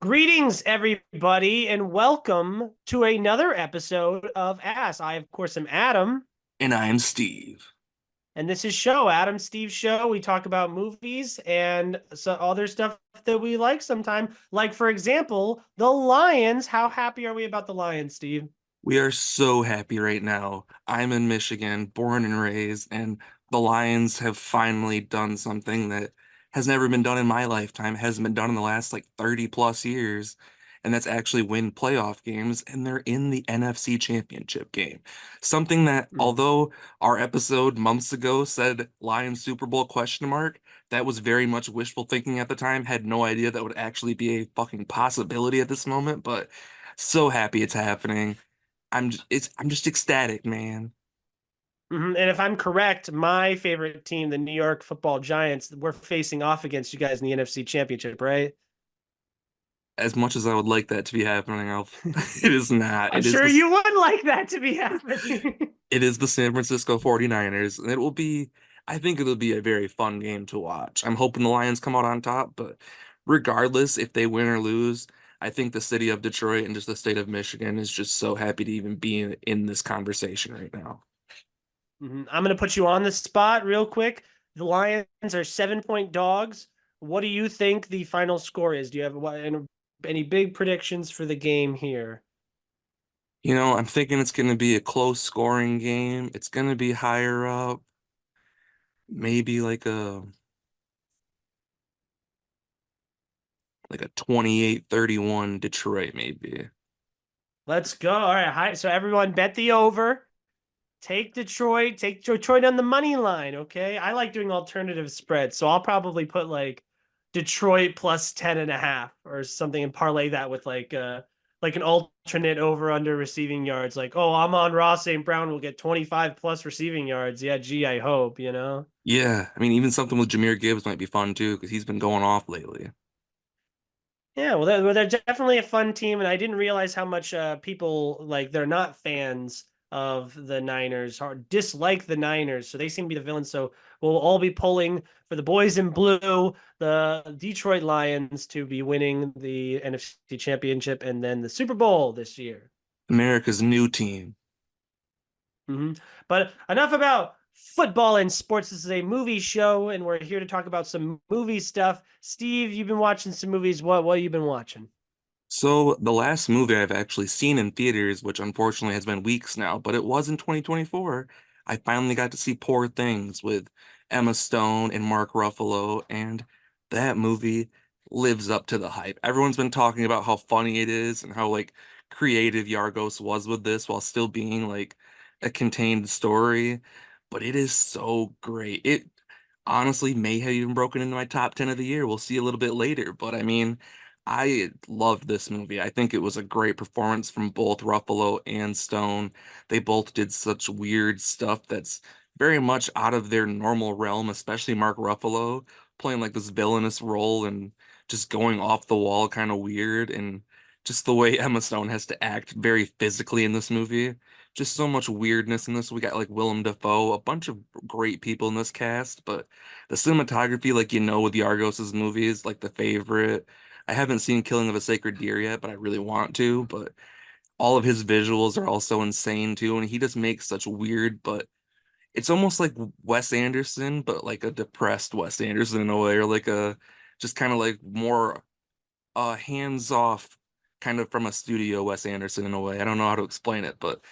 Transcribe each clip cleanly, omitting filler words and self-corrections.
Greetings, everybody, and welcome to another episode of A.S.S. I, of course, am Adam, And I'm Steve. and this is Adam Steve's show. We talk about movies and so other stuff that we like sometime. Like, for example, the Lions. How happy are we about the Lions, Steve? We are so happy right now. I'm in Michigan, born and raised, and the Lions have finally done something that has never been done in my lifetime, hasn't been done in the last like 30 plus years. And that's actually win playoff games, and they're in the NFC Championship game. Something that, Mhm. although our episode months ago said Lions Super Bowl question mark, that was very much wishful thinking at the time. Had no idea that would actually be a fucking possibility at this moment, but so happy it's happening. I'm just ecstatic, man. And if I'm correct, my favorite team, the New York Football Giants, we're facing off against you guys in the NFC Championship, right? As much as I would like that to be happening, it is not. I'm sure you would like that to be happening. It is the San Francisco 49ers, and I think it'll be a very fun game to watch. I'm hoping the Lions come out on top, but regardless if they win or lose, I think the city of Detroit and just the state of Michigan is just so happy to even be in this conversation right now. I'm going to put you on the spot real quick. The Lions are 7-point dogs. What do you think the final score is? Do you have any big predictions for the game here? I'm thinking it's going to be a close scoring game. It's going to be higher up, maybe like a 28-31 Detroit maybe. Let's go. All right. Hi. So everyone bet the over. Take Detroit. Take Detroit on the money line. Okay. I like doing alternative spreads. So I'll probably put like Detroit plus 10.5 or something and parlay that with like an alternate over under receiving yards. Like, oh, I'm on Ross St. Brown will get 25 plus receiving yards. Yeah, gee, I hope, you know? Yeah, I mean even something with Jahmyr Gibbs might be fun too because he's been going off lately. Yeah, well, they're definitely a fun team, and I didn't realize how much people like they're not fans of the Niners or dislike the Niners, so they seem to be the villains. So we'll all be pulling for the boys in blue, the Detroit Lions, to be winning the NFC Championship and then the Super Bowl this year. America's new team. hmm But enough about football and sports. This is a movie show, and we're here to talk about some movie stuff. Steve, you've been watching some movies. What have you been watching? So the last movie I've actually seen in theaters, which unfortunately has been weeks now, but it was in 2024, I finally got to see Poor Things with Emma Stone and Mark Ruffalo, and that movie lives up to the hype. Everyone's been talking about how funny it is and how like creative Yargos was with this while still being like a contained story, but it is so great. It honestly may have even broken into my top 10 of the year. We'll see a little bit later, but I mean, I loved this movie. I think it was a great performance from both Ruffalo and Stone. They both did such weird stuff that's very much out of their normal realm, especially Mark Ruffalo playing like this villainous role and just going off the wall kind of weird. And just the way Emma Stone has to act very physically in this movie. Just so much weirdness in this. We got like Willem Dafoe, a bunch of great people in this cast, but the cinematography, like with Yargos's movies, like The Favorite. I haven't seen Killing of a Sacred Deer yet, but I really want to. But all of his visuals are also insane too, and he just makes such weird, but it's almost like Wes Anderson, but like a depressed Wes Anderson in a way, or like a just kind of like more hands off kind of from a studio Wes Anderson in a way. I don't know how to explain it, but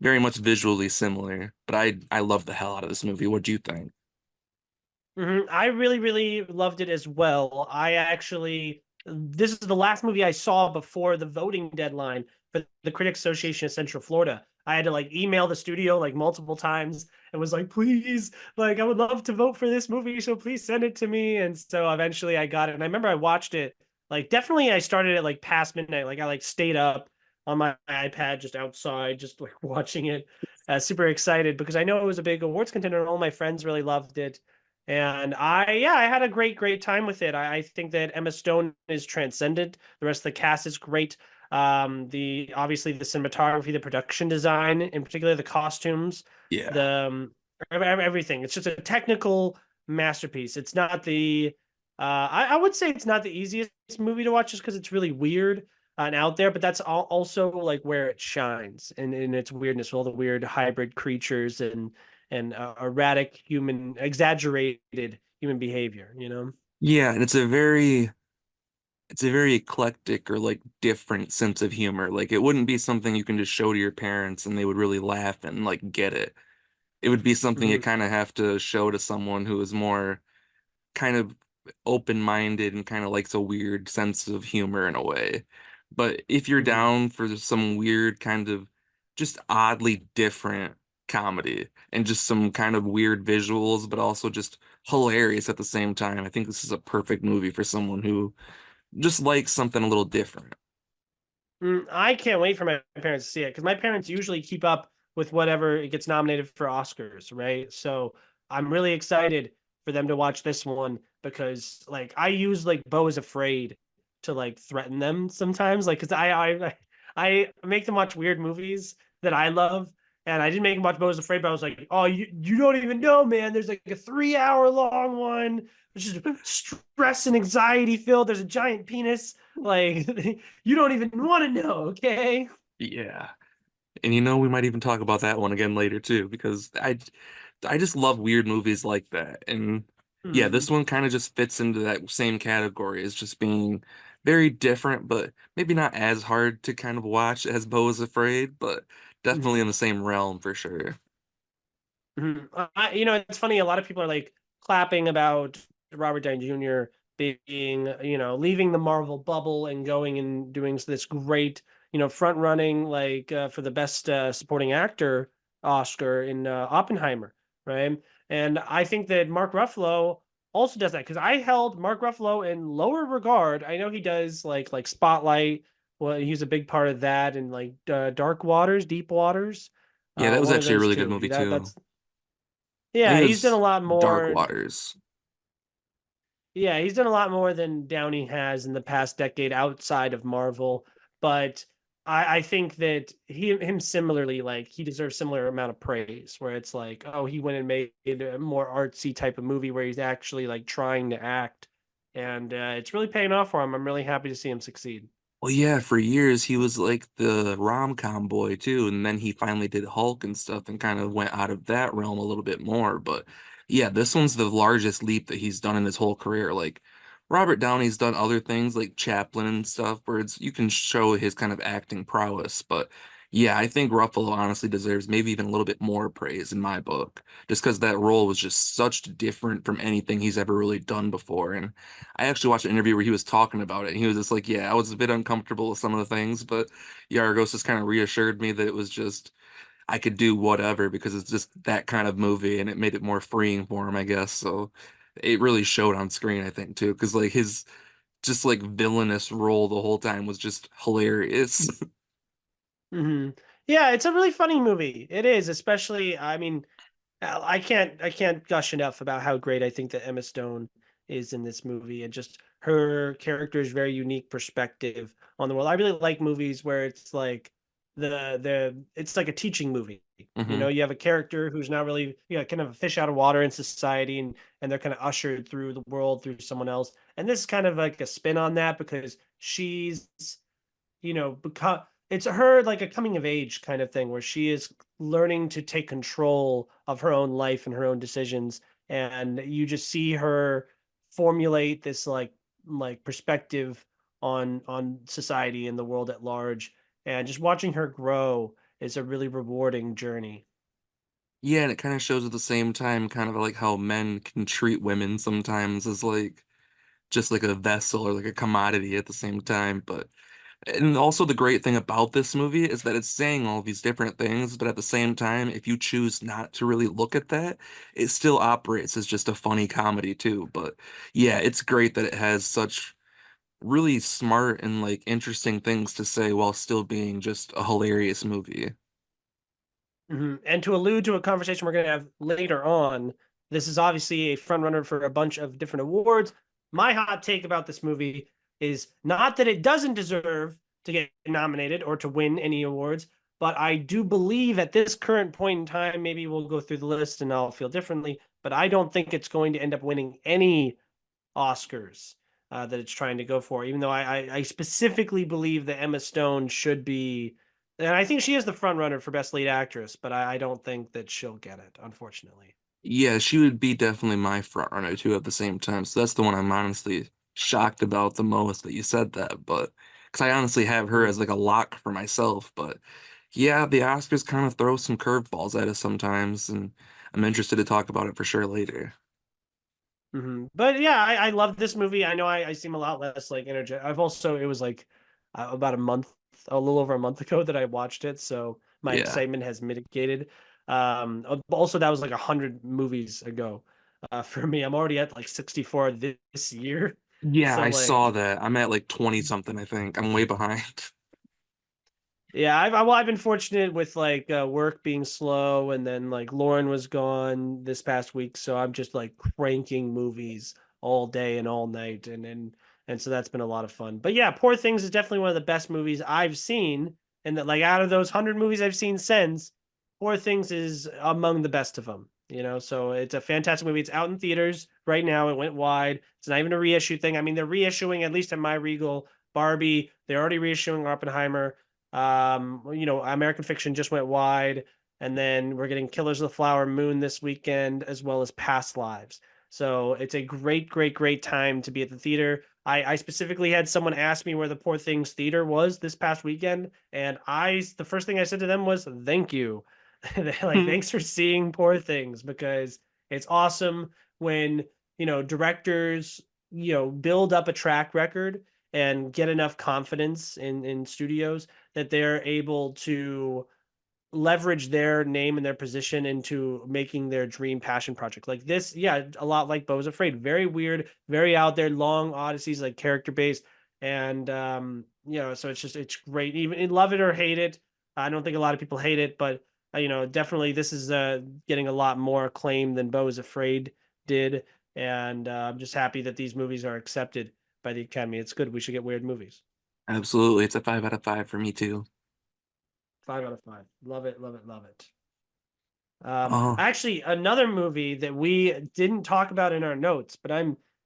very much visually similar. But I love the hell out of this movie. What do you think? I really, really loved it as well. This is the last movie I saw before the voting deadline for the Critics Association of Central Florida. I had to like email the studio like multiple times and was like, please, like I would love to vote for this movie, so please send it to me. And so eventually I got it. And I remember I watched it like definitely I started at like past midnight. Like I like stayed up on my iPad just outside, just like watching it, super excited because I know it was a big awards contender and all my friends really loved it. And I had a great time with it. I think that Emma Stone is transcendent. The rest of the cast is great. The obviously the cinematography, the production design, in particular the costumes, Yeah. the everything. It's just a technical masterpiece. It's not the I would say it's not the easiest movie to watch just because it's really weird and out there, but that's also like where it shines in its weirdness, all the weird hybrid creatures and erratic human, exaggerated human behavior, you know? Yeah, and it's a very eclectic or like different sense of humor. Like it wouldn't be something you can just show to your parents and they would really laugh and like get it. It would be something you Hmm. kind of have to show to someone who is more kind of open-minded and kind of likes a weird sense of humor in a way. But if you're Hmm. down for some weird kind of just oddly different comedy and just some kind of weird visuals, but also just hilarious at the same time, I think this is a perfect movie for someone who just likes something a little different. I can't wait for my parents to see it because my parents usually keep up with whatever it gets nominated for Oscars, right? So I'm really excited for them to watch this one because like I use like Beau is Afraid to like threaten them sometimes, like because I make them watch weird movies that I love. And I didn't make them watch Beau is Afraid, but I was like, oh, you don't even know, man. There's like a 3 hour long one, which is stress and anxiety filled. There's a giant penis. Like you don't even want to know, okay? Yeah. And you know, we might even talk about that one again later too, because I just love weird movies like that. And yeah, Hmm. this one kind of just fits into that same category as just being very different, but maybe not as hard to kind of watch as Beau is Afraid, but definitely Hmm. in the same realm for sure. Hmm. It's funny. A lot of people are like clapping about Robert Downey Jr. being, leaving the Marvel bubble and going and doing this great, front running like for the best supporting actor Oscar in Oppenheimer, right? And I think that Mark Ruffalo also does that because I held Mark Ruffalo in lower regard. I know he does like Spotlight. Well, he's a big part of that, and like Dark Waters, Deep Waters, Yeah, that was one of actually a those really good two. movie too. That's I think yeah, it he's done a was lot Dark more. Waters. Yeah, he's done a lot more than Downey has in the past decade outside of Marvel. But I think that him similarly, like he deserves similar amount of praise. Where it's like, oh, he went and made a more artsy type of movie where he's actually like trying to act, and it's really paying off for him. I'm really happy to see him succeed. Well, yeah, for years he was like the rom-com boy too, and then he finally did Hulk and stuff and kind of went out of that realm a little bit more. But yeah, this one's the largest leap that he's done in his whole career. Like Robert Downey's done other things like Chaplin and stuff where it's you can show his kind of acting prowess, but yeah, I think Ruffalo honestly deserves maybe even a little bit more praise in my book, just because that role was just such different from anything he's ever really done before. And I actually watched an interview where he was talking about it, and he was just like, "Yeah, I was a bit uncomfortable with some of the things, but Yargos just kind of reassured me that it was just I could do whatever because it's just that kind of movie, and it made it more freeing for him, I guess." So it really showed on screen, I think, too, because like his just like villainous role the whole time was just hilarious. Hmm. Yeah, it's a really funny movie. It is, especially. I mean, I can't gush enough about how great I think that Emma Stone is in this movie and just her character's very unique perspective on the world. I really like movies where it's like it's like a teaching movie. Hmm. You have a character who's not really, kind of a fish out of water in society and they're kind of ushered through the world through someone else. And this is kind of like a spin on that because she's because it's her like a coming of age kind of thing where she is learning to take control of her own life and her own decisions. And you just see her formulate this like perspective on society and the world at large. And just watching her grow is a really rewarding journey. Yeah, and it kind of shows at the same time kind of like how men can treat women sometimes as like just like a vessel or like a commodity at the same time. But and also the great thing about this movie is that it's saying all these different things, but at the same time, if you choose not to really look at that, it still operates as just a funny comedy too. But yeah, it's great that it has such really smart and like interesting things to say while still being just a hilarious movie. Mhm. And to allude to a conversation we're going to have later on, this is obviously a front runner for a bunch of different awards. My hot take about this movie is not that it doesn't deserve to get nominated or to win any awards, but I do believe at this current point in time, maybe we'll go through the list and I'll feel differently, but I don't think it's going to end up winning any Oscars that it's trying to go for. Even though I specifically believe that Emma Stone should be, and I think she is the front runner for Best Lead Actress, but I don't think that she'll get it, unfortunately. Yeah, she would be definitely my front runner too at the same time. So that's the one I'm honestly shocked about the most that you said that, but because I honestly have her as Mm. like a lock for myself. But yeah, the Oscars kind of throw some curveballs at us sometimes, and I'm interested to talk about it for sure later. But yeah, I love this movie. I know I seem a lot less like energetic. I've also it was like about a month, a little over a month ago that I watched it, so my Yeah. excitement has mitigated. Also that was like 100 movies ago. For me, I'm already at like 64 this year, Yeah, so I saw like that. I'm at like 20 something, I think. I'm way behind. yeah, I've been fortunate with like work being slow, and then like Lauren was gone this past week, so I'm just like cranking movies all day and all night, and so that's been a lot of fun. But yeah, Poor Things is definitely one of the best movies I've seen, and that like out of those 100 movies I've seen since, Poor Things is among the best of them. So it's a fantastic movie. It's out in theaters right now. It went wide. It's not even a reissue thing. I mean, they're reissuing at least at my Regal Barbie. They're already reissuing Oppenheimer. American Fiction just went wide, and then we're getting Killers of the Flower Moon this weekend, as well as Past Lives. So it's a great, great, great time to be at the theater. I specifically had someone ask me where the Poor Things theater was this past weekend, and the first thing I said to them was thank you. Like, thanks for seeing Poor Things, because it's awesome when, directors, build up a track record and get enough confidence in studios that they're able to leverage their name and their position into making their dream passion project. Like this, yeah, a lot like Beau's Afraid. Very weird, very out there, long odysseys, like character based. And so it's great. Even love it or hate it. I don't think a lot of people hate it, but definitely this is getting a lot more acclaim than Beau's Afraid did. And I'm just happy that these movies are accepted by the Academy. It's good. We should get weird movies. Absolutely. It's a 5 out of 5 for me too. 5 out of 5. Love it, love it, love it. Oh, Actually, another movie that we didn't talk about in our notes, but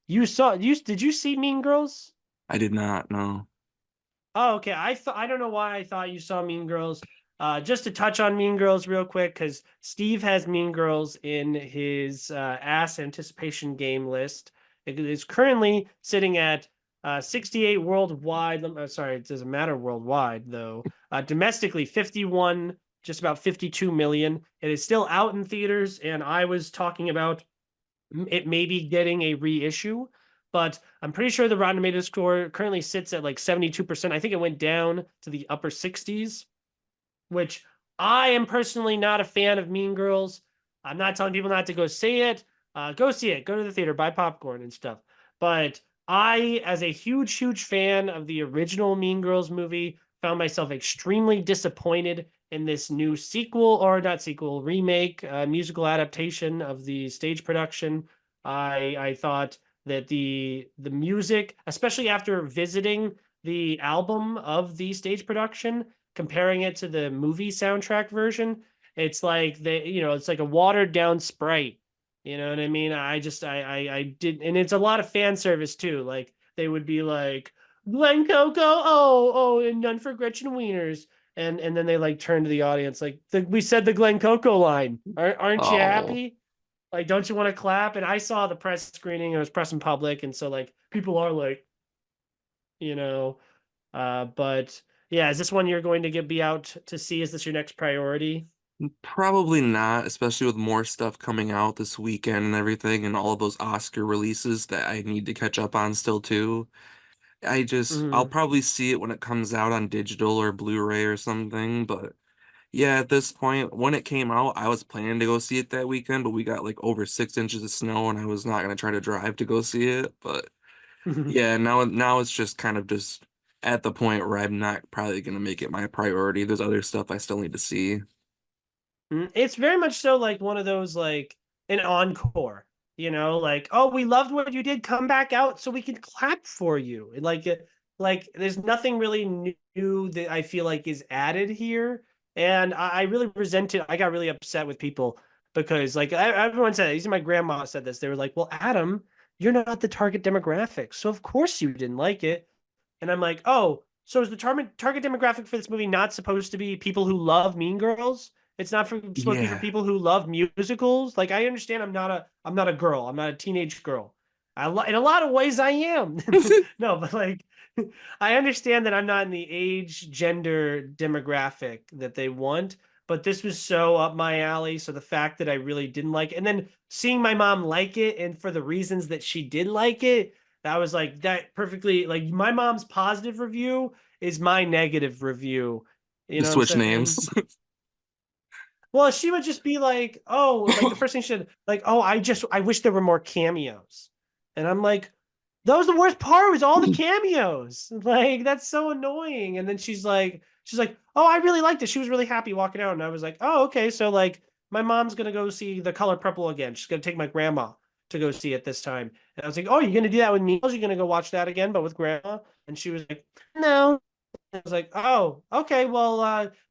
did you see Mean Girls? I did not know. Oh, okay. I don't know why I thought you saw Mean Girls. Just to touch on Mean Girls real quick, because Steve has Mean Girls in his ass anticipation game list. It is currently sitting at 68 worldwide. Sorry, it doesn't matter worldwide though. Domestically, 51, just about 52 million. It is still out in theaters, and I was talking about it may be getting a reissue, but I'm pretty sure the Rotten Tomatoes score currently sits at like 72%. I think it went down to the upper 60s, which I am personally not a fan of Mean Girls. I'm not telling people not to go see it. Go see it. Go to the theater, buy popcorn and stuff. But I, as a huge, huge fan of the original Mean Girls movie, found myself extremely disappointed in this new sequel, or not sequel, remake, musical adaptation of the stage production. I thought that the music, especially after visiting the album of the stage production, comparing it to the movie soundtrack version, it's like it's like a watered down Sprite. You know what I mean? I did, and it's a lot of fan service too. Like they would be like Glen Coco, oh, and none for Gretchen Wieners, and then they like turn to the audience like we said the Glen Coco line. Aren't you Oh, happy? Like, don't you want to clap? And I saw the press screening. It was press in public, and so like people are like, you know, but yeah, is this one you're going to be out to see? Is this your next priority? probably not, especially with more stuff coming out this weekend and everything, and all of those Oscar releases that I need to catch up on still too. I'll Hmm. probably see it when it comes out on digital or Blu-ray or something, but yeah, at this point, when it came out, I was planning to go see it that weekend, but we got like over 6 inches of snow and I was not gonna try to drive to go see it. But yeah, now it's just kind of just at the point where I'm not probably gonna make it my priority. There's other stuff I still need to see. It's very much so like one of those like an encore, like, oh, we loved what you did. Come back out so we can clap for you. Like there's nothing really new that I feel like is added here, and I really resent it. I got really upset with people because like everyone said, even my grandma said this. They were like, "Well, Adam, you're not the target demographic. So of course you didn't like it. And I'm like, oh, so is the target demographic for this movie not supposed to be people who love Mean Girls? It's not supposed to be for Yeah. people who love musicals. Like I understand I'm not a girl. I'm not a teenage girl. In a lot of ways I am. No, but like I understand that I'm not in the age, gender demographic that they want, but this was so up my alley. So the fact that I really didn't like it, and then seeing my mom like it, and for the reasons that she did like it, that was like that perfectly. Like my mom's positive review is my negative review. You know Just what I'm switch saying? names. Well, she would just be like, "Oh, like the first thing she said, like, oh, I wish there were more cameos," and I'm like, "That was the worst part was all the cameos. Like that's so annoying." And then she's like, "Oh, I really liked it. She was really happy walking out," and I was like, "Oh, okay. So like, my mom's gonna go see The Color Purple again. She's gonna take my grandma to go see it this time." And I was like, "Oh, you're gonna do that with me? You're gonna go watch that again, but with grandma?" And she was like, "No." I was like, oh, okay. Well,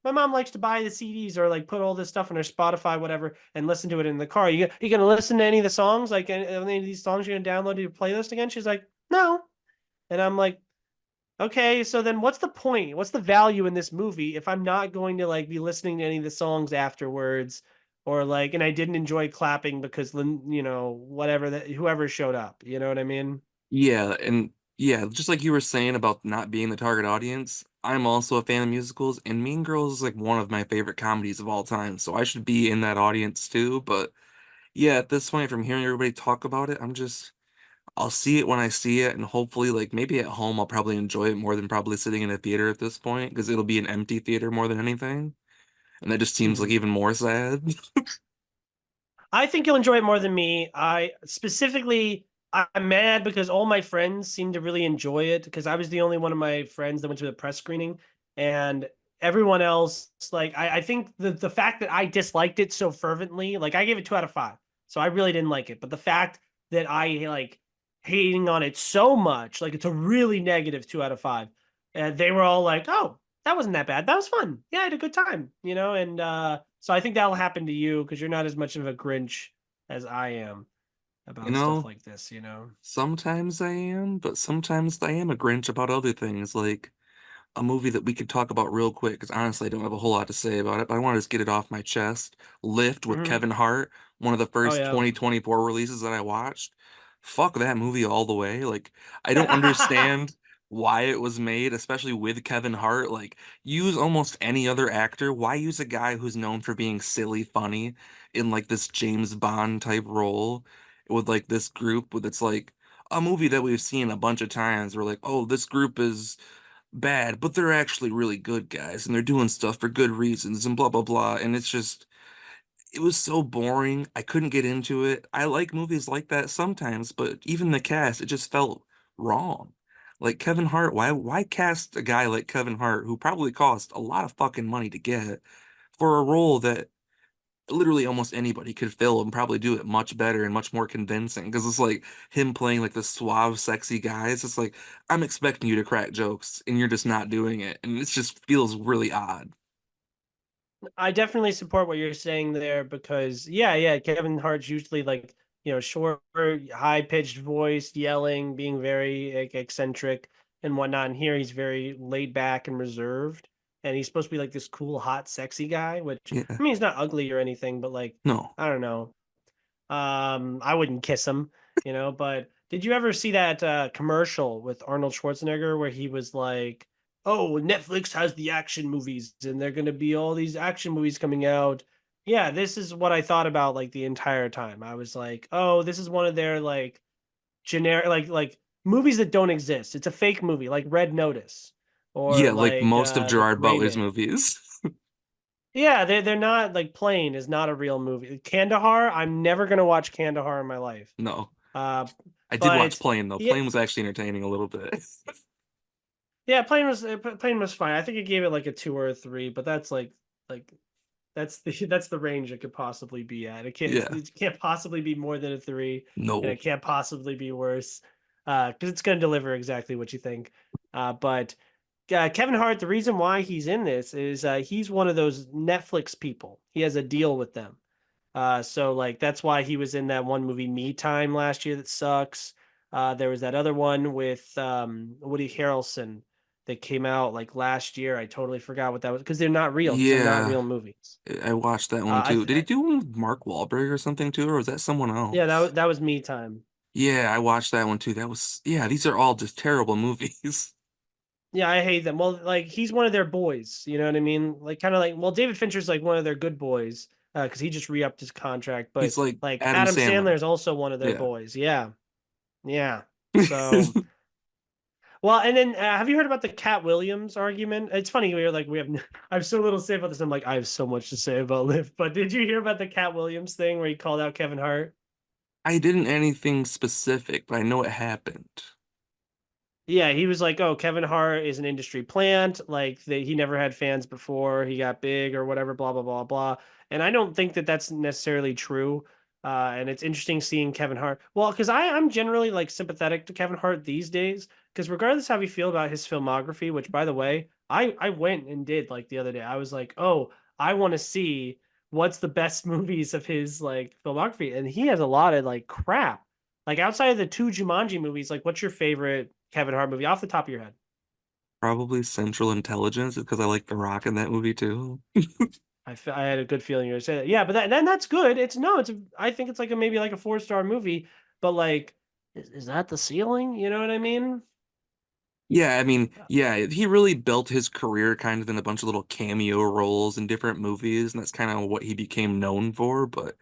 my mom likes to buy the CDs or like put all this stuff on her Spotify, whatever, and listen to it in the car. You gonna listen to any of the songs? Like any of these songs you're gonna download to your playlist again? She's like, no. And I'm like, okay, so then what's the point? What's the value in this movie if I'm not going to like be listening to any of the songs afterwards, or like, and I didn't enjoy clapping because whatever that whoever showed up. You know what I mean? Yeah, and yeah, just like you were saying about not being the target audience, I'm also a fan of musicals, and Mean Girls is like one of my favorite comedies of all time, so I should be in that audience too. But yeah, at this point, from hearing everybody talk about it, I'll see it when I see it, and hopefully, like maybe at home, I'll probably enjoy it more than probably sitting in a theater at this point, because it'll be an empty theater more than anything, and that just seems like Mhm. even more sad. I think you'll enjoy it more than me. I'm mad because all my friends seem to really enjoy it because I was the only one of my friends that went to the press screening, and everyone else, like, I think the fact that I disliked it so fervently, like, I gave it 2 out of 5, so I really didn't like it. But the fact that I like hating on it so much, like, it's a really negative 2 out of 5, and they were all like, "Oh, that wasn't that bad. That was fun. Yeah, I had a good time, you know." And so I think that'll happen to you because you're not as much of a Grinch as I am You about stuff know, like this, you know. sometimes I am, but sometimes I am a Grinch about other things, like a movie that we could talk about real quick because honestly, I don't have a whole lot to say about it, but I want to just get it off my chest. Lift with Hmm. Kevin Hart, one of the Oh first yeah. 2024 releases that I watched. Fuck that movie all the way. Like, I don't understand why it was made, especially with Kevin Hart. Like, use almost any other actor. Why use a guy who's known for being silly funny in like this James Bond type role with like this group with it's like a movie that we've seen a bunch of times. We're like, oh, this group is bad, but they're actually really good guys and they're doing stuff for good reasons and blah blah blah. And it's just it was so boring. I couldn't get into it. I like movies like that sometimes, but even the cast, it just felt wrong. Like Kevin Hart, why cast a guy like Kevin Hart who probably cost a lot of fucking money to get for a role that literally almost anybody could fill and probably do it much better and much more convincing because it's like him playing like the suave, sexy guy. It's just like I'm expecting you to crack jokes and you're just not doing it, and it just feels really odd. I definitely support what you're saying there because yeah, Kevin Hart's usually like, short, high-pitched voice, yelling, being very like, eccentric and whatnot. And here he's very laid back and reserved. And he's supposed to be like this cool, hot, sexy guy, which Yeah, I mean he's not ugly or anything, but like, no, I don't know. I wouldn't kiss him, but did you ever see that commercial with Arnold Schwarzenegger where he was like, "Oh, Netflix has the action movies and they're going to be all these action movies coming out." Yeah, this is what I thought about like the entire time. I was like, "Oh, this is one of their like generic like movies that don't exist. It's a fake movie like Red Notice or yeah, like like most of The Gerard Gray Butler's Man." movies. Yeah, they're not like Plane is not a real movie. Kandahar, I'm never gonna watch Kandahar in my life. No, Uh, I did watch but Plane though. yeah, Plane was actually entertaining a little bit. yeah, Plane was fine. I think it gave it like a 2 or a 3, but that's like that's the that's the range it could possibly be at. Yeah, It can't possibly be more than a 3, and no, it can't possibly be worse. Because it's gonna deliver exactly what you think. But Kevin Hart, the reason why he's in this is he's one of those Netflix people. He has a deal with them. So like that's why he was in that one movie Me Time last year that sucks. There was that other one with Woody Harrelson that came out like last year. I totally forgot what that was because they're not real. These are not Yeah, real movies. I watched that one too. Did he I do one with Mark Wahlberg or something too, or was that someone yeah, else? that was Me Time. Yeah, I watched that one too. That was, yeah, these are all just terrible movies. Yeah, I hate them. Well, like he's one of their boys. You know what I mean? Like kind of like well, David Fincher's like one of their good boys because he just re-upped his contract. But He's like like Adam Adam Sandler Sandler. is also one of their Yeah. boys. Yeah, yeah. So well, and then have you heard about the Cat Williams argument? It's funny we're like we have I have so little to say about this. I'm like I have so much to say about Liv. But did you hear about the Cat Williams thing where he called out Kevin Hart? I didn't anything specific, but I know it happened. Yeah, he was like, "Oh, Kevin Hart is an industry plant. Like that, he never had fans before he got big or whatever. Blah blah blah blah." And I don't think that that's necessarily true. And it's interesting seeing Kevin Hart. Well, because I'm generally like sympathetic to Kevin Hart these days. Because regardless how we feel about his filmography, which by the way, I went and did like the other day. I was like, "Oh, I want to see what's the best movies of his like filmography," and he has a lot of like crap. Like outside of the two Jumanji movies, like what's your favorite Kevin Hart movie off the top of your head? Probably Central Intelligence because I like The Rock in that movie too. I had a good feeling you were say that. Yeah, but then that's good. It's no, it's I think it's like a maybe like a 4-star movie, but like is that the ceiling? You know what I mean? Yeah, I mean, yeah, he really built his career kind of in a bunch of little cameo roles in different movies, and that's kind of what he became known for. But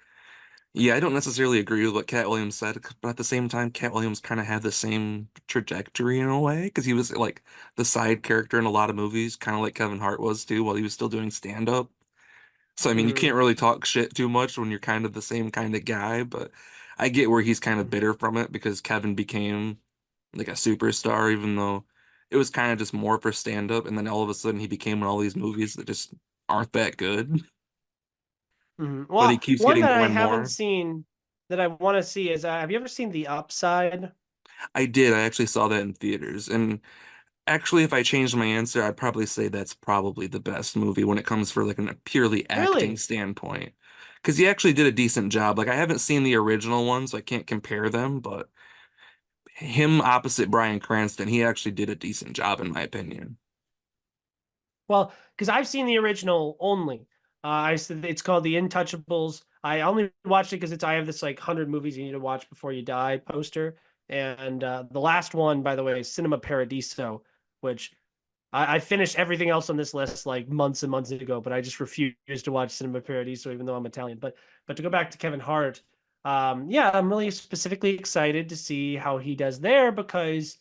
yeah, I don't necessarily agree with what Cat Williams said, but at the same time, Cat Williams kind of had the same trajectory in a way because he was like the side character in a lot of movies, kind of like Kevin Hart was too, while he was still doing stand-up. So I mean, you Hmm. can't really talk shit too much when you're kind of the same kind of guy, but I get where he's kind of Hmm. bitter from it because Kevin became like a superstar, even though it was kind of just more for stand-up, and then all of a sudden he became in all these movies that just aren't that good, Hmm. but he Well, keeps one getting that more I and haven't more. seen that I want to see is have you ever seen The Upside? I did. I actually saw that in theaters, and actually, if I changed my answer, I'd probably say that's probably the best movie when it comes for like a purely acting Really? standpoint. Because he actually did a decent job. Like I haven't seen the original one, so I can't compare them, but him opposite Bryan Cranston, he actually did a decent job in my opinion. Well, because I've seen the original only. I said it's called The Intouchables. I only watched it because it's I have this like 100 movies you need to watch before you die poster, and the last one, by the way, is Cinema Paradiso, which I finished everything else on this list like months and months ago, but I just refused to watch Cinema Paradiso, even though I'm Italian. But to go back to Kevin Hart, yeah, I'm really specifically excited to see how he does there because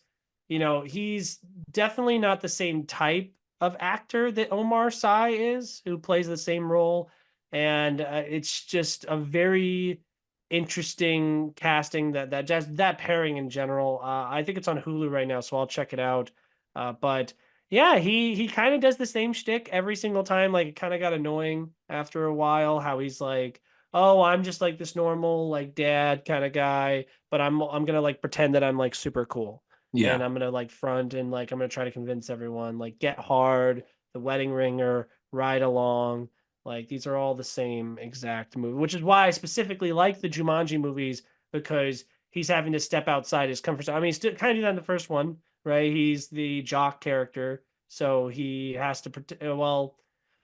he's definitely not the same type of actor that Omar Sy is, who plays the same role, and it's just a very interesting casting that just that pairing in general. I think it's on Hulu right now, so I'll check it out. But yeah, he kind of does the same shtick every single time. Like it kind of got annoying after a while how he's like, "Oh, I'm just like this normal like dad kind of guy, but I'm gonna like pretend that I'm like super cool, and Yeah. I'm gonna like front and like I'm gonna try to convince everyone like Get Hard, The Wedding Ringer, Ride Along, like these are all the same exact movie, which is why I specifically like the Jumanji movies because he's having to step outside his comfort zone. I mean, he's still kind of did that in the first one, right? He's the jock character, so he has to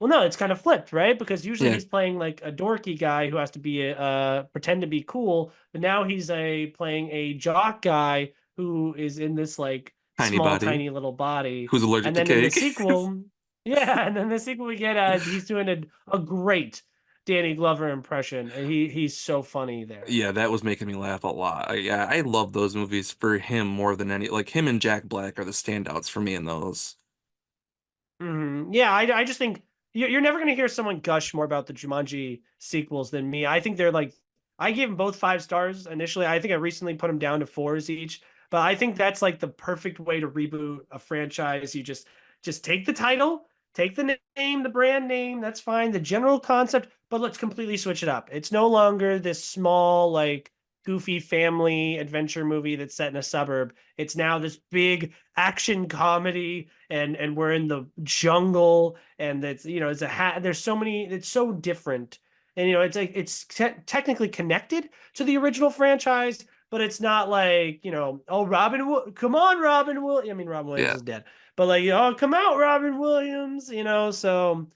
well, no, it's kind of flipped, right? Because usually Yeah. he's playing like a dorky guy who has to be pretend to be cool, but now he's a playing a jock guy who is in this like Tiny small, body tiny little body. who's allergic And to then in the cake. sequel, yeah, and then the sequel we get he's doing a great Danny Glover impression, and he's so funny there. Yeah, that was making me laugh a lot. Yeah, I love those movies for him more than any. Like him and Jack Black are the standouts for me in those. Yeah, I just think you're never going to hear someone gush more about the Jumanji sequels than me. I think they're like, I gave them both 5 stars initially. I think I recently put them down to fours each, but I think that's like the perfect way to reboot a franchise. You just take the title, take the name, the brand name, that's fine, the general concept, but let's completely switch it up. It's no longer this small, like, goofy family adventure movie that's set in a suburb. It's now this big action comedy and we're in the jungle and it's it's a hat there's so many it's so different and it's like it's technically connected to the original franchise but it's not like, oh, come on, Robin Will. I mean, Robin Williams Yeah. is dead, but like, oh, come out, Robin Williams. So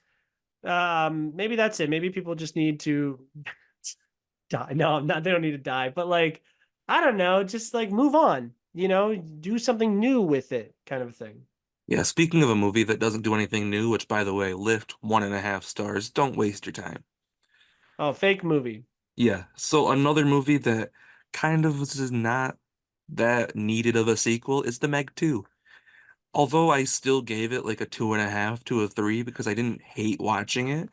maybe that's it. Maybe people just need to die. No, not they don't need to die, but like, I don't know, just like move on. Do something new with it, kind of thing. Yeah, speaking of a movie that doesn't do anything new, which by the way, Lift 1.5 stars, don't waste your time. Oh, fake movie. Yeah, so another movie that kind of is not that needed of a sequel is The Meg 2. Although I still gave it like a 2.5 to a 3 because I didn't hate watching it,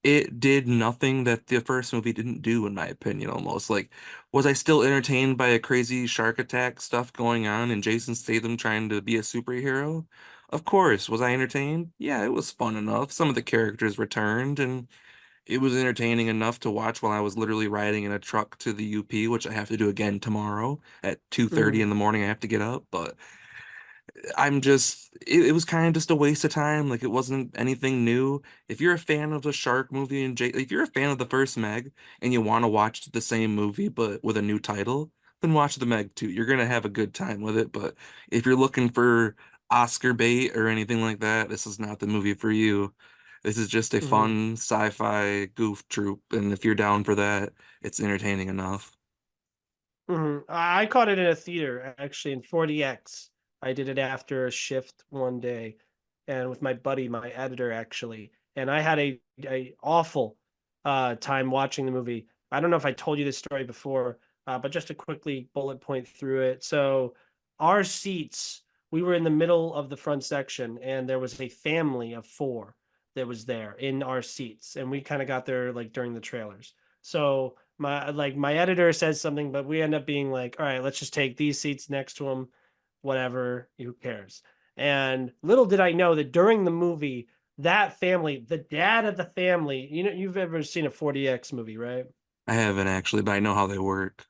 it did nothing that the first movie didn't do, in my opinion, almost. Like, was I still entertained by a crazy shark attack stuff going on and Jason Statham trying to be a superhero? Of course. Was I entertained? Yeah, it was fun enough. Some of the characters returned, and it was entertaining enough to watch while I was literally riding in a truck to the UP, which I have to do again tomorrow at 2:30 Mhm. in the morning. I have to get up, but it was kind of just a waste of time. Like it wasn't anything new. If you're a fan of the Shark movie and if you're a fan of the first Meg and you want to watch the same movie but with a new title, then watch the Meg 2. You're gonna have a good time with it. But if you're looking for Oscar bait or anything like that, this is not the movie for you. This is just a Mhm. fun sci-fi goof troop, and if you're down for that, it's entertaining enough. I caught it in a theater actually in 40X. I did it after a shift one day, and with my buddy, my editor actually, and I had a awful time watching the movie. I don't know if I told you this story before, but just to quickly bullet point through it. So our seats, we were in the middle of the front section, and there was a family of four that was there in our seats, and we kind of got there like during the trailers. So my editor says something, but we end up being like, all right, let's just take these seats next to him, whatever, who cares? And little did I know that during the movie, that family, the dad of the family, you've ever seen a 40X movie, right? I haven't actually, but I know how they work.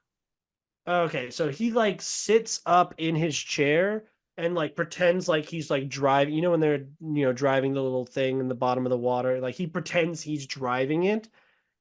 Okay, so he like sits up in his chair and like pretends like he's like driving, when they're, driving the little thing in the bottom of the water, like he pretends he's driving it.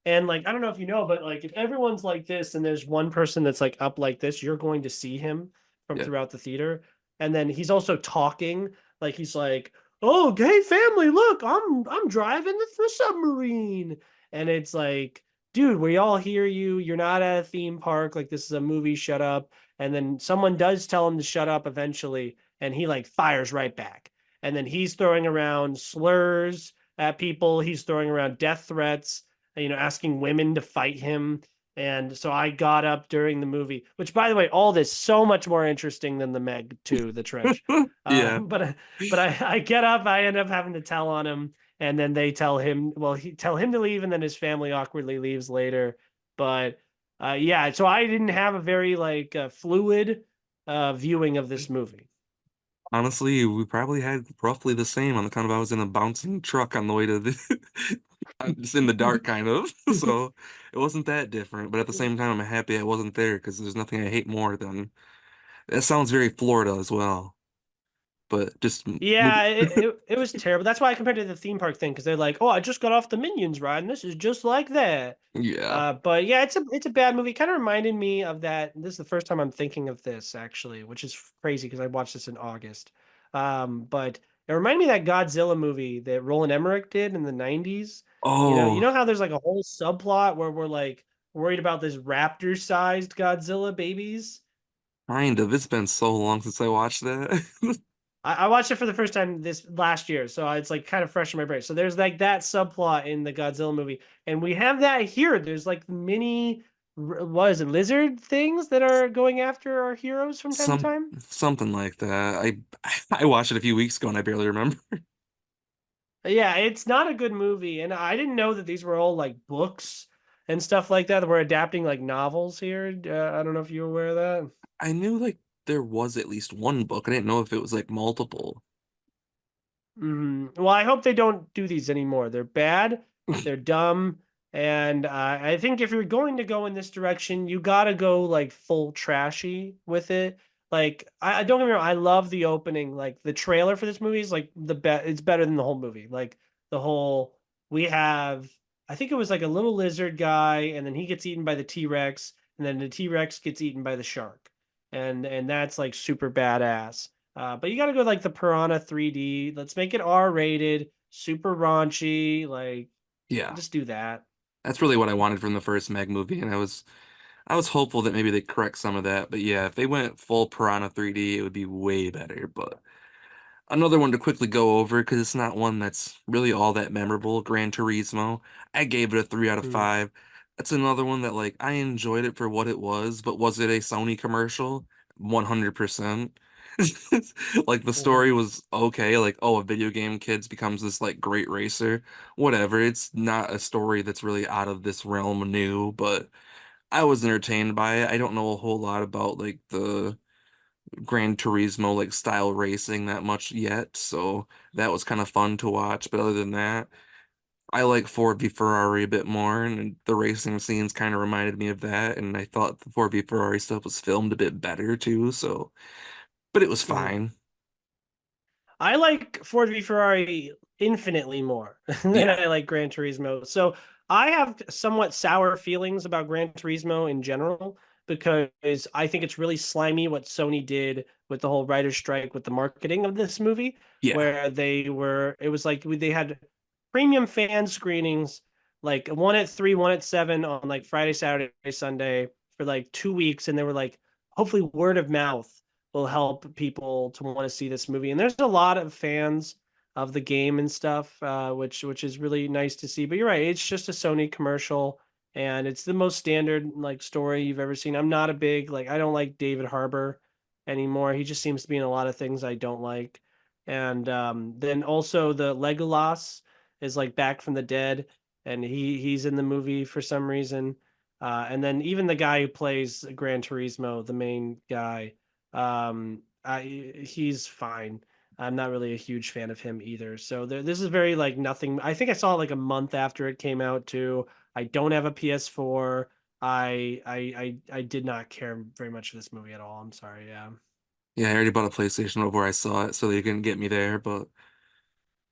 And like, I don't know if you know, but like if everyone's like this and there's one person that's like up like this, you're going to see him from Yeah. throughout the theater. And then he's also talking, like he's like, "Oh, hey family, look, I'm driving the submarine." And it's like, dude, we all hear you. You're not at a theme park. Like this is a movie, shut up. And then someone does tell him to shut up eventually, and he like fires right back. And then he's throwing around slurs at people, he's throwing around death threats, asking women to fight him. And so I got up during the movie, which by the way, all this so much more interesting than the Meg 2, the trench. Yeah. But I get up, I end up having to tell on him, and then they tell him, well, he tell him to leave, and then his family awkwardly leaves later. But yeah, so I didn't have a very like fluid viewing of this movie. Honestly, we probably had roughly the same on the kind of I was in a bouncing truck on the way to the I'm just in the dark kind of. So it wasn't that different. But at the same time, I'm happy I wasn't there because there's nothing I hate more than that sounds very Florida as well. But just Yeah, movie. it was terrible. That's why I compared it to the theme park thing, because they're like, "Oh, I just got off the Minions ride, and this is just like that." Yeah. But yeah, it's a bad movie. Kind of reminded me of that. This is the first time I'm thinking of this actually, which is crazy because I watched this in August. But it reminded me of that Godzilla movie that Roland Emmerich did in the 90s. You Oh, know how there's like a whole subplot where we're like worried about this raptor-sized Godzilla babies? kind of. It's been so long since I watched that. I watched it for the first time this last year, so it's like kind of fresh in my brain. So there's like that subplot in the Godzilla movie, and we have that here. There's like mini, what is it, lizard things that are going after our heroes from time to Some time. something like that. I watched it a few weeks ago and I barely remember. Yeah, it's not a good movie, and I didn't know that these were all like books and stuff like that. That we're adapting like novels here. I don't know if you're aware of that. I knew like there was at least one book. I didn't know if it was like multiple. Well, I hope they don't do these anymore. They're bad, they're dumb, and I think if you're going to go in this direction, you gotta go like full trashy with it. Like, I don't get me wrong, I love the opening. Like the trailer for this movie is like the best. It's better than the whole movie. Like the whole we have, I think it was like a little lizard guy, and then he gets eaten by the T-Rex, and then the T-Rex gets eaten by the shark, and that's like super badass. But you got to go like the Piranha 3D. Let's make it R-rated, super raunchy. Like, Yeah, just do that. that's really what I wanted from the first Meg movie, and I was hopeful that maybe they'd correct some of that. But yeah, if they went full Piranha 3D, it would be way better. But another one to quickly go over because it's not one that's really all that memorable. Gran Turismo. I gave it a 3 out of Mhm. 5. That's another one that like I enjoyed it for what it but was it a Sony commercial? 100%. Like the story Mhm. was okay, like oh, a video game kids becomes this like great racer. Whatever. It's not a story that's really out of this realm new, but I was entertained by it. I don't know a whole lot about like the Gran Turismo like style racing that much yet, so that was kind of fun to watch. But other than that, I like Ford v Ferrari a bit more, and the racing scenes kind of reminded me of that. And I thought the Ford v Ferrari stuff was filmed a bit better too. So, but it was Mhm. fine. I like Ford v Ferrari infinitely more than Yeah, I like Gran Turismo. So I have somewhat sour feelings about Gran Turismo in general because I think it's really slimy what Sony did with the whole writer's strike with the marketing of this movie, yeah, where it was like they had premium fan screenings, like one at 3, one at 7 on like Friday, Saturday, Sunday for like 2 weeks. And they were like, hopefully word of mouth will help people to want to see this movie. And there's a lot of fans of the game and stuff, which is really nice to see. But you're right, it's just a Sony commercial, and it's the most standard like story you've ever seen. I'm not a big like I don't like David Harbour anymore. He just seems to be in a lot of things I don't like. And then also the Legolas is like back from the dead, and he's in the movie for some reason. And then even the guy who plays Gran Turismo, the main guy, he's fine. I'm not really a huge fan of him either. So this is very like nothing. I think I saw it like a month after it came out too. I don't have a PS4. I did not care very much for this movie at all. I'm sorry. Yeah. yeah. I already bought a PlayStation before I saw it, so they couldn't get me there. But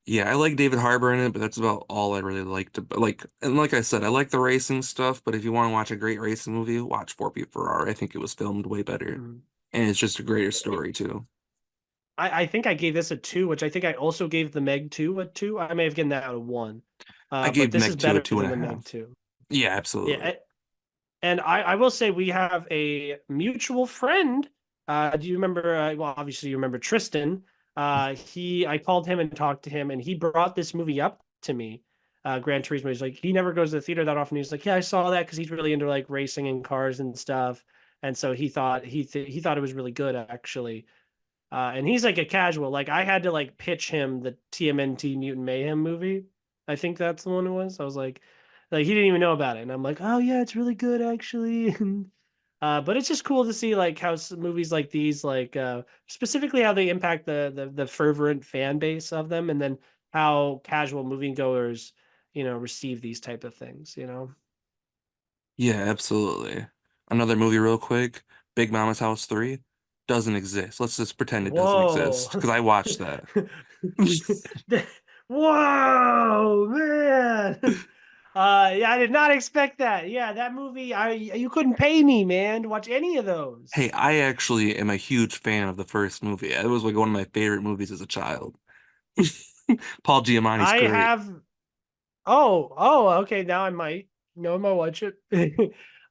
yeah, I like David Harbour in it, but that's about all I really liked. Like, and like I said, I like the racing stuff. But if you want to watch a great racing movie, watch Ford v Ferrari. I think it was filmed way better. Mhm. And it's just a greater story too. I think I gave this a 2, which I think I also gave the Meg 2 a 2. I may have given that a 1. I But gave this is Meg 2 a better two and than a the Meg half. 2. Yeah, Yeah, absolutely. and I will say we have a mutual friend. Do you remember? Well, obviously you remember Tristan. I called him and talked to him, and he brought this movie up to me. Gran Turismo. He's like, he never goes to the theater that often. He's like, yeah, I saw that because he's really into like racing and cars and stuff. And so he thought it was really good actually. And he's like a casual. Like I had to like pitch him the TMNT Mutant Mayhem movie. I think that's the one it was. I was like he didn't even know about it, and I'm like, oh yeah, it's really good actually. But it's just cool to see like how movies like these, like specifically how they impact the fervent fan base of them, and then how casual moviegoers, receive these type of things. Yeah, absolutely. Another movie real quick. Big Mama's House 3 doesn't exist. Let's just pretend it doesn't Whoa. exist because I watched that. Whoa, man. Yeah, I did not expect that. Yeah, that movie, you couldn't pay me, man, to watch any of those. Hey, I actually am a huge fan of the first movie. It was like one of my favorite movies as a child. Paul Giamatti's I great. have oh, okay, now I might. No, I might watch it.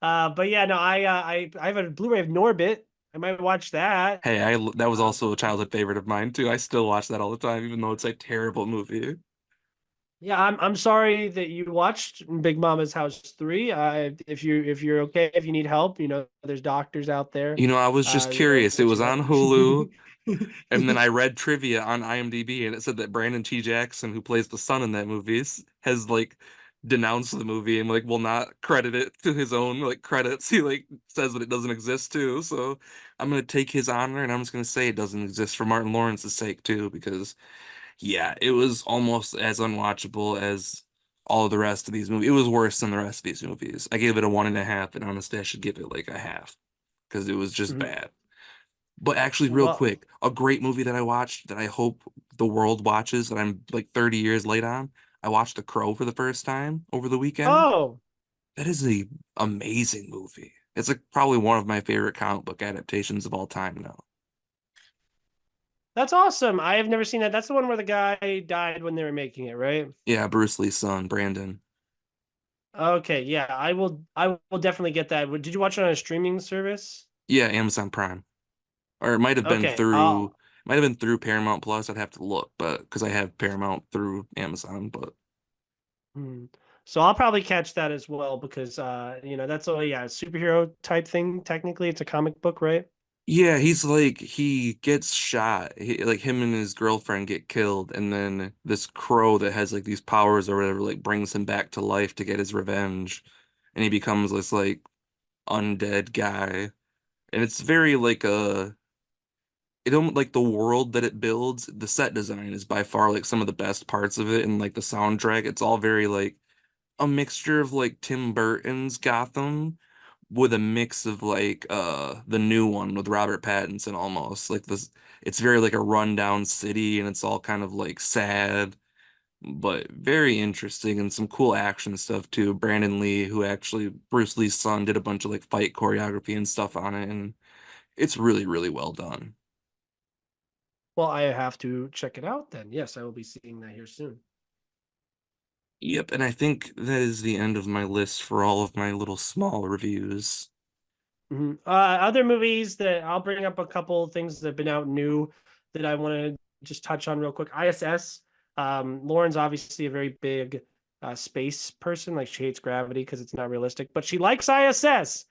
But yeah, no, I have a Blu-ray of Norbit. I might watch that. Hey, that was Uh, also a childhood favorite of mine too. I still watch that all the time, even though it's a terrible movie. Yeah, I'm sorry that you watched Big Mama's House 3. If you're okay, if you need help, there's doctors out there. I was just They'll curious. It put was you up. on Hulu, and then I read trivia on IMDb, and it said that Brandon T. Jackson, who plays the son in that movie, has like denounced the movie and like will not credit it to his own like credits. He like says that it doesn't exist too. So I'm gonna take his honor, and I'm just gonna say it doesn't exist for Martin Lawrence's sake too, because yeah, it was almost as unwatchable as all of the rest of these movies. It was worse than the rest of these movies. I gave it a 1.5, and honestly, I should give it like a half because it was just Mhm. bad. But actually, real Well, quick, a great movie that I watched that I hope the world watches that I'm like 30 years late on. I watched The Crow for the first time over the weekend. oh, That is a amazing movie. It's like probably one of my favorite comic book adaptations of all time now. That's awesome. I have never seen that. That's the one where the guy died when they were making it, right? Yeah, Bruce Lee's son, Brandon. Okay, yeah, I will definitely get that. Did you watch it on a streaming service? Yeah, Amazon Prime. Or it Okay, might have been through Paramount Plus. I'd have to look, but because I have Paramount through Amazon, but hmm. So I'll probably catch that as well because that's a yeah, superhero type thing. Technically, it's a comic book, right? yeah, he's like he gets shot. Like him and his girlfriend get killed, and then this crow that has like these powers or whatever like brings him back to life to get his revenge, and he becomes this like undead guy. And it's very like it don't like the world that it builds, the set design is by far like some of the best parts of it, and like the soundtrack, it's all very like a mixture of like Tim Burton's Gotham with a mix of like the new one with Robert Pattinson almost. Like this it's very like a rundown city and it's all kind of like sad, but very interesting and some cool action stuff too. Brandon Lee, who actually Bruce Lee's son, did a bunch of like fight choreography and stuff on it, and it's really, really well done. Well, I have to check it out then. Yes, I will be seeing that here soon. Yep, and I think that is the end of my list for all of my little small reviews. Other movies that I'll bring up a couple things that have been out new that I want to just touch on real quick. ISS. Lauren's obviously a very big space person. Like she hates gravity because it's not realistic, but she likes ISS.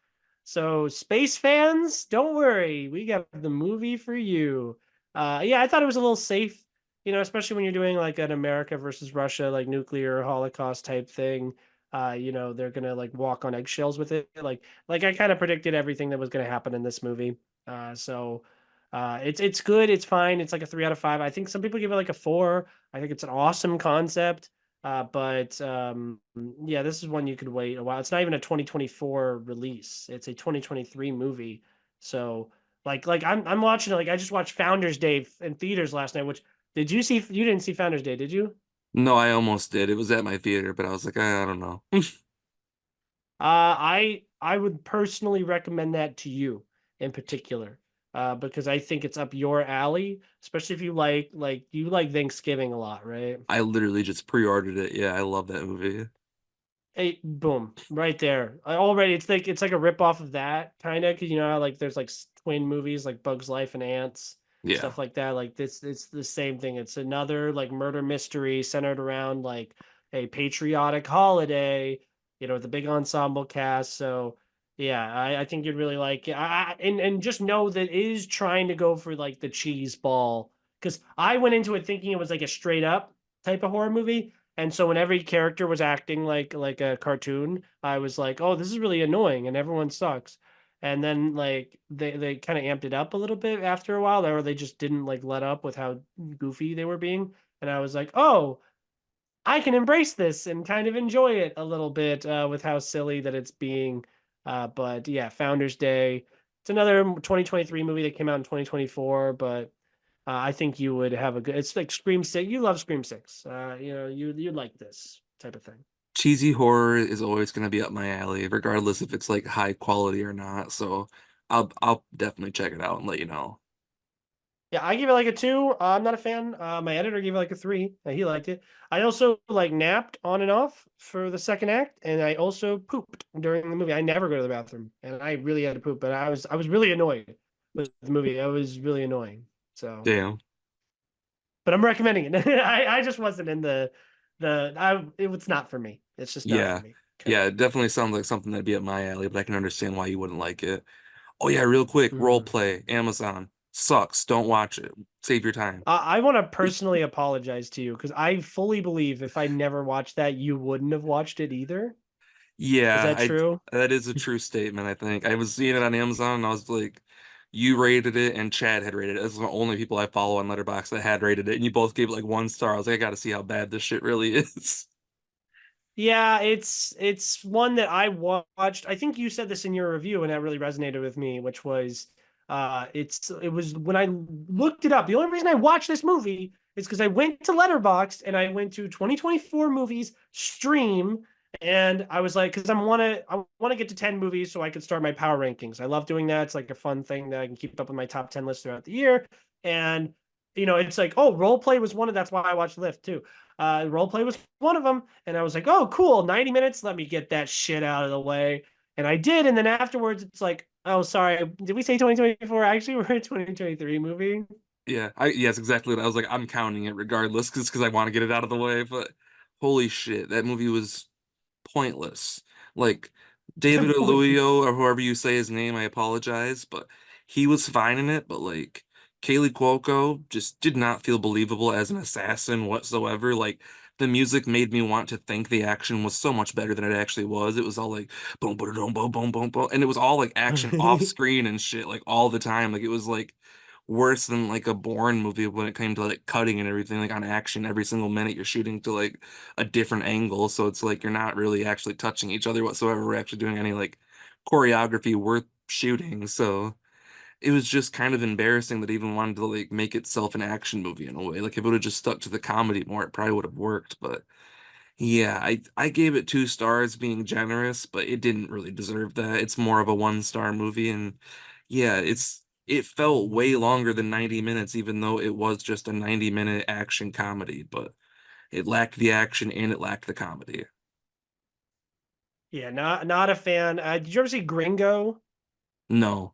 So space fans, don't worry, we got the movie for you. Yeah, I thought it was a little safe, especially when you're doing like an America versus Russia, like nuclear Holocaust type thing. They're gonna like walk on eggshells with it. Like I kind of predicted everything that was going to happen in this movie. It's good. It's fine. It's like a 3 out of 5. I think some people give it like a 4. I think it's an awesome concept. But yeah, this is one you could wait a while. It's not even a 2024 release. It's a 2023 movie. So I'm watching it. Like I just watched Founders Day in theaters last night. Which did you see? You didn't see Founders Day, did you? No, I almost did. It was at my theater, but I was like, I don't know. I would personally recommend that to you in particular, because I think it's up your alley, especially if you like Thanksgiving a lot, right? I literally just pre-ordered it. Yeah, I love that movie. Hey, boom, right there. Already, it's like a rip off of that kind of, because you know how like there's like twin movies like Bugs Life and Ants, Yeah. stuff like that. Like this, it's the same thing. It's another like murder mystery centered around like a patriotic holiday. The big ensemble cast. So yeah, I think you'd really like it. And just know that it is trying to go for like the cheese ball, because I went into it thinking it was like a straight up type of horror movie. And so when every character was acting like a cartoon, I was like, "Oh, this is really annoying, and everyone sucks." And then like they kind of amped it up a little bit after a while, or they just didn't like let up with how goofy they were being. And I was like, "Oh, I can embrace this and kind of enjoy it a little bit with how silly that it's being." But yeah, Founders Day. It's another 2023 movie that came out in 2024, but I think you would have a good. It's like Scream Six. You love Scream Six. You'd like this type of thing. Cheesy horror is always going to be up my alley, regardless if it's like high quality or not. So I'll definitely check it out and let you know. Yeah, I give it like a 2. I'm not a fan. My editor gave it like a 3. He liked it. I also like napped on and off for the second act, and I also pooped during the movie. I never go to the bathroom, and I really had to poop, but I was really annoyed with the movie. I was really annoying. So, Damn. but I'm recommending it. I just wasn't in it was not for me. It's just not for Yeah. me, kind Yeah, of. it definitely sounds like something that'd be up my alley, but I can understand why you wouldn't like it. Oh yeah, real quick, role Mhm. play, Amazon. Sucks. Don't watch it. Save your time. I want to personally apologize to you because I fully believe if I never watched that, you wouldn't have watched it either. Is Yeah, that I true? that is a true statement, I think. I was seeing it on Amazon and I was like, you rated it and Chad had rated it. Those are the only people I follow on Letterboxd that had rated it, and you both gave it like 1 star. I was like, I gotta see how bad this shit really is. Yeah, it's one that I watched. I think you said this in your review, and that really resonated with me, which was it was when I looked it up. The only reason I watched this movie is because I went to Letterboxd and I went to 2024 movies stream, And I was like, because I want to get to 10 movies so I can start my power rankings. I love doing that. It's like a fun thing that I can keep up with my top 10 list throughout the year. And it's like, oh, role play was one of that's why I watched Lift too. Role play was one of them. And I was like, oh, cool, 90 minutes. Let me get that shit out of the way. And I did. And then afterwards, it's like, oh, sorry, did we say 2024? Actually, we're a 2023 movie. Yeah, yes, exactly. I was like, I'm counting it regardless, because I want to get it out of the way. But holy shit, that movie was pointless. Like David Oluyo or whoever you say his name, I apologize, but he was fine in it. But like Kaylee Cuoco just did not feel believable as an assassin whatsoever. Like the music made me want to think the action was so much better than it actually was. It was all like boom, boom, boom, boom, boom, boom, boom, and it was all like action off screen and shit, like all the time. Like it was like worse than like a Bourne movie when it came to like cutting and everything, like on action every single minute you're shooting to like a different angle, so it's like you're not really actually touching each other whatsoever. We're actually doing any like choreography worth shooting. So it was just kind of embarrassing that it even wanted to like make itself an action movie in a way. Like if it would have just stuck to the comedy more, it probably would have worked. But yeah, I gave it 2 stars being generous, but it didn't really deserve that. It's more of a 1 star movie, and yeah, it felt way longer than 90 minutes, even though it was just a 90-minute action comedy, but it lacked the action and it lacked the comedy. Yeah, not a fan. Did you ever see Gringo? No.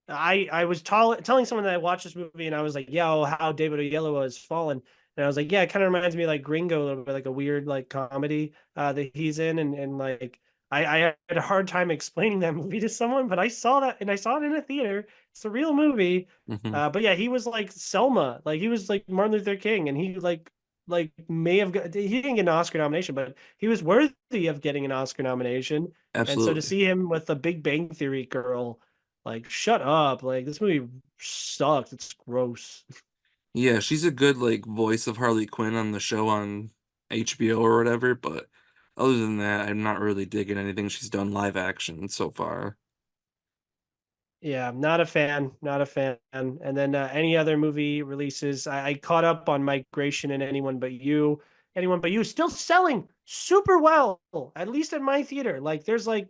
I was telling someone that I watched this movie and I was like, yo, how David Oyelowo has fallen. And I was like, yeah, it kind of reminds me of like Gringo a little bit, like a weird like comedy that he's in. And like I had a hard time explaining that movie to someone, but I saw that and I saw it in a theater. It's a real movie. Hmm. But yeah, he was like Selma, like he was like Martin Luther King, and he like may have he didn't get an Oscar nomination, but he was worthy of getting an Oscar nomination. And so to Absolutely. see him with the Big Bang Theory girl, like, shut up. Like, this movie sucks. It's gross. Yeah, she's a good like voice of Harley Quinn on the show on HBO or whatever, but other than that, I'm not really digging anything she's done live action so far. Yeah, I'm not a fan. Not a fan. And then any other movie releases, I caught up on Migration and Anyone But You. Anyone But You still selling super well, at least at my theater. Like, there's like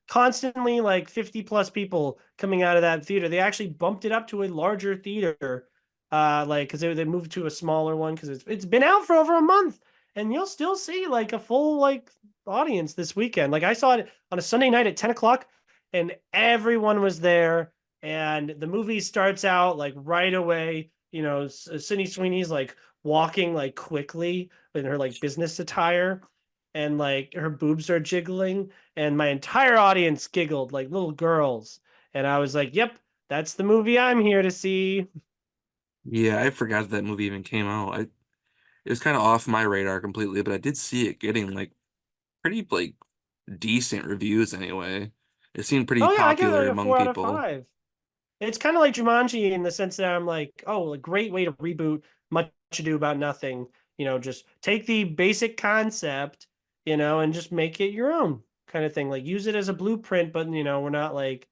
constantly like 50 plus people coming out of that theater. They actually bumped it up to a larger theater, like because they moved to a smaller one because it's been out for over a month, and you'll still see like a full like audience this weekend. Like I saw it on a Sunday night at 10 o'clock and everyone was there. And the movie starts out like right away. Sydney Sweeney's like walking like quickly in her like business attire, and like her boobs are jiggling, and my entire audience giggled like little girls. And I was like, "Yep, that's the movie I'm here to see." Yeah, I forgot that movie even came out. It was kind of off my radar completely, but I did see it getting like pretty like decent reviews anyway. It seemed pretty Oh yeah, I give it popular like a among 4 out of people. 5. It's kind of like Jumanji in the sense that I'm like, oh, a great way to reboot Much Ado About Nothing. Just take the basic concept, and just make it your own kind of thing. Like use it as a blueprint, but we're not like,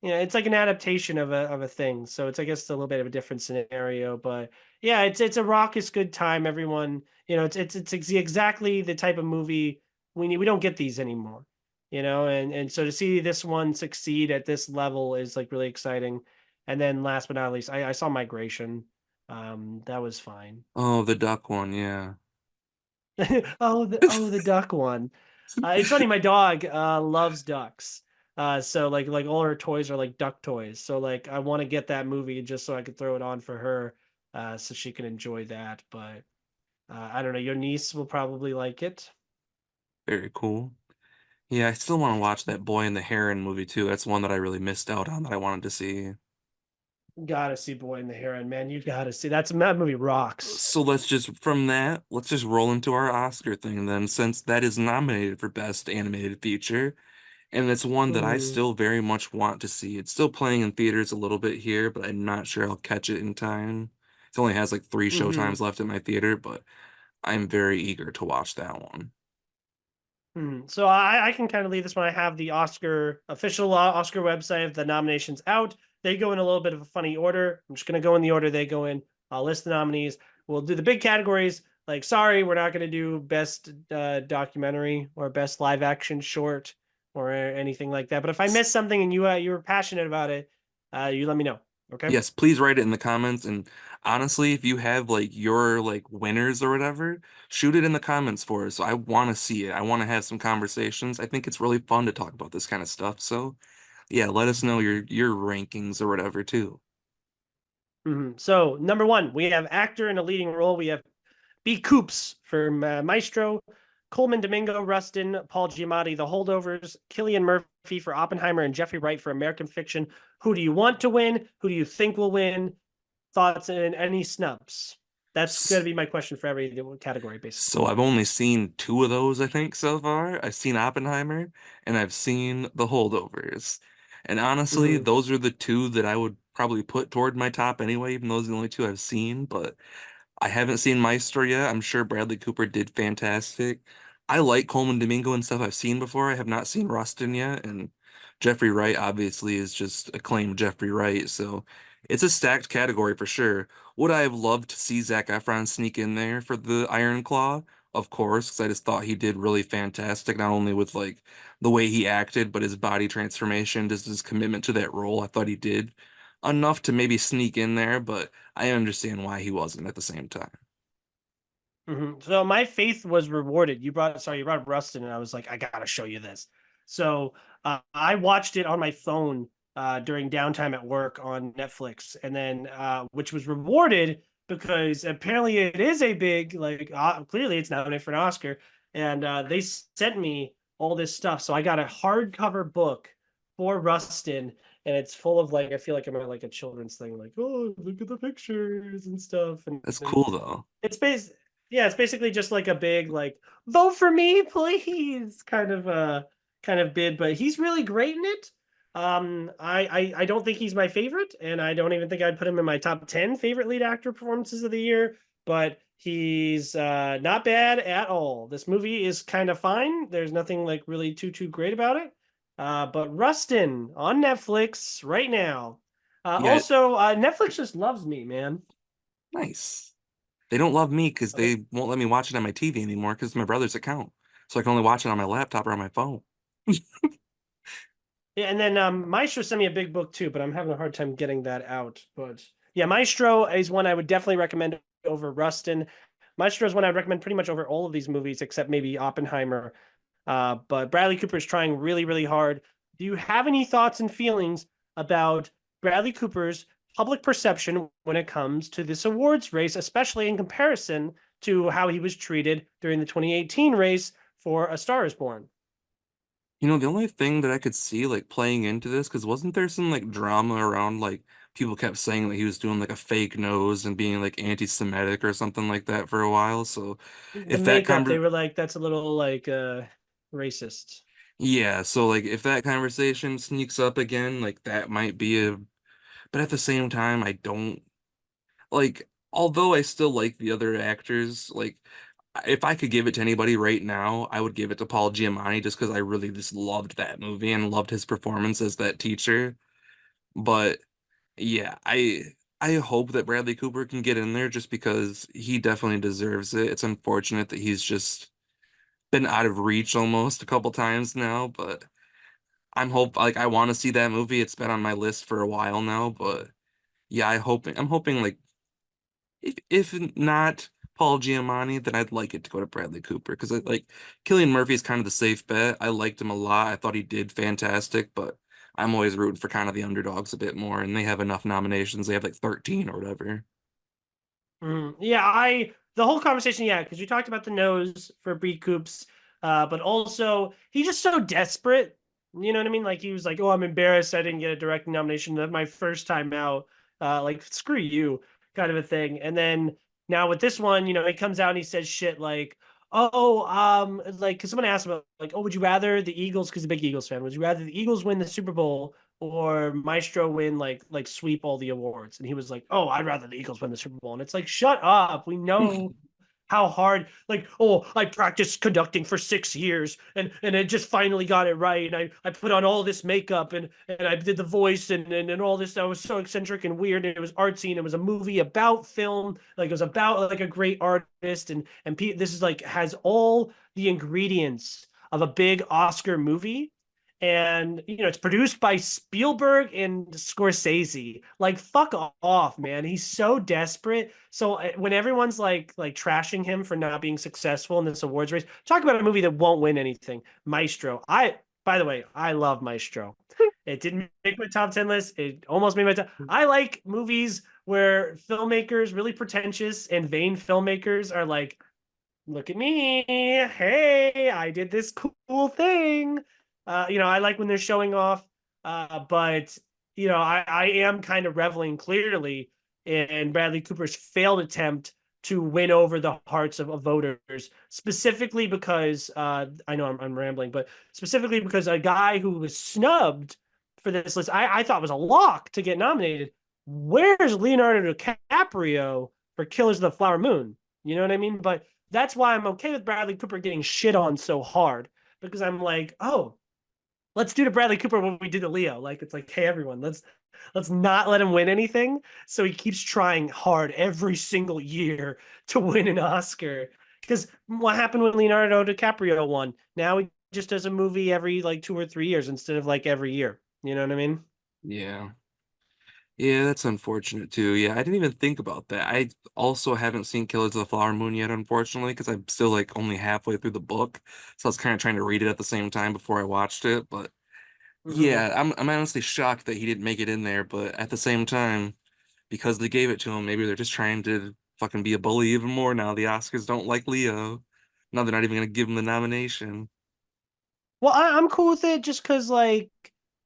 it's like an adaptation of a thing. So it's I guess a little bit of a different scenario, but yeah, it's a raucous good time. Everyone, it's exactly the type of movie we need. We don't get these anymore, and so to see this one succeed at this level is like really exciting. And then last but not least, I saw Migration. That was fine. Oh, the duck one, yeah. Oh, the duck one. It's funny. My dog loves ducks. So like all her toys are like duck toys. So like I want to get that movie just so I could throw it on for her, so she can enjoy that. But I don't know. Your niece will probably like it. Very cool. Yeah, I still want to watch that Boy and the Heron movie too. That's one that I really missed out on that I wanted to see. Gotta see Boy and the Heron, man. You gotta see that movie rocks. So let's just from that, let's just roll into our Oscar thing then, since that is nominated for Best Animated Feature, and it's one that I Mhm. still very much want to see. It's still playing in theaters a little bit here, but I'm not sure I'll catch it in time. It only has like 3 showtimes Mhm. left in my theater, but I'm very eager to watch that one. So I can kind of leave this one. I have the Oscar official Oscar website of the nominations out. They go in a little bit of a funny order. I'm just going to go in the order they go in. I'll list the nominees. We'll do the big categories like, sorry, we're not going to do best documentary or best live action short or anything like that. But if I miss something and you were passionate about it, you let me know. Okay. Yes, please write it in the comments. And honestly, if you have like your like winners or whatever, shoot it in the comments for us. So I want to see it. I want to have some conversations. I think it's really fun to talk about this kind of stuff. So yeah, let us know your rankings or whatever too. So number one, we have actor in a leading role. We have B. Coops for Maestro, Coleman Domingo, Rustin, Paul Giamatti, The Holdovers, Killian Murphy for Oppenheimer, and Jeffrey Wright for American Fiction. Who do you want to win? Who do you think will win? Thoughts and any snubs? That's going to S- be my question for every category, basically. So I've only seen two of those, I think, so far. I've seen Oppenheimer and I've seen The Holdovers. And honestly, Mm-hmm. those are the two that I would probably put toward my top anyway, even though those are the only two I've seen. But I haven't seen Maestro yet. I'm sure Bradley Cooper did fantastic. I like Coleman Domingo and stuff I've seen before. I have not seen Rustin yet, and Jeffrey Wright obviously is just acclaimed Jeffrey Wright, so it's a stacked category for sure. Would I have loved to see Zac Efron sneak in there for the Iron Claw? Of course, because I just thought he did really fantastic, not only with like the way he acted, but his body transformation, just his commitment to that role. I thought he did enough to maybe sneak in there, but I understand why he wasn't at the same time. So my faith was rewarded. You brought up Rustin, and I was like, I gotta show you this. So I watched it on my phone during downtime at work on Netflix, and then which was rewarded because apparently it is a big like clearly it's nominated for an Oscar, and they sent me all this stuff. So I got a hardcover book for Rustin, and it's full of like I feel like I'm at like a children's thing, like oh look at the pictures and stuff, That's and cool though. it's based yeah, it's basically just like a big like vote for me, please kind of bid, but he's really great in it. I don't think he's my favorite, and I don't even think I'd put him in my top 10 favorite lead actor performances of the year, but he's not bad at all. This movie is kind of fine. There's nothing like really too great about it. But Rustin on Netflix right now. Yeah, Also, Netflix just loves me, man. nice. They don't love me because Okay. they won't let me watch it on my TV anymore because it's my brother's account. So I can only watch it on my laptop or on my phone. Yeah, and then Maestro sent me a big book too, but I'm having a hard time getting that out. But yeah, Maestro is one I would definitely recommend over Rustin. Maestro is one I'd recommend pretty much over all of these movies except maybe Oppenheimer. But Bradley Cooper is trying really, really hard. Do you have any thoughts and feelings about Bradley Cooper's public perception when it comes to this awards race, especially in comparison to how he was treated during the 2018 race for A Star is Born? You know, the only thing that I could see like playing into this, because wasn't there some like drama around like people kept saying that he was doing like a fake nose and being like anti-Semitic or something like that for a while. So The if that makeup, they conver were like, that's a little like racist. yeah, so like if that conversation sneaks up again, like that might be a but at the same time I don't like although I still like the other actors, like if I could give it to anybody right now, I would give it to Paul Giamatti just because I really just loved that movie and loved his performance as that teacher. But yeah, I hope that Bradley Cooper can get in there just because he definitely deserves it. It's unfortunate that he's just been out of reach almost a couple times now, but I want to see that movie. It's been on my list for a while now, but yeah, I'm hoping like if not Paul Giamatti, then I'd like it to go to Bradley Cooper because like Cillian Murphy's kind of the safe bet. I liked him a lot. I thought he did fantastic, but I'm always rooting for kind of the underdogs a bit more, and they have enough nominations. They have like 13 or whatever. Yeah, the whole conversation, yeah, because you talked about the nose for Bree Coops, but also he's just so desperate. You know what I mean? Like he was like, "Oh, I'm embarrassed I didn't get a direct nomination. That's my first time out. Like screw you," kind of a thing. And then now with this one, he comes out and he says shit like, "Oh, like," because someone asked him like, "Oh, would you rather the Eagles?" Because he's a big Eagles fan. Would you rather the Eagles win the Super Bowl or Maestro win like sweep all the awards?" And he was like, "Oh, I'd rather the Eagles win the Super Bowl." And it's like, shut up. We know how hard, like, oh, I practiced conducting for 6 years and I just finally got it right. And I put on all this makeup and I did the voice and all this. I was so eccentric and weird. And it was artsy and it was a movie about film. Like it was about like a great artist. And this is like has all the ingredients of a big Oscar movie. And it's produced by Spielberg and Scorsese. Like fuck off, man. He's so desperate. So when everyone's like trashing him for not being successful in this awards race, talk about a movie that won't win anything. Maestro. By the way, I love Maestro. It didn't make my top 10 list. It almost made my top. I like movies where filmmakers, really pretentious and vain filmmakers, are like, look at me. Hey, I did this cool thing. I like when they're showing off. But I am kind of reveling clearly in Bradley Cooper's failed attempt to win over the hearts of voters, specifically because I know I'm rambling, but specifically because a guy who was snubbed for this list, I thought was a lock to get nominated. Where's Leonardo DiCaprio for Killers of the Flower Moon? You know what I mean? But that's why I'm okay with Bradley Cooper getting shit on so hard because I'm like, oh, let's do to Bradley Cooper what we did to Leo. Like it's like, hey everyone, let's not let him win anything. So he keeps trying hard every single year to win an Oscar. Because what happened when Leonardo DiCaprio won? Now he just does a movie every like 2 or 3 years instead of like every year. You know what I mean? Yeah. Yeah, that's unfortunate too. Yeah, I didn't even think about that. I also haven't seen Killers of the Flower Moon yet, unfortunately, because I'm still like only halfway through the book. So I was kind of trying to read it at the same time before I watched it. But Mm-hmm. yeah, I'm honestly shocked that he didn't make it in there. But at the same time, because they gave it to him, maybe they're just trying to fucking be a bully even more now. The Oscars don't like Leo. Now they're not even gonna give him the nomination. Well, I'm cool with it just because, like,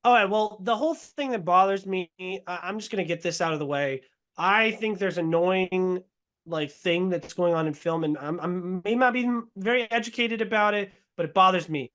all right, well, the whole thing that bothers me, I'm just gonna get this out of the way. I think there's annoying, like, thing that's going on in film, and I'm may not be very educated about it, but it bothers me.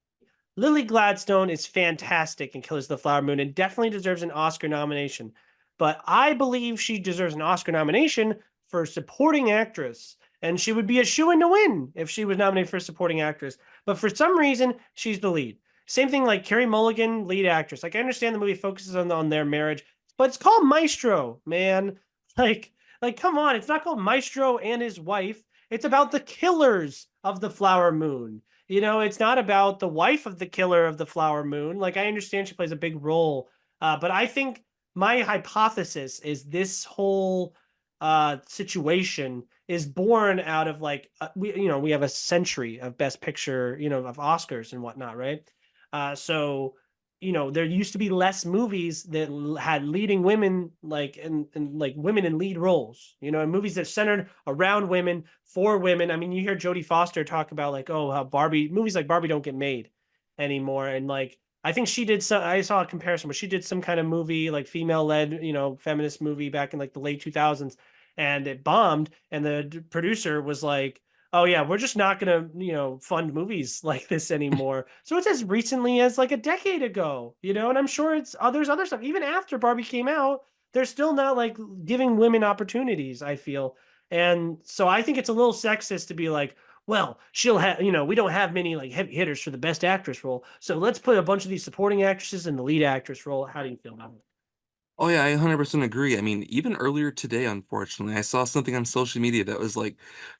Lily Gladstone is fantastic in Killers of the Flower Moon and definitely deserves an Oscar nomination. But I believe she deserves an Oscar nomination for supporting actress. And she would be a shoo-in to win if she was nominated for supporting actress. But for some reason, she's the lead. Same thing like Carey Mulligan, lead actress. Like I understand the movie focuses on their marriage, but it's called Maestro, man. Like, come on, it's not called Maestro and his wife. It's about the killers of the Flower Moon. It's not about the wife of the killer of the Flower Moon. Like, I understand she plays a big role, but I think my hypothesis is this whole situation is born out of like we have a century of Best Picture, of Oscars and whatnot, right? So there used to be less movies that had leading women like and like women in lead roles, and movies that centered around women for women. I mean, you hear Jodie Foster talk about like, oh, how Barbie movies like Barbie don't get made anymore. And like I think she did some I saw a comparison where she did some kind of movie, like female led, feminist movie back in like the late 2000s, and it bombed. And the producer was like, oh yeah, we're just not gonna, fund movies like this anymore. So it's as recently as like a decade ago, and I'm sure there's other stuff. Even after Barbie came out, they're still not like giving women opportunities, I feel. And so I think it's a little sexist to be like, well, she'll have, we don't have many like heavy hitters for the best actress role. So let's put a bunch of these supporting actresses in the lead actress role. How do you feel about it? Oh yeah, I 100% agree. I mean, even earlier today, unfortunately, I saw something on social media that was like,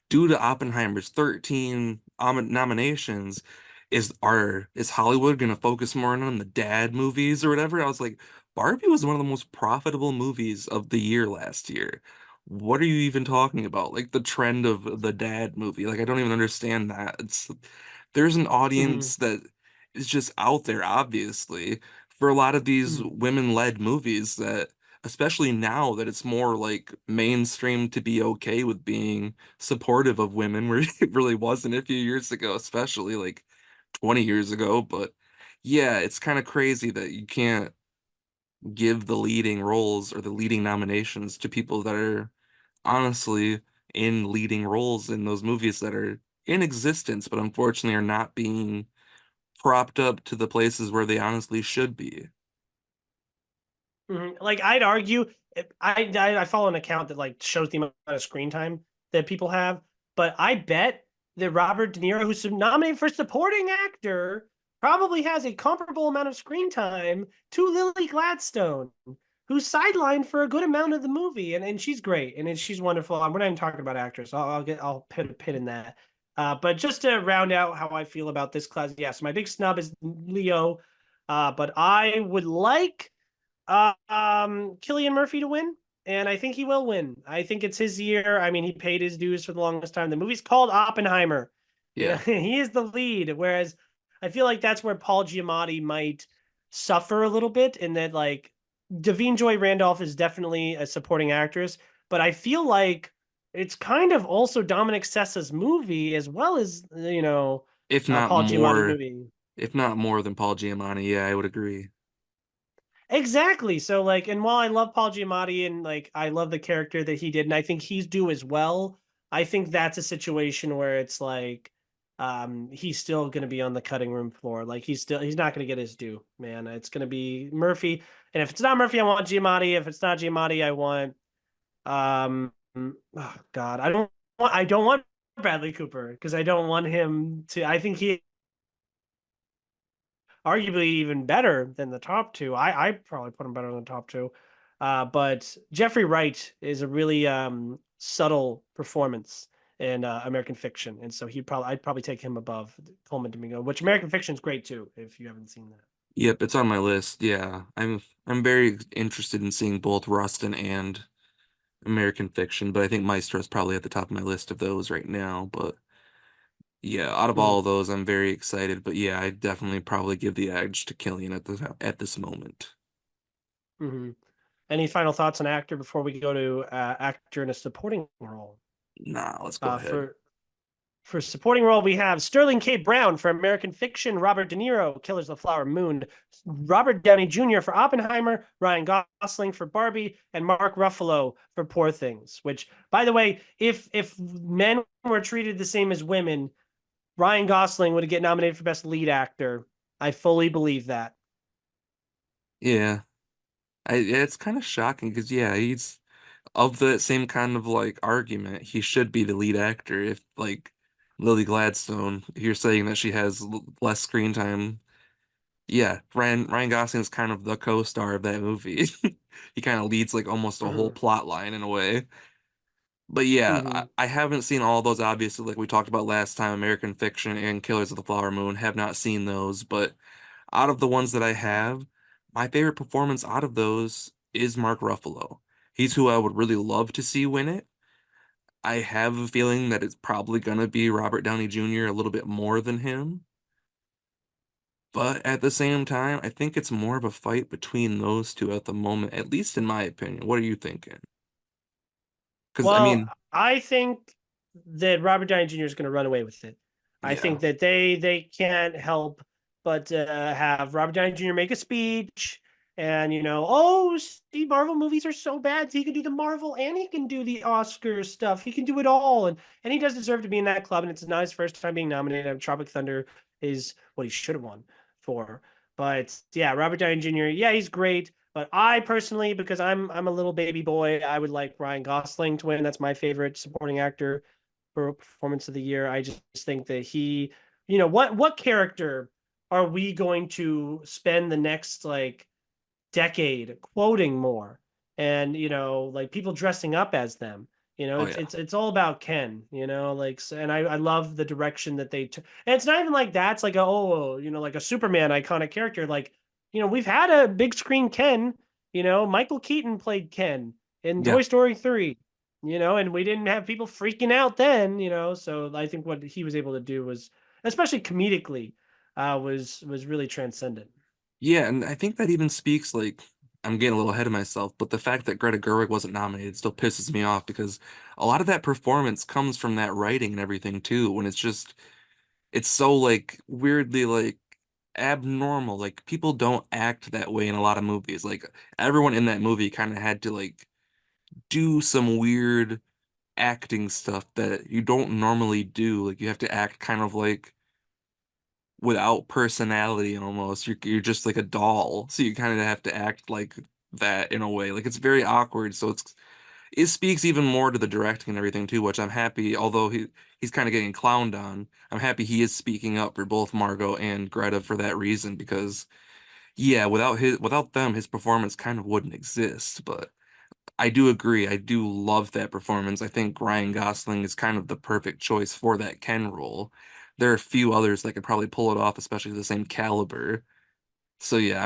due to Oppenheimer's 13 nominations, is Hollywood going to focus more on the dad movies or whatever? I was like, Barbie was one of the most profitable movies of the year last year. What are you even talking about? Like the trend of the dad movie? Like I don't even understand that. There's an Mm-hmm. audience that is just out there, obviously for a lot of these Mm-hmm. women-led movies that especially now that it's more like mainstream to be okay with being supportive of women where it really wasn't a few years ago, especially like 20 years ago. But yeah, it's kind of crazy that you can't give the leading roles or the leading nominations to people that are honestly in leading roles in those movies that are in existence, but unfortunately are not being propped up to the places where they honestly should be. Like I'd argue, I follow an account that like shows the amount of screen time that people have, but I bet that Robert De Niro, who's nominated for supporting actor, probably has a comparable amount of screen time to Lily Gladstone, who's sidelined for a good amount of the movie, and she's great, and she's wonderful. We're not even talking about actors. I'll put a pin in that. But just to round out how I feel about this class, yes, my big snub is Leo, but I would like Killian Murphy to win, and I think he will win. I think it's his year. I mean, he paid his dues for the longest time. The movie's called Oppenheimer. You know, Yeah. he is the lead, whereas I feel like that's where Paul Giamatti might suffer a little bit, in that like Davine Joy Randolph is definitely a supporting actress, but I feel like it's kind of also Dominic Sessa's movie as well as If not Paul Giamatti's more, movie. if not more than Paul Giamatti, yeah, I would agree. Exactly. So like, and while I love Paul Giamatti and like I love the character that he did, and I think he's due as well, I think that's a situation where it's like he's still gonna be on the cutting room floor. Like he's not gonna get his due, man. It's gonna be Murphy. And if it's not Murphy, I want Giamatti. If it's not Giamatti, I want oh God, I don't want Bradley Cooper because I don't want him to. I think he arguably even better than the top two. I probably put him better than the top two. But Jeffrey Wright is a really subtle performance in American Fiction, and so I'd probably take him above Coleman Domingo, which American Fiction is great too. If you haven't seen that. Yep, it's on my list. Yeah. I'm very interested in seeing both Rustin and American Fiction, but I think Maestro is probably at the top of my list of those right now. But yeah, out of all Mm-hmm. of those, I'm very excited. But yeah, I definitely probably give the edge to Killian at this moment. Mm-hmm. Any final thoughts on actor before we go to actor in a supporting role? Nah, let's go Uh, ahead. for For supporting role, we have Sterling K. Brown for American Fiction, Robert De Niro, Killers of the Flower Moon, Robert Downey Jr. for Oppenheimer, Ryan Gosling for Barbie, and Mark Ruffalo for Poor Things. Which, by the way, if men were treated the same as women, Ryan Gosling would get nominated for Best Lead Actor. I fully believe that. Yeah, yeah, it's kind of shocking because yeah, he's of the same kind of like argument. He should be the lead actor if like Lily Gladstone, you're saying that she has less screen time. Yeah, Ryan Gosling is kind of the co-star of that movie. He kind of leads like almost a whole Mm-hmm. plot line in a way. But yeah, Mm-hmm. I haven't seen all those obviously like we talked about last time, American Fiction and Killers of the Flower Moon, have not seen those, but out of the ones that I have, my favorite performance out of those is Mark Ruffalo. He's who I would really love to see win it. I have a feeling that it's probably gonna be Robert Downey Jr. a little bit more than him. But at the same time, I think it's more of a fight between those two at the moment, at least in my opinion. What are you thinking? Because I Well, mean, I think that Robert Downey Jr. is going to run away with it. I yeah, think that they can't help but have Robert Downey Jr. make a speech and oh, see, Marvel movies are so bad. He can do the Marvel and he can do the Oscar stuff. He can do it all, and he does deserve to be in that club. And it's not his first time being nominated. Tropic Thunder is what he should have won for. But yeah, Robert Downey Jr. Yeah, he's great. But I personally, because I'm a little baby boy, I would like Ryan Gosling to win. That's my favorite supporting actor for performance of the year. I just think that he, what character are we going to spend the next like decade quoting more, and like people dressing up as them. oh It's yeah, it's all about Ken. Like, and I love the direction that they took. And it's not even like that's like like a Superman iconic character. Like, we've had a big screen Ken. Michael Keaton played Ken in yeah, Toy Story 3. And we didn't have people freaking out then. So I think what he was able to do was, especially comedically, was really transcendent. yeah. And I think that even speaks like I'm getting a little ahead of myself, but the fact that Greta Gerwig wasn't nominated still pisses me off because a lot of that performance comes from that writing and everything too. When it's so like weirdly like abnormal. Like people don't act that way in a lot of movies. Like everyone in that movie kind of had to like do some weird acting stuff that you don't normally do. Like you have to act kind of like without personality almost. You're just like a doll. So you kind of have to act like that in a way. Like it's very awkward. So it speaks even more to the directing and everything too, which I'm happy, although he's kind of getting clowned on. I'm happy he is speaking up for both Margot and Greta for that reason because yeah, without them, his performance kind of wouldn't exist. But I do agree. I do love that performance. I think Ryan Gosling is kind of the perfect choice for that Ken role. There are a few others that could probably pull it off, especially the same caliber. So yeah,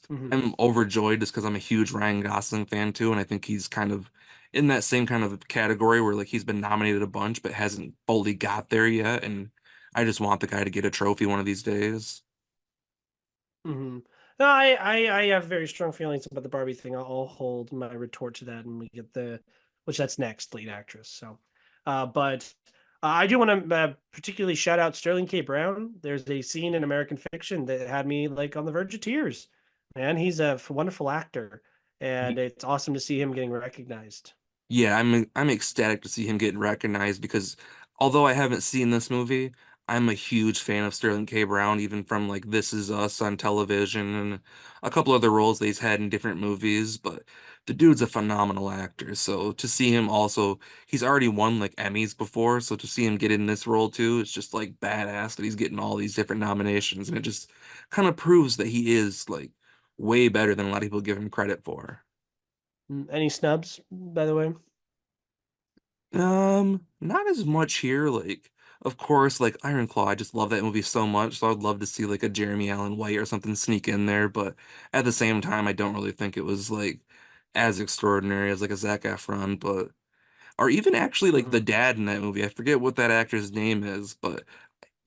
Mhm. I'm overjoyed just because I'm a huge Ryan Gosling fan too, and I think he's kind of in that same kind of category where like he's been nominated a bunch but hasn't fully got there yet, and I just want the guy to get a trophy one of these days. Hmm. No, I have very strong feelings about the Barbie thing. I'll hold my retort to that, and we get which that's next lead actress. So, but I do want to particularly shout out Sterling K. Brown. There's a scene in American Fiction that had me like on the verge of tears. Man, he's a wonderful actor, and it's awesome to see him getting recognized. Yeah, I'm ecstatic to see him getting recognized because although I haven't seen this movie, I'm a huge fan of Sterling K. Brown, even from like This Is Us on television and a couple other roles that he's had in different movies. But the dude's a phenomenal actor. So to see him also, he's already won like Emmys before. So to see him get in this role too, it's just like badass that he's getting all these different nominations. And it just kind of proves that he is like way better than a lot of people give him credit for. Any snubs, by the way? Not as much here. Like, of course, like Iron Claw, I just love that movie so much. So I'd love to see like a Jeremy Allen White or something sneak in there. But at the same time, I don't really think it was like as extraordinary as like a Zac Efron, but or even actually like the Hmm. dad in that movie. I forget what that actor's name is, but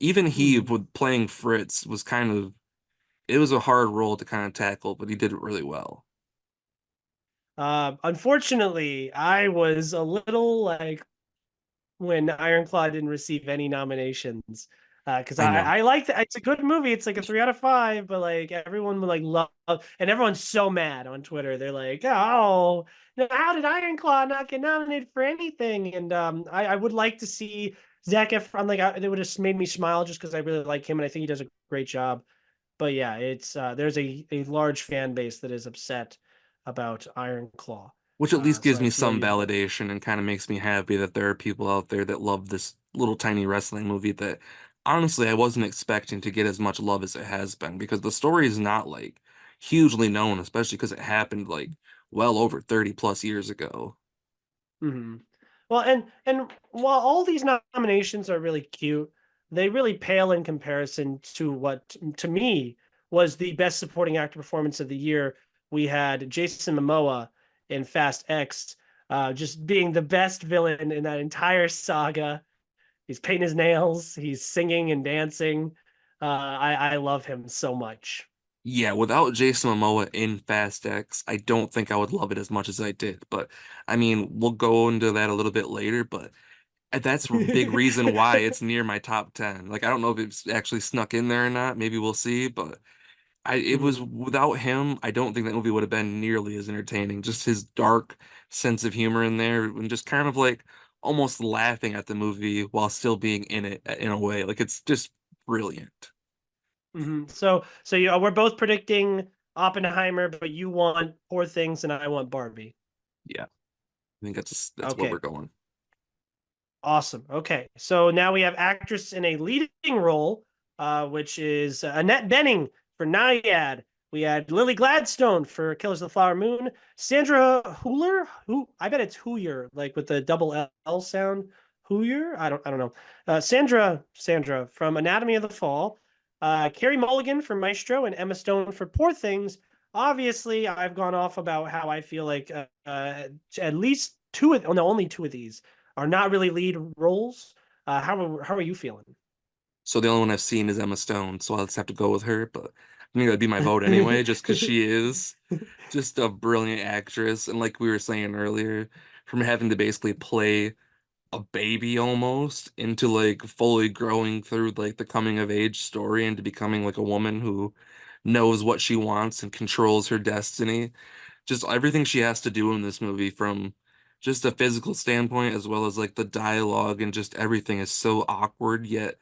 even he Hmm. with playing Fritz was kind of it was a hard role to kind of tackle, but he did it really well. Unfortunately, I was a little like when Ironclaw didn't receive any nominations. Because I know. I like it's a good movie. It's like a 3 out of 5, but like everyone would like love, and everyone's so mad on Twitter. They're like, "Oh, no, how did Ironclaw not get nominated for anything?" And I would like to see Zac Efron. Like, it would have made me smile just because I really like him and I think he does a great job. But yeah, it's there's a large fan base that is upset about Ironclaw. Which at least So gives I me feel some you there. validation and kind of makes me happy that there are people out there that love this little tiny wrestling movie that honestly I wasn't expecting to get as much love as it has been because the story is not like hugely known, especially because it happened like well over 30 plus years ago. Hmm. Well, and while all these nominations are really cute, they really pale in comparison to what to me was the best supporting actor performance of the year. We had Jason Momoa in Fast X, just being the best villain in that entire saga. He's painting his nails, he's singing and dancing. I love him so much. Yeah, without Jason Momoa in Fast X, I don't think I would love it as much as I did. But I mean, we'll go into that a little bit later, but that's a big reason why it's near my top 10. Like, I don't know if it's actually snuck in there or not. Maybe we'll see. But it was Mhm. without him, I don't think that movie would have been nearly as entertaining. Just his dark sense of humor in there and just kind of like almost laughing at the movie while still being in it in a way. Like, it's just brilliant. So we're both predicting Oppenheimer, but you want Poor Things and I want Barbie. Yeah, I think that's where we're Okay, going. awesome. Okay, so now we have actress in a leading role, which is Annette Bening for Naiad. We had Lily Gladstone for Killers of the Flower Moon. Sandra Hüller, who I bet it's Hooyer, like with the double L sound. Hooyer, I don't know. Sandra from Anatomy of the Fall. Carrie Mulligan for Maestro and Emma Stone for Poor Things. Obviously, I've gone off about how I feel like at least two of, oh, no, only two of these are not really lead roles. How are you feeling? So the only one I've seen is Emma Stone, so I'll just have to go with her. But I think that'd be my vote anyway, just because she is just a brilliant actress. And like we were saying earlier, from having to basically play a baby almost into like fully growing through like the coming of age story into becoming like a woman who knows what she wants and controls her destiny. Just everything she has to do in this movie from just a physical standpoint as well as like the dialogue and just everything is so awkward yet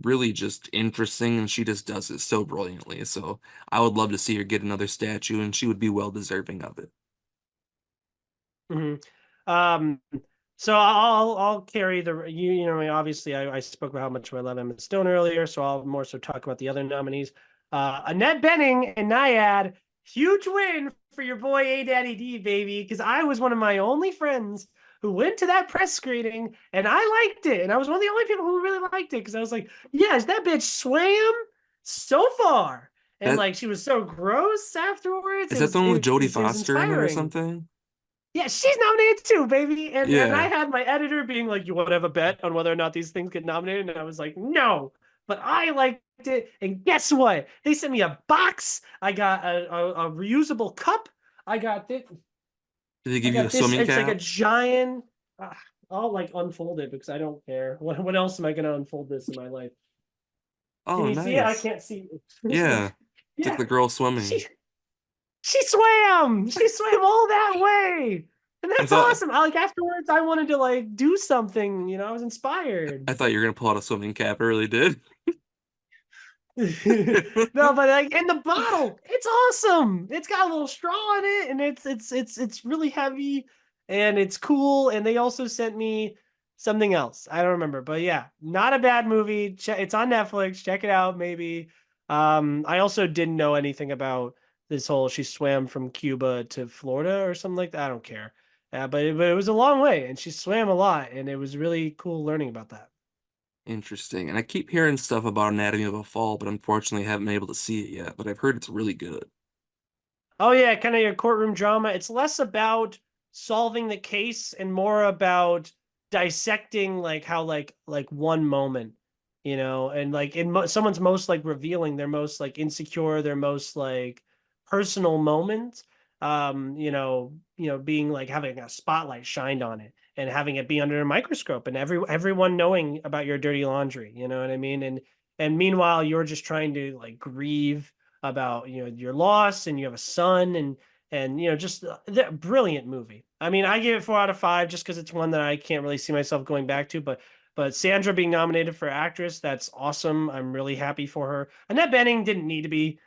really just interesting and she just does it so brilliantly. So I would love to see her get another statue and she would be well deserving of it. Mhm. Um, so I'll carry you know, I mean, obviously I spoke about how much I love Emma Stone earlier, so I'll more so talk about the other nominees. Annette Bening and Nyad, huge win for your boy A Daddy D, baby, because I was one of my only friends who went to that press screening and I liked it. And I was one of the only people who really liked it because I was like, yes, that bitch swam so far. And That like she was so gross afterwards. is that the one with Jodie It was Foster in it or inspiring. something? Yeah, she's nominated too, baby. And I Yeah. had my editor being like, "You want to have a bet on whether or not these things get nominated?" And I was like, "No." But I liked it, and guess what? They sent me a box. I got a reusable cup. I got this. Did they I give you a got this. swimming It's like a cap? giant. I'll like unfold it because I don't care. What else am I gonna unfold this in my life? Can Oh, you see it? I nice. can't see. Yeah. It's like Yeah, the girl swimming. she she swam. She swam all that way. And I that's thought awesome. I like afterwards I wanted to like do something, you know, I was inspired. I thought you were gonna pull out a swimming cap. I really did. No, but like in the bottle, it's awesome. It's got a little straw in it, and it's really heavy, and it's cool. And they also sent me something else. I don't remember, but yeah, not a bad movie. It's on Netflix. Check it out, maybe. I also didn't know anything about this whole she swam from Cuba to Florida or something like that. I don't care. But it was a long way, and she swam a lot, and it was really cool learning about that. Interesting. And I keep hearing stuff about Anatomy of a Fall, but unfortunately haven't been able to see it yet. But I've heard it's really good. Oh yeah, kind of your courtroom drama. It's less about solving the case and more about dissecting like how like one moment, you know, and like in someone's most like revealing, their most like insecure, their most like personal moment. Being like having a spotlight shined on it and having it be under a microscope and everyone knowing about your dirty laundry, you know what I mean? And meanwhile, you're just trying to like grieve about your loss and you have a son and just the brilliant movie. I mean, I give it 4 out of 5 just because it's one that I can't really see myself going back to, but Sandra being nominated for actress, that's awesome. I'm really happy for her. Annette Bening didn't need to be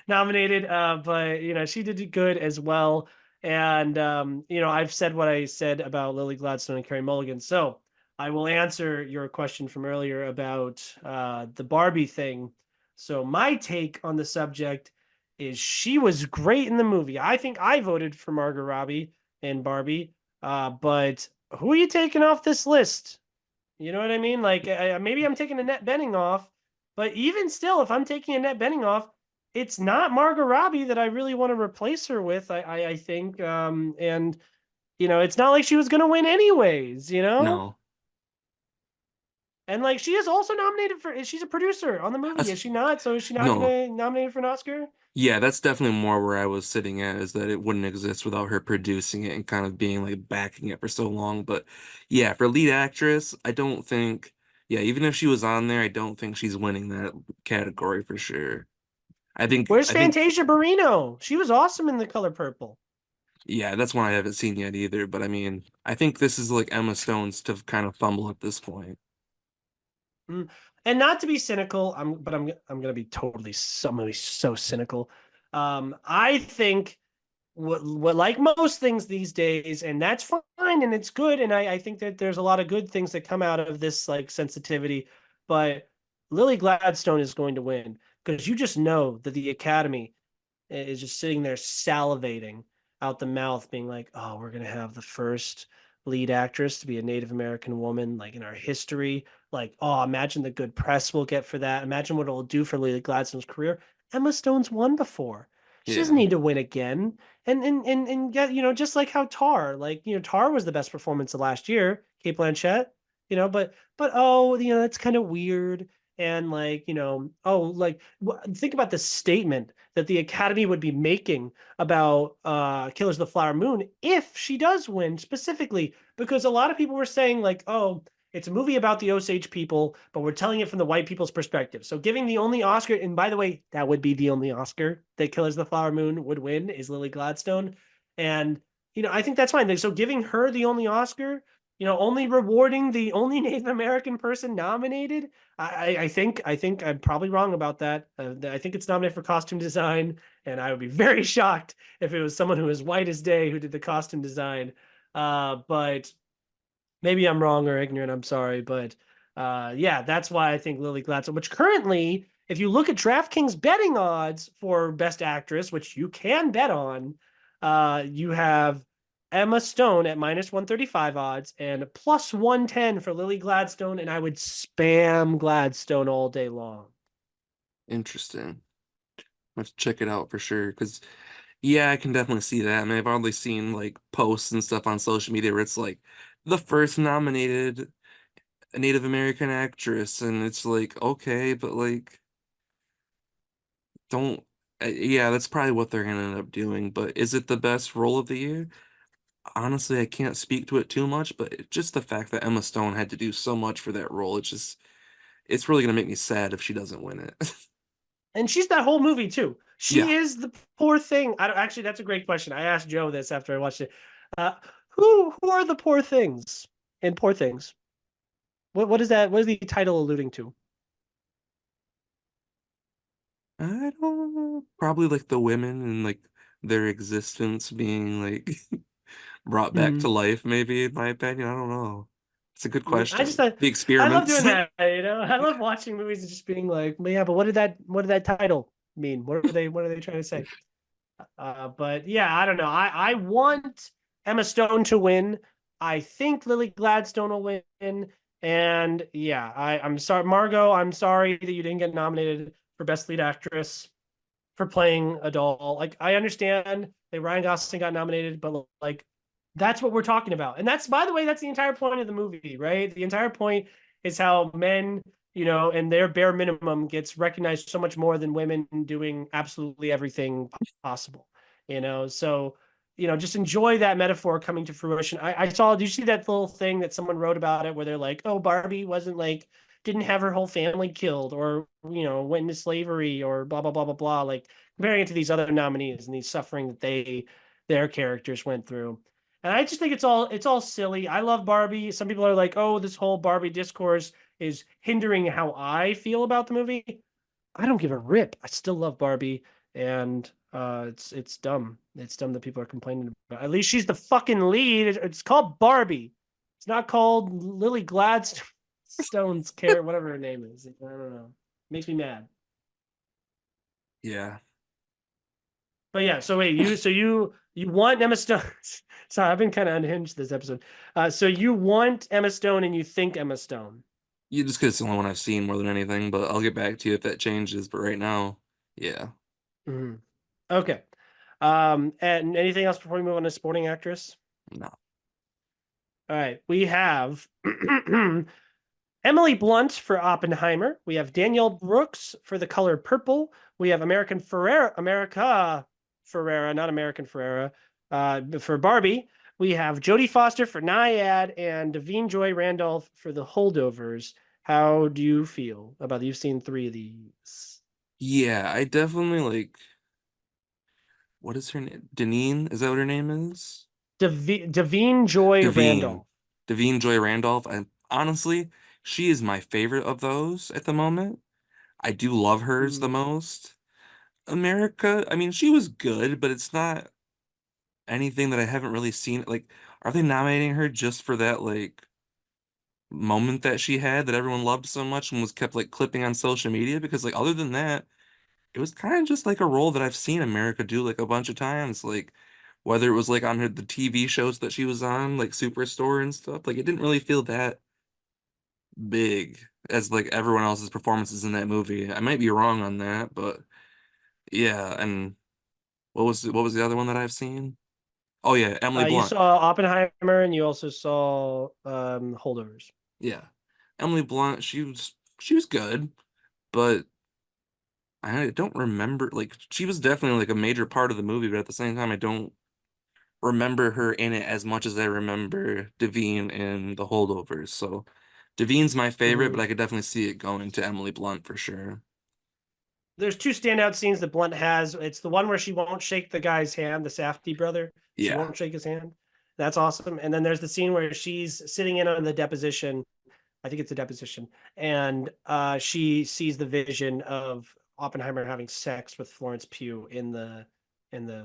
nominated, but she did good as well. And I've said what I said about Lily Gladstone and Carey Mulligan, so I will answer your question from earlier about the Barbie thing. So my take on the subject is she was great in the movie. I think I voted for Margot Robbie and Barbie. But who are you taking off this list? You know what I mean? Like maybe I'm taking Annette Bening off, but even still, if I'm taking Annette Bening off, it's not Margot Robbie that I really want to replace her with. I think, and it's not like she was gonna win anyways. No. And like she is also nominated for. She's a producer on the movie, That's, is she not? So is she not no. gonna nominate for an Oscar? Yeah, that's definitely more where I was sitting at, is that it wouldn't exist without her producing it and kind of being like backing it for so long. But yeah, for lead actress, I don't think, yeah, even if she was on there, I don't think she's winning that category for sure. Where's I think, Fantasia Barrino? She was awesome in The Color Purple. yeah, that's one I haven't seen yet either. But I mean, I think this is like Emma Stone's to kind of fumble at this point. Mm. And not to be cynical, I'm gonna be I'm gonna be so cynical. I think what like most things these days, and that's fine and it's good, and I think that there's a lot of good things that come out of this like sensitivity, but Lily Gladstone is going to win because you just know that the Academy is just sitting there salivating out the mouth, being like, "Oh, we're gonna have the first lead actress to be a Native American woman, like in our history. Like, oh, imagine the good press we'll get for that. Imagine what it'll do for Lily Gladstone's career. Emma Stone's won before. She doesn't Yeah, need to win again. And get, just like how Tar, like, Tar was the best performance of last year, Kate Blanchett, but oh, that's kind of weird. And like, oh, like think about the statement that the Academy would be making about Killers of the Flower Moon if she does win specifically, because a lot of people were saying like, oh, it's a movie about the Osage people, but we're telling it from the white people's perspective. So giving the only Oscar, and by the way, that would be the only Oscar that Killers of the Flower Moon would win, is Lily Gladstone. And I think that's fine. So giving her the only Oscar, only rewarding the only Native American person nominated, I think I'm probably wrong about that. I think it's nominated for costume design, and I would be very shocked if it was someone who is white as day who did the costume design. But maybe I'm wrong or ignorant. I'm sorry, but yeah, that's why I think Lily Gladstone. Which currently, if you look at DraftKings betting odds for Best Actress, which you can bet on, you have Emma Stone at -135 odds and +110 for Lily Gladstone, and I would spam Gladstone all day long. Interesting. Let's check it out for sure. Because yeah, I can definitely see that. I mean, I've already seen like posts and stuff on social media where it's like the first nominated Native American actress, and it's like okay, but like don't. Yeah, that's probably what they're gonna end up doing. But is it the best role of the year? Honestly, I can't speak to it too much, but just the fact that Emma Stone had to do so much for that role, it's really gonna make me sad if she doesn't win it. And she's that whole movie too. She Yeah. is the poor thing. Actually, that's a great question. I asked Joe this after I watched it. Uh, who are the poor things in Poor Things? What is that? What is the title alluding to? I don't know. Probably like the women and like their existence being like brought back to Mm. life, maybe in my opinion. I don't know. It's a good I just question. thought The I love experiments. doing that. I love watching movies and just being like, yeah, but what did that title mean? What are they trying to say? But yeah, I don't know. I want Emma Stone to win. I think Lily Gladstone will win. And yeah, I'm sorry, Margot. I'm sorry that you didn't get nominated for Best Lead Actress for playing a doll. Like I understand that Ryan Gosling got nominated, but like that's what we're talking about. And that's, by the way, that's the entire point of the movie, right? The entire point is how men, and their bare minimum gets recognized so much more than women doing absolutely everything possible. So just enjoy that metaphor coming to fruition. I saw, did you see that little thing that someone wrote about it where they're like, oh, Barbie wasn't like didn't have her whole family killed or went into slavery or blah blah blah blah blah, like comparing it to these other nominees and these suffering that their characters went through. And I just think it's all silly. I love Barbie. Some people are like, oh, this whole Barbie discourse is hindering how I feel about the movie. I don't give a rip. I still love Barbie, and it's dumb. It's dumb that people are complaining about. At least she's the fucking lead. It's called Barbie. It's not called Lily Gladstone's care, whatever her name is. I don't know. Makes me mad. Yeah. But yeah, so wait, you want Emma Stone? Sorry, I've been kind of unhinged this episode. So you want Emma Stone and you think Emma Stone. You just 'cause it's the only one I've seen more than anything, but I'll get back to you if that changes. But right now, yeah. Mhm. Okay. And anything else before we move on to supporting actress? No. All right, we have Emily Blunt for Oppenheimer. We have Danielle Brooks for The Color Purple. We have America Ferrera, not American Ferrera, for Barbie. We have Jodie Foster for Naiad and Davine Joy Randolph for The Holdovers. How do you feel about You've seen three of these. Yeah, I definitely like what is her name? Deneen? Is that what her name is? Davine Joy Devine. Randolph. Devine Joy Randolph. I honestly, she is my favorite of those at the moment. I do love hers the Mm. most. America, I mean, she was good, but it's not anything that I haven't really seen. Like, are they nominating her just for that like moment that she had that everyone loved so much and was kept like clipping on social media? Because like other than that, it was kind of just like a role that I've seen America do like a bunch of times. Like whether it was like on the TV shows that she was on, like Superstore and stuff, like it didn't really feel that big as like everyone else's performances in that movie. I might be wrong on that, but yeah. And what was the other one that I've seen? Oh yeah, Emily You Blunt. saw Oppenheimer and you also saw Holdovers. Yeah. Emily Blunt, she was good, but I don't remember like she was definitely like a major part of the movie, but at the same time I don't remember her in it as much as I remember Devine in The Holdovers. So Devine's my favorite, but Mhm. I could definitely see it going to Emily Blunt for sure. There's two standout scenes that Blunt has. It's the one where she won't shake the guy's hand, the Safdie brother. She Yeah. won't shake his hand. That's awesome. And then there's the scene where she's sitting in on the deposition. I think it's a deposition, and she sees the vision of Oppenheimer having sex with Florence Pugh in the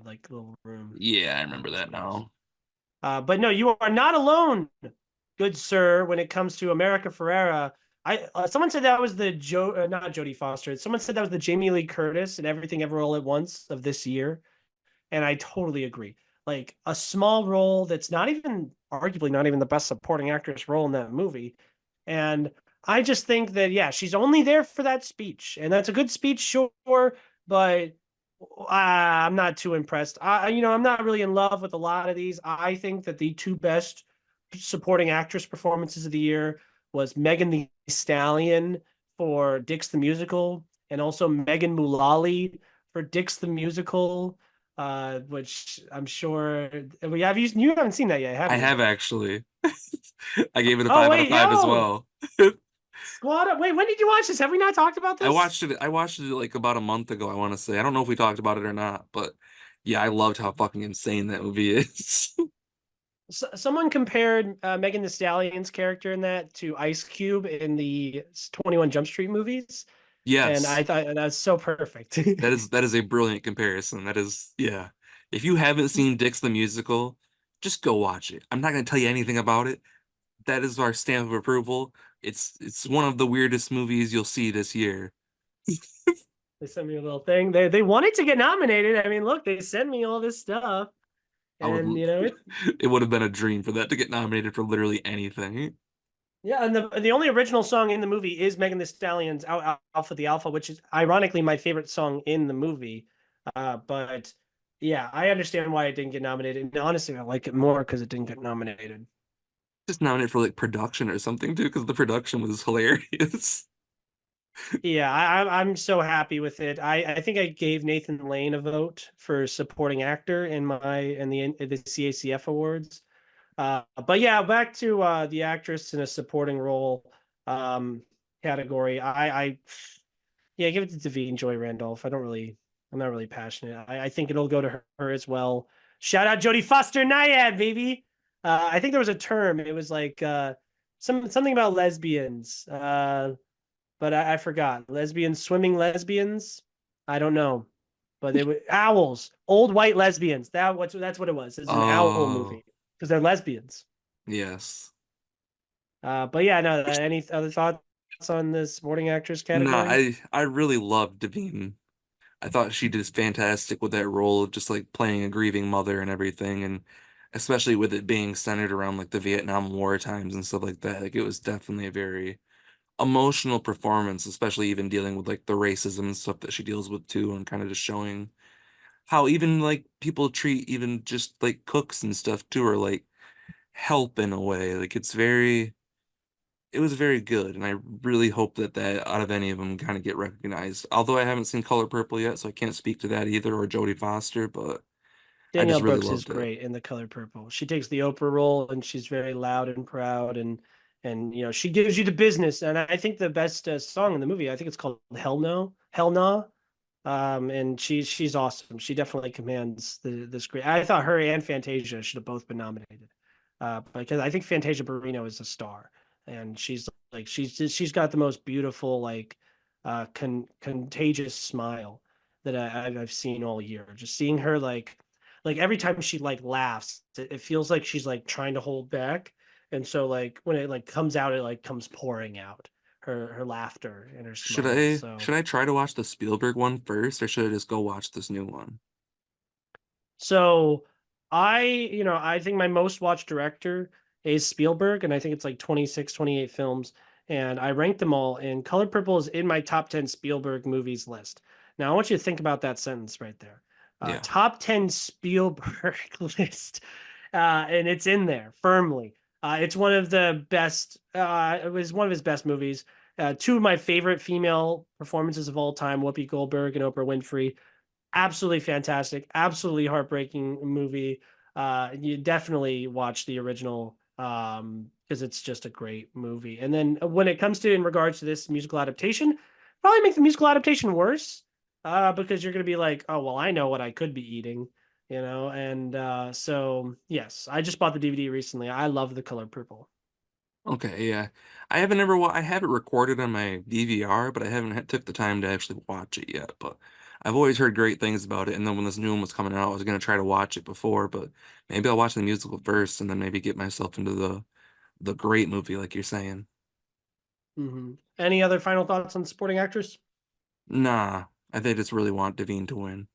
like little room. Yeah, I remember It's that gross. now. But no, you are not alone, good sir, when it comes to America Ferrera. Someone said that was the not Jodie Foster. Someone said that was the Jamie Lee Curtis and Everything Ever All at Once of this year, and I totally agree. Like a small role that's not even arguably not even the best supporting actress role in that movie, and I just think that yeah, she's only there for that speech, and that's a good speech, sure, but I'm not too impressed. I'm not really in love with a lot of these. I think that the two best supporting actress performances of the year was Megan the Stallion for Dix the Musical, and also Megan Mullally for Dix the Musical, which I'm sure we have you haven't seen that yet, have I you? have actually. I gave it a Oh 5 out of wait, 5 as yo, well. Squad Up. Wait, when did you watch this? Have we not talked about this? I watched it like about a month ago, I want to say. I don't know if we talked about it or not, but yeah, I loved how fucking insane that movie is. Someone compared Megan Thee Stallion's character in that to Ice Cube in the 21 Jump Street movies, and I Yes. thought that's so perfect. That is a brilliant comparison. That is, yeah. If you haven't seen Dix the Musical, just go watch it. I'm not going to tell you anything about it. That is our stamp of approval. It's one of the weirdest movies you'll see this year. They sent me a little thing. They wanted to get nominated. I mean, look, they sent me all this stuff, I would and it it would have been a dream for that to get nominated for literally anything. yeah, and the only original song in the movie is Megan Thee Stallion's Alpha the Alpha, which is ironically my favorite song in the movie. But yeah, I understand why it didn't get nominated. And honestly, I like it more because it didn't get nominated. Just nominated for like production or something too, because the production was hilarious. Yeah, I'm so happy with it. I think I gave Nathan Lane a vote for supporting actor in the CACF awards. But yeah, back to the actress in a supporting role um, category. I yeah, give it to Davine Joy Randolph. I'm not really passionate. I think it'll go to her as well. Shout out Jodie Foster Nyad, baby. I think there was a term. It was like something about lesbians. But I forgot. Lesbians, swimming lesbians. I don't know, but they were owls, old white lesbians. That's what it was. It's an owl Oh, movie because they're lesbians. yes. But yeah, no. Any other thoughts on this supporting actress Nah, category? I really loved Devine. I thought she did fantastic with that role of just like playing a grieving mother and everything, and especially with it being centered around like the Vietnam War times and stuff like that. Like it was definitely a very emotional performance, especially even dealing with like the racism and stuff that she deals with too, and kind of just showing how even like people treat even just like cooks and stuff too, or like help in a way. Like it was very good, and I really hope that out of any of them kind of get recognized. Although I haven't seen Color Purple yet, so I can't speak to that either, or Jodie Foster, but I Danielle just really Brooks is loved it. great in The Color Purple. She takes the Oprah role and she's very loud and proud and she gives you the business. And I think the best song in the movie, I think it's called Hell No, Hell Nah. And she's awesome. She definitely commands the screen. I thought her and Fantasia should have both been nominated, because I think Fantasia Barrino is a star, and she's got the most beautiful contagious smile that I've seen all year. Just seeing her like every time she like laughs, it feels like she's like trying to hold back, and so like when it like comes out, it like comes pouring out her laughter and her smile. So Should I try to watch the Spielberg one first, or should I just go watch this new one? So I think my most watched director is Spielberg, and I think it's like 26, 28 films. And I ranked them all, and Color Purple is in my top 10 Spielberg movies list. Now, I want you to think about that sentence right there. Yeah. Top 10 Spielberg list. And it's in there firmly. It's one of the best, it was one of his best movies. Two of my favorite female performances of all time, Whoopi Goldberg and Oprah Winfrey, absolutely fantastic, absolutely heartbreaking movie. You definitely watch the original because it's just a great movie. And then when it comes to in regards to this musical adaptation, probably make the musical adaptation worse because you're going to be like, oh well, I know what I could be eating, And so yes, I just bought the DVD recently. I love The Color Purple. Okay, yeah. I have it recorded on my DVR, but I haven't took the time to actually watch it yet. But I've always heard great things about it, and then when this new one was coming out, I was gonna try to watch it before, but maybe I'll watch the musical first and then maybe get myself into the great movie like you're saying. Any other final thoughts on supporting actress? Nah, I think just really want Devine to win.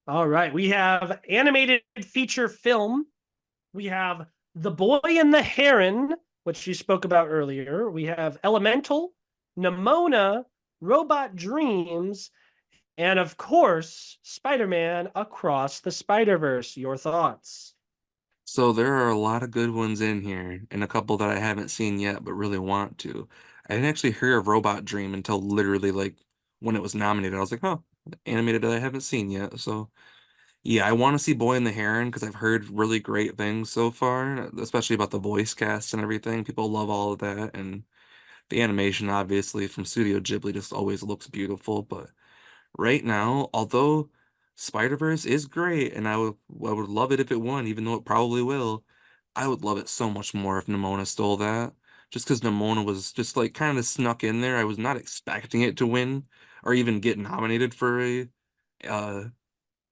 All right, we have animated feature film. We have The Boy and the Heron, which you spoke about earlier. We have Elemental, Nimona, Robot Dreams, and of course, Spider-Man Across the Spider-Verse. Your thoughts? So there are a lot of good ones in here, and a couple that I haven't seen yet but really want to. I didn't actually hear of Robot Dream until literally like when it was nominated. I was like, oh, animated that I haven't seen yet. So yeah, I want to see Boy and the Heron because I've heard really great things so far, especially about the voice cast and everything. People love all of that, and the animation, obviously, from Studio Ghibli just always looks beautiful. But right now, although Spider-Verse is great, and I would love it if it won, even though it probably will, I would love it so much more if Nimona stole that. Just because Nimona was just like kind of snuck in there. I was not expecting it to win or even get nominated for a uh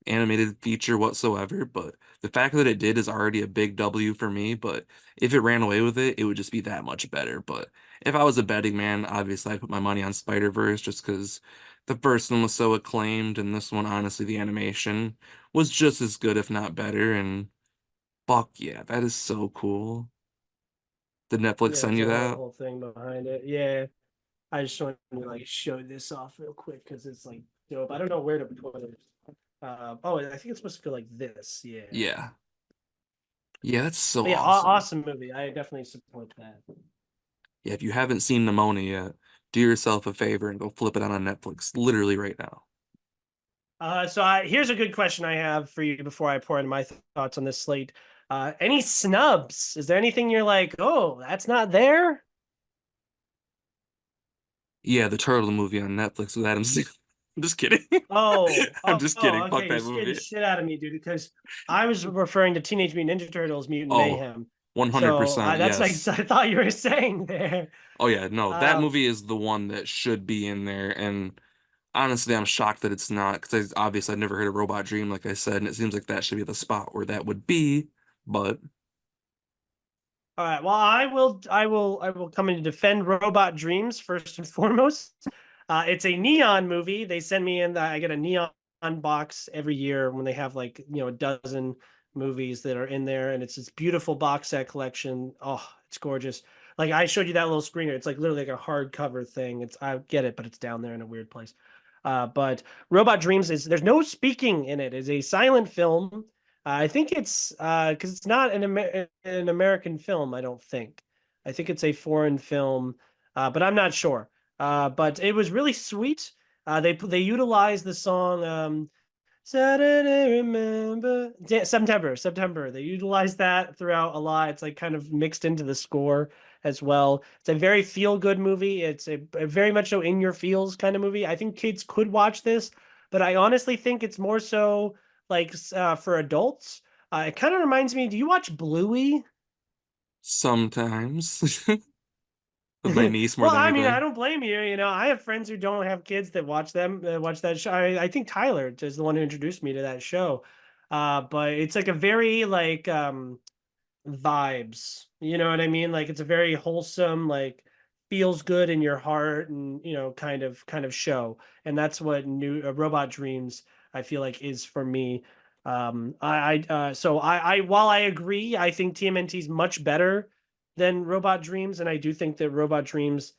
animated feature whatsoever, but the fact that it did is already a big W for me. But if it ran away with it, it would just be that much better. But if I was a betting man, obviously I put my money on Spider-Verse just because the first one was so acclaimed, and this one, honestly, the animation was just as good, if not better. And fuck yeah, that is so cool. Did Netflix Yeah, send it's you a whole that? whole thing behind it. Yeah, I just wanted to like show this off real quick because it's like dope. I don't know where to put it. Oh, I think it's supposed to go like this. Yeah, Yeah. Yeah, that's so but yeah, awesome. awesome movie. I definitely support that. Yeah, if you haven't seen Nimona yet, do yourself a favor and go flip it on Netflix literally right now. Here's a good question I have for you before I pour in my thoughts on this slate. Any snubs? Is there anything you're like, oh, that's not there? Yeah, the Turtle movie on Netflix with Adam Sandler. I'm just kidding. Oh, I'm oh, just kidding. oh, Fuck okay. You that scared the movie. shit out of me, dude, because I was referring to Teenage Mutant Ninja Turtles Mutant Oh, Mayhem. So 100% that's like yes. I thought you were saying there. Oh yeah, no, that Um, movie is the one that should be in there. And honestly, I'm shocked that it's not because obviously I've never heard of Robot Dream, like I said, and it seems like that should be the spot where that would be. But All right. Well, I will come in to defend Robot Dreams first and foremost. It's a neon movie. They send me in. I get a neon box every year when they have like a dozen movies that are in there, and it's this beautiful box set collection. Oh, it's gorgeous. Like I showed you that little screener. It's like literally like a hardcover thing. It's I get it, but it's down there in a weird place. But Robot Dreams is there's no speaking in it. It's a silent film. I think it's because it's not an American film. I don't think. I think it's a foreign film, but I'm not sure. But it was really sweet. They utilized the song Saturday Remember September. They utilized that throughout a lot. It's like kind of mixed into the score as well. It's a very feel good movie. It's a very much so in your feels kind of movie. I think kids could watch this, but I honestly think it's more so like for adults. It kind of reminds me. Do you watch Bluey? sometimes with my niece more Well, than I mean, I anything. don't blame you. I have friends who don't have kids that watch them, watch that show. I think Tyler is the one who introduced me to that show. But it's like a very like vibes. You know what I mean? Like it's a very wholesome, like feels good in your heart, and kind of show. And that's what new Robot Dreams I feel like is for me. So I while I agree, I think TMNT is much better than Robot Dreams, and I do think that Robot Dreams,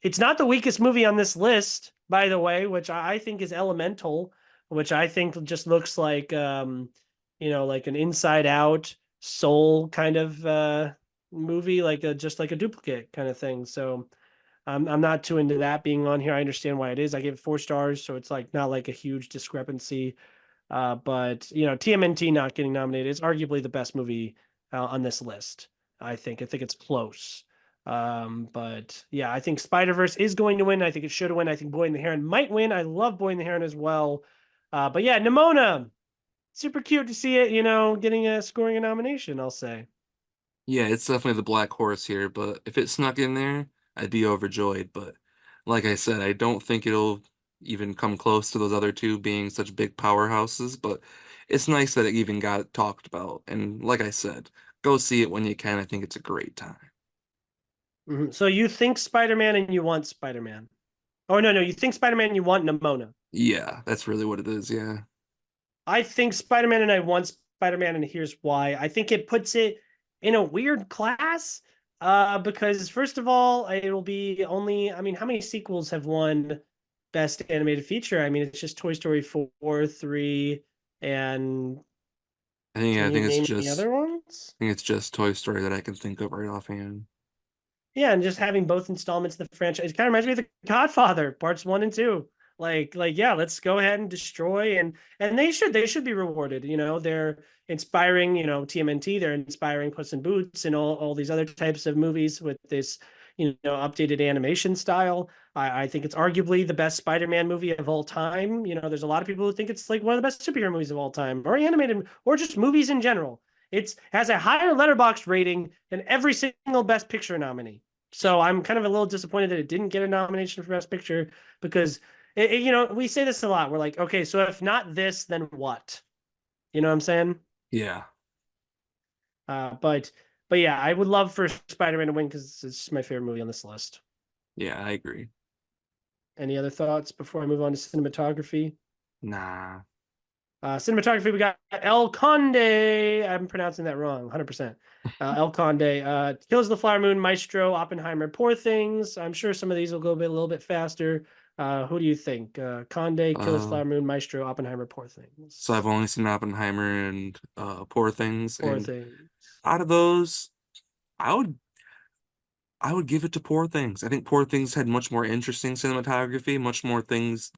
it's not the weakest movie on this list, by the way, which I think is Elemental, which I think just looks like like an Inside Out soul kind of movie, like a just like a duplicate kind of thing. So I'm not too into that being on here. I understand why it is. I give it 4 stars, so it's like not like a huge discrepancy. But TMNT not getting nominated is arguably the best movie on this list. I think it's close. But yeah, I think Spider-Verse is going to win. I think it should win. I think Boy and the Heron might win. I love Boy and the Heron as well. But yeah, Nimona, super cute to see it, getting scoring a nomination, I'll say. Yeah, it's definitely the black horse here, but if it snuck in there, I'd be overjoyed. But like I said, I don't think it'll even come close to those other two being such big powerhouses, but it's nice that it even got talked about. And like I said, go see it when you can. I think it's a great time. So you think Spider-Man and you want Spider-Man. Oh no, no, you think Spider-Man and you want Nimona. Yeah, that's really what it is. Yeah. I think Spider-Man and I want Spider-Man, and here's why. I think it puts it in a weird class. Because first of all, it'll be only, I mean, how many sequels have won Best Animated Feature? I mean, it's just Toy Story 4, 3, and I can you think it's name any just other ones? I think it's just Toy Story that I can think of right offhand. Yeah, and just having both installments of the franchise kind of reminds me of The Godfather, parts 1 and 2. Yeah, let's go ahead and destroy, and they should be rewarded. They're inspiring, TMNT, they're inspiring Puss in Boots and all these other types of movies with this, updated animation style. I think it's arguably the best Spider-Man movie of all time. There's a lot of people who think it's like one of the best superhero movies of all time, or animated, or just movies in general. It has a higher letterbox rating than every single Best Picture nominee. So I'm kind of a little disappointed that it didn't get a nomination for Best Picture because we say this a lot. We're like, okay, so if not this, then what? You know what I'm saying? Yeah. But yeah, I would love for Spider-Man to win because it's my favorite movie on this list. Yeah, I agree. Any other thoughts before I move on to cinematography? Nah. Cinematography, we got El Conde. I'm pronouncing that wrong, 100%. El Conde. Killers of the Flower Moon, Maestro, Oppenheimer, Poor Things. I'm sure some of these will go a little bit faster. Who do you think? Conde, Killers of the Uh, Flower Moon, Maestro, Oppenheimer, Poor so I've Things. only seen Oppenheimer and Poor Things, Poor and Things. out of those, I would I would give it to Poor Things. I think Poor Things had much more interesting cinematography, much more things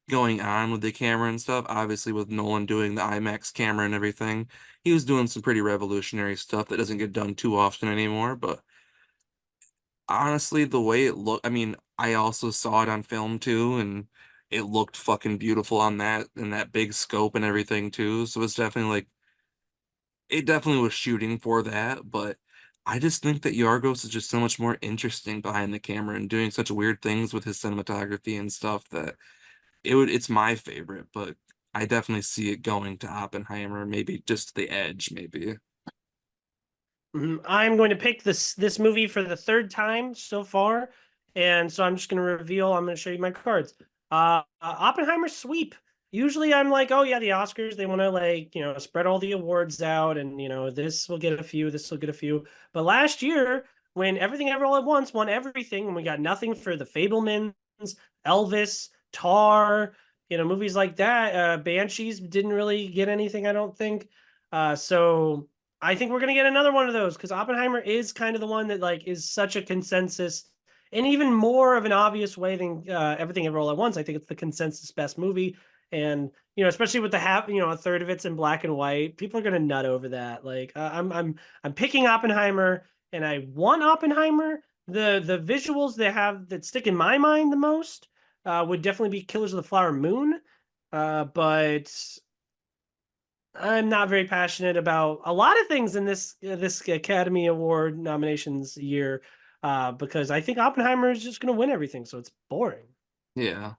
going on with the camera and stuff. Obviously, with Nolan doing the IMAX camera and everything, he was doing some pretty revolutionary stuff that doesn't get done too often anymore. But honestly, the way it looked, I mean, I also saw it on film too, and it looked fucking beautiful on that and that big scope and everything too. So it's definitely like it definitely was shooting for that, but I just think that Yargos is just so much more interesting behind the camera and doing such weird things with his cinematography and stuff that it's my favorite, but I definitely see it going to Oppenheimer, maybe just the edge, maybe. I'm going to pick this movie for the third time so far, and so I'm just going to reveal. I'm going to show you my cards. Oppenheimer sweep. Usually, I'm like, oh yeah, the Oscars. They want to spread all the awards out, and this will get a few, this will get a few. But last year, when Everything Ever All at Once won everything, and we got nothing for The Fablemans, Elvis, Tar, movies like that. Banshees didn't really get anything, I don't think. So. I think we're gonna get another one of those because Oppenheimer is kind of the one that is such a consensus, and even more of an obvious way than Everything Ever All at Once. I think it's the consensus best movie, and especially with the a third of it's in black and white, people are gonna nut over that. I'm picking Oppenheimer, and I want Oppenheimer. The visuals they have that stick in my mind the most would definitely be Killers of the Flower Moon, but I'm not very passionate about a lot of things in this Academy Award nominations year, because I think Oppenheimer is just going to win everything, so it's boring. Yeah,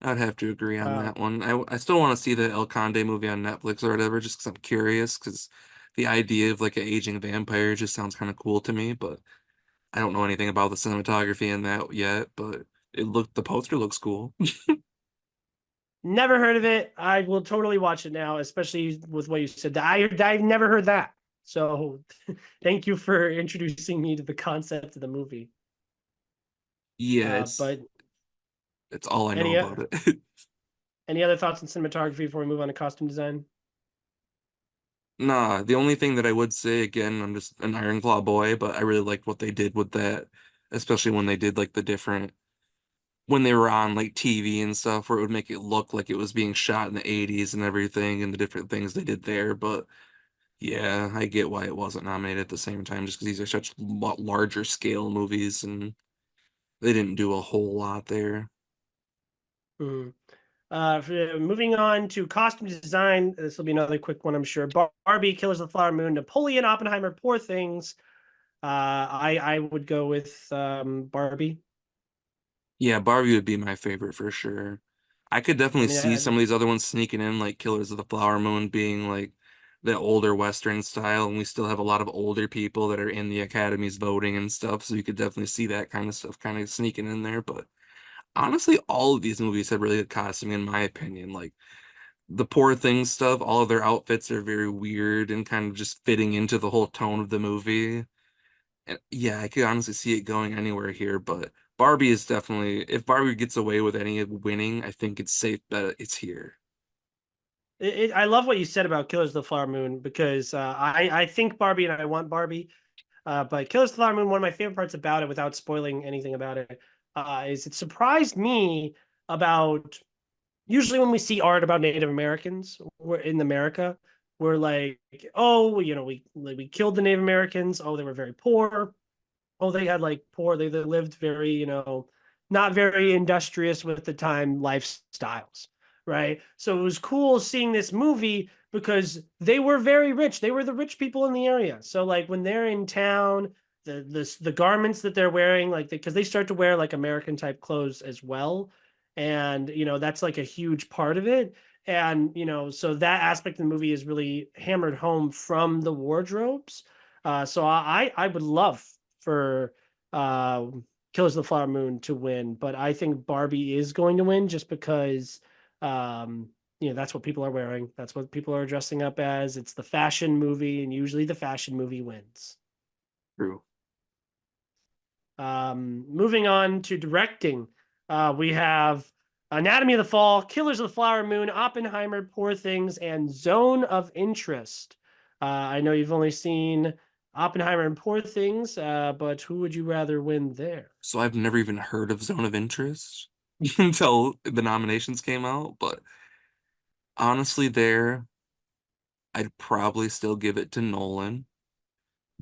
I'd have to agree on Uh, that one. I still want to see the El Conde movie on Netflix or whatever, just because I'm curious, because the idea of like an aging vampire just sounds kind of cool to me, but I don't know anything about the cinematography in that yet, but the poster looks cool. Never heard of it. I will totally watch it now, especially with what you said. I've never heard that. So, thank you for introducing me to the concept of the movie. Yeah, But it's all I know any about uh, it. any other thoughts on cinematography before we move on to costume design? Nah, the only thing that I would say again, I'm just an Iron Claw boy, but I really liked what they did with that, especially when they did like the different when they were on like TV and stuff, where it would make it look like it was being shot in the 80s and everything, and the different things they did there. But yeah, I get why it wasn't nominated at the same time, just because these are such larger scale movies and they didn't do a whole lot there. Mhm. Moving on to costume design, this will be another quick one, I'm sure. Barbie, Killers of the Flower Moon, Napoleon, Oppenheimer, Poor Things. I would go with Barbie. Yeah, Barbie would be my favorite for sure. I could I definitely mean, see some of these other ones sneaking in, like Killers of the Flower Moon being like the older Western style, and we still have a lot of older people that are in the academies voting and stuff, so you could definitely see that kind of stuff kind of sneaking in there. But honestly, all of these movies have really good costuming, in my opinion. Like the Poor Things stuff, all of their outfits are very weird and kind of just fitting into the whole tone of the movie. And yeah, I could honestly see it going anywhere here, but Barbie is definitely, if Barbie gets away with any of winning, I think it's safe that it's here. I love what you said about Killers of the Flower Moon because I think Barbie and I want Barbie. But Killers of the Flower Moon, one of my favorite parts about it, without spoiling anything about it, is it surprised me about usually when we see art about Native Americans we're in America, we're like, oh, we killed the Native Americans. Oh, they were very poor. Oh, they had like poor, they lived very, not very industrious with the time lifestyles, right? So it was cool seeing this movie because they were very rich. They were the rich people in the area. So like when they're in town, the garments that they're wearing, like because they start to wear like American type clothes as well. And that's like a huge part of it. And so that aspect of the movie is really hammered home from the wardrobes. So I would love for uh, Killers of the Flower Moon to win, but I think Barbie is going to win just because um, that's what people are wearing. That's what people are dressing up as. It's the fashion movie, and usually the fashion movie wins. True. Moving on to directing, we have Anatomy of the Fall, Killers of the Flower Moon, Oppenheimer, Poor Things, and Zone of Interest. I know you've only seen Oppenheimer and Poor Things, but who would you rather win there? So I've never even heard of Zone of Interest until the nominations came out, but honestly, there, I'd probably still give it to Nolan.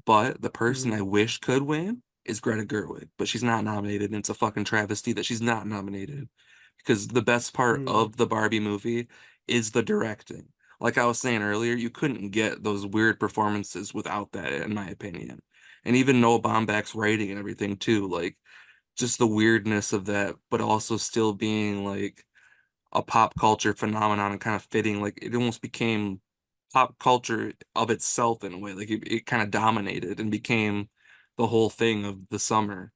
But the person I Mm, wish could win is Greta Gerwig, but she's not nominated, and it's a fucking travesty that she's not nominated. Because the best part mm. of the Barbie movie is the directing. Like I was saying earlier, you couldn't get those weird performances without that, in my opinion. And even Noah Baumbach's writing and everything too, like just the weirdness of that, but also still being like a pop culture phenomenon and kind of fitting. Like it almost became pop culture of itself in a way. Like it kind of dominated and became the whole thing of the summer.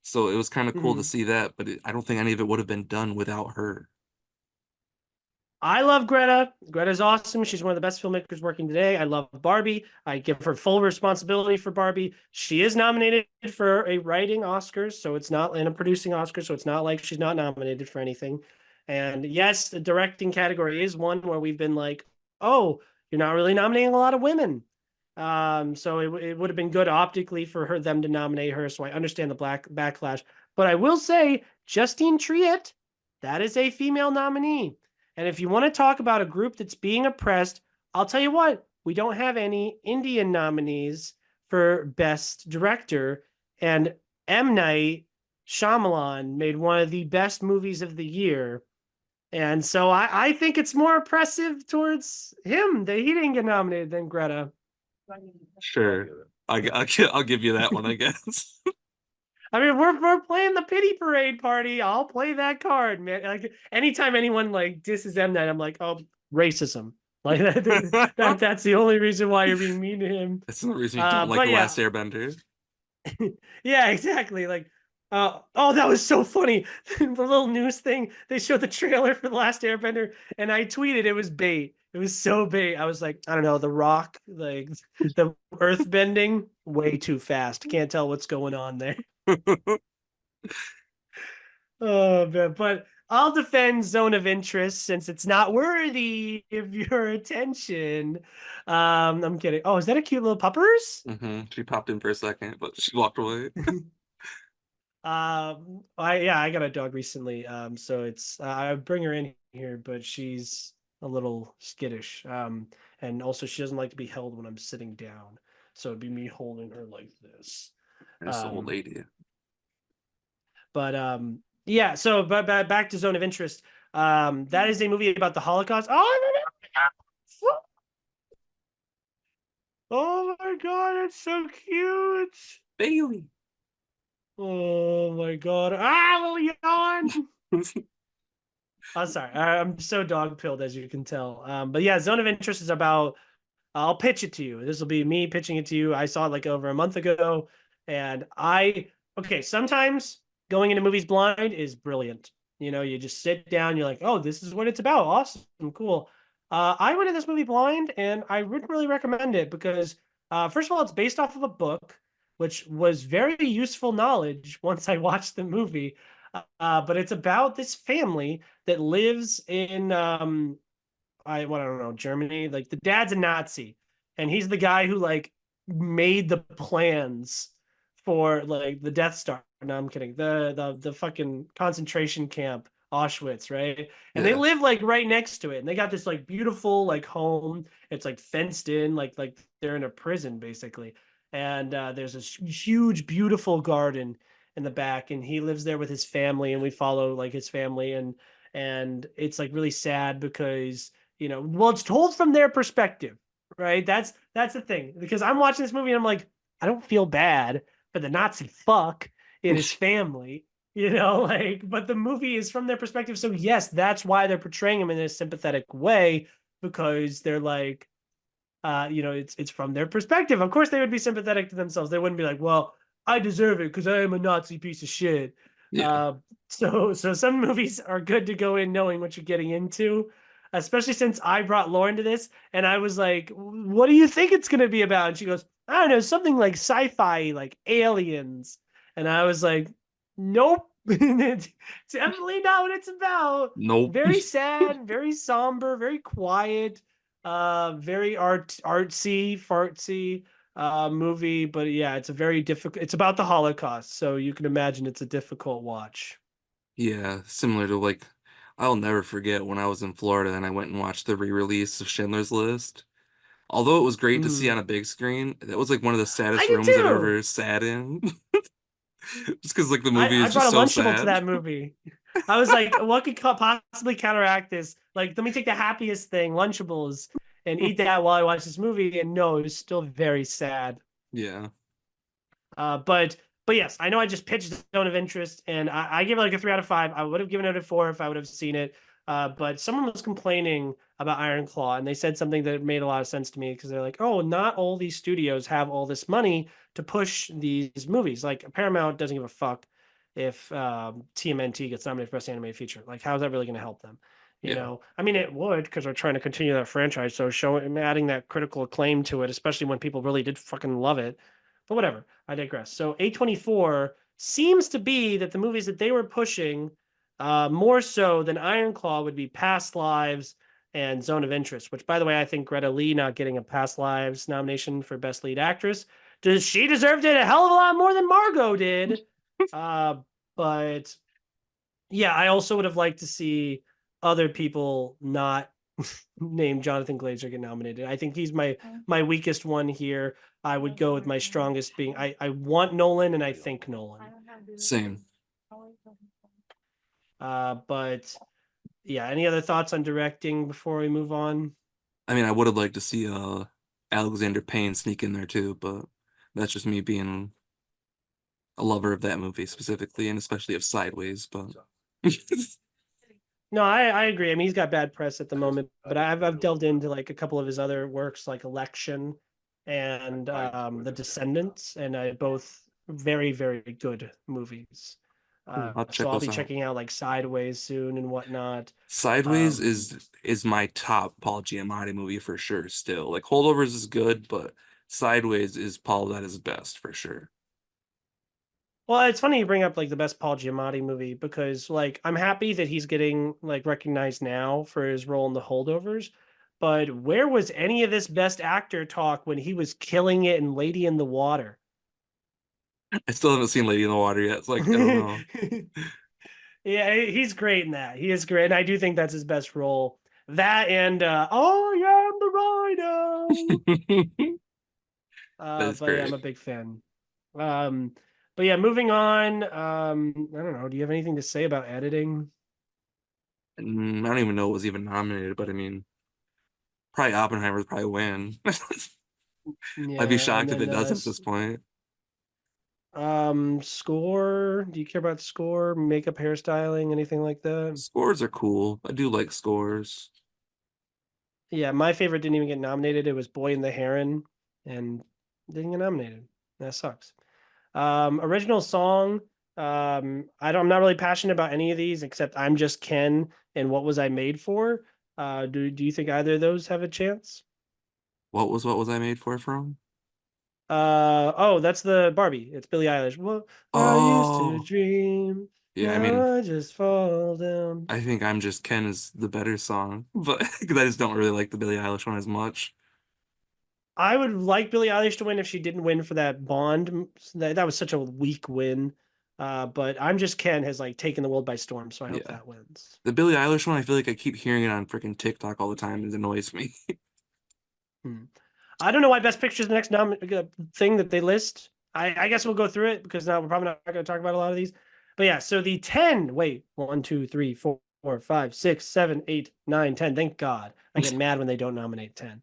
So it was kind of cool to Mhm. see that, but I don't think any of it would have been done without her. I love Greta. Greta's awesome. She's one of the best filmmakers working today. I love Barbie. I give her full responsibility for Barbie. She is nominated for a writing Oscars, so it's not and a producing Oscar, so it's not like she's not nominated for anything. And yes, the directing category is one where we've been like, oh, you're not really nominating a lot of women. So it would have been good optically for them to nominate her. So I understand the black backlash. But I will say, Justine Triet, that is a female nominee. And if you want to talk about a group that's being oppressed, I'll tell you what, we don't have any Indian nominees for Best Director. And M. Night Shyamalan made one of the best movies of the year. And so I think it's more oppressive towards him that he didn't get nominated than Greta. Sure. I'll give you that one, I guess. I mean, we're playing the pity parade party. I'll play that card, man. Like anytime anyone like disses M Night, I'm like, oh, racism. Like that's the only reason why you're being mean to him. That's the reason you don't like But The yeah, Last Airbender. yeah, exactly. Like, oh, that was so funny. The little news thing they showed the trailer for the Last Airbender, and I tweeted it was bait. It was so bait. I was like, I don't know, The Rock, like the Earth bending, way too fast. Can't tell what's going on there. Oh man, but I'll defend Zone of Interest since it's not worthy of your attention. I'm kidding. Oh, is that a cute little puppers? She popped in for a second, but she walked away. I got a dog recently. So it's I bring her in here, but she's a little skittish. And also she doesn't like to be held when I'm sitting down. So it'd be me holding her like this. There's the old Um, lady. but yeah. So but back to Zone of Interest. That is a movie about the Holocaust. Oh my God, it's so cute. Bailey. Oh my god. Ah, Lilian! I'm sorry. I'm so dog pilled as you can tell. But yeah, Zone of Interest is about I'll pitch it to you. This will be me pitching it to you. I saw it like over a month ago, and okay. Sometimes going into movies blind is brilliant. You know, you just sit down, you're like, oh, this is what it's about. Awesome, cool. I went to this movie blind, and I wouldn't really recommend it because, first of all, it's based off of a book, which was very useful knowledge once I watched the movie. But it's about this family that lives in I don't know, Germany. Like the dad's a Nazi, and he's the guy who like made the plans for like the Death Star. No, I'm kidding. The fucking concentration camp, Auschwitz, right? And they Yeah, live like right next to it, and they got this like beautiful like home. It's like fenced in, like they're in a prison basically. And there's this huge, beautiful garden in the back, and he lives there with his family, and we follow like his family, and it's like really sad because well, it's told from their perspective, right? That's the thing. Because I'm watching this movie and I'm like, I don't feel bad for the Nazi fuck in his family, like, but the movie is from their perspective. So yes, that's why they're portraying him in a sympathetic way, because they're like, it's from their perspective. Of course, they would be sympathetic to themselves. They wouldn't be like, well, I deserve it because I am a Nazi piece of shit. yeah. Uh, so some movies are good to go in knowing what you're getting into, especially since I brought Lauren to this and I was like, "What do you think it's gonna be about?" And she goes, "I don't know, something like sci-fi, like aliens." And I was like, "Nope, it's definitely not what it's about." Nope. Very sad, very somber, very quiet, very artsy, fartsy movie, but yeah, it's a very difficult. It's about the Holocaust, so you can imagine it's a difficult watch. Yeah, similar to like, I'll never forget when I was in Florida and I went and watched the re-release of Schindler's List. Although it was great to see Mhm. on a big screen, that was like one of the I saddest did rooms I've too. ever sat in. Just because like the I movie I is just brought a so Lunchable to sad. that movie. I was like, what could possibly counteract this? Like, let me take the happiest thing, Lunchables, and eat that while I watch this movie. And no, it was still very sad. Yeah. But yes, I know I just pitched Zone of Interest, and I give it like a 3 out of 5. I would have given it a 4 if I would have seen it. But someone was complaining about Iron Claw, and they said something that made a lot of sense to me because they're like, "Oh, not all these studios have all this money to push these movies. Like Paramount doesn't give a fuck if TMNT gets nominated for Best Animated Feature. Like, how is that really going to help them?" Yeah. I mean, it would because we're trying to continue that franchise. So showing adding that critical acclaim to it, especially when people really did fucking love it. But whatever. I digress. So A24 seems to be that the movies that they were pushing more so than Iron Claw would be Past Lives and Zone of Interest, which, by the way, I think Greta Lee not getting a Past Lives nomination for Best Lead Actress. Does she deserved it a hell of a lot more than Margot did? Uh, but yeah, I also would have liked to see other people not named Jonathan Glazer get nominated. I think he's my weakest one here. I would go with my strongest being I want Nolan and I think Nolan. Same. But yeah, any other thoughts on directing before we move on? I mean, I would have liked to see Alexander Payne sneak in there too, but that's just me being a lover of that movie specifically, and especially of Sideways. But No, I agree. I mean, he's got bad press at the moment, but I've delved into like a couple of his other works, like Election and The Descendants, and both very very good movies. I'll So check I'll be those out. checking out like Sideways soon and whatnot. Sideways Um, is my top Paul Giamatti movie for sure still. Like Holdovers is good, but Sideways is Paul at his best for sure. well, it's funny you bring up like the best Paul Giamatti movie because like I'm happy that he's getting like recognized now for his role in The Holdovers. But where was any of this best actor talk when he was killing it in Lady in the Water? I still haven't seen Lady in the Water yet. It's like I don't know. Yeah, he's great in that. He is great, and I do think that's his best role. That and I am the Rhino. That is But yeah, I'm great. a big fan. Um, but yeah, moving on. I don't know. Do you have anything to say about editing? I don't even know what was even nominated, but I mean, probably Oppenheimer would probably win. I'd be Yeah, and shocked if then it doesn't at this point. Score. Do you care about score, makeup, hairstyling, anything like that? Scores are cool. I do like scores. Yeah, my favorite didn't even get nominated. It was Boy and the Heron, and didn't get nominated. That sucks. Original song. I'm not really passionate about any of these except I'm Just Ken and What Was I Made For? Do you think either of those have a chance? What was I made for from? Oh, that's the Barbie. It's Billie Eilish. Well, I used to Oh, dream. yeah, I mean, Now I just fall down. I think I'm Just Ken is the better song, but because I just don't really like the Billie Eilish one as much. I would like Billie Eilish to win if she didn't win for that Bond. That was such a weak win. But I'm Just Ken has like taken the world by storm, so I hope Yeah. that wins. The Billie Eilish one, I feel like I keep hearing it on freaking TikTok all the time. It annoys me. Hmm. I don't know why Best Picture is the next thing that they list. I guess we'll go through it because now we're probably not going to talk about a lot of these. But yeah, so the 10, wait, 1, 2, 3, 4, 5, 6, 7, 8, 9, 10. Thank God. I get mad when they don't nominate 10.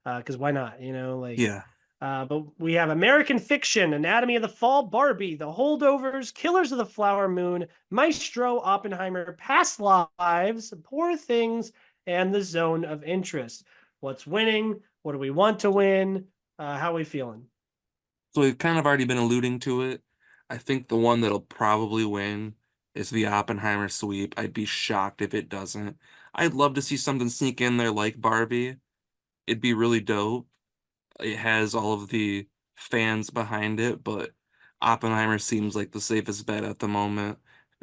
Because why not? Yeah. But we have American Fiction, Anatomy of the Fall, Barbie, The Holdovers, Killers of the Flower Moon, Maestro, Oppenheimer, Past Lives, Poor Things, and The Zone of Interest. What's winning? What do we want to win? How are we feeling? So we've kind of already been alluding to it. I think the one that'll probably win is the Oppenheimer sweep. I'd be shocked if it doesn't. I'd love to see something sneak in there like Barbie. It'd be really dope. It has all of the fans behind it, but Oppenheimer seems like the safest bet at the moment.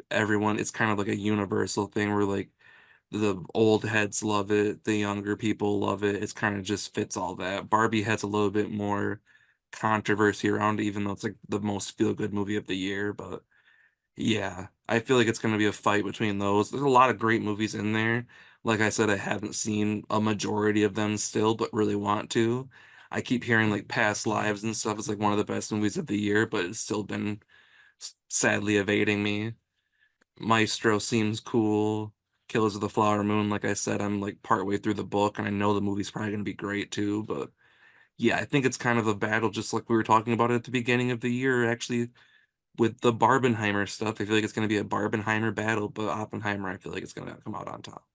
Everyone, it's kind of like a universal thing where like the old heads love it, the younger people love it. It's kind of just fits all that. Barbie has a little bit more controversy around it, even though it's like the most feel-good movie of the year. But yeah, I feel like it's going to be a fight between those. There's a lot of great movies in there. Like I said, I haven't seen a majority of them still, but really want to. I keep hearing like Past Lives and stuff is like one of the best movies of the year, but it's still been sadly evading me. Maestro seems cool. Killers of the Flower Moon, like I said, I'm like partway through the book, and I know the movie's probably going to be great too. But yeah, I think it's kind of a battle, just like we were talking about at the beginning of the year, actually, with the Barbenheimer stuff. I feel like it's going to be a Barbenheimer battle, but Oppenheimer, I feel like it's going to come out on top.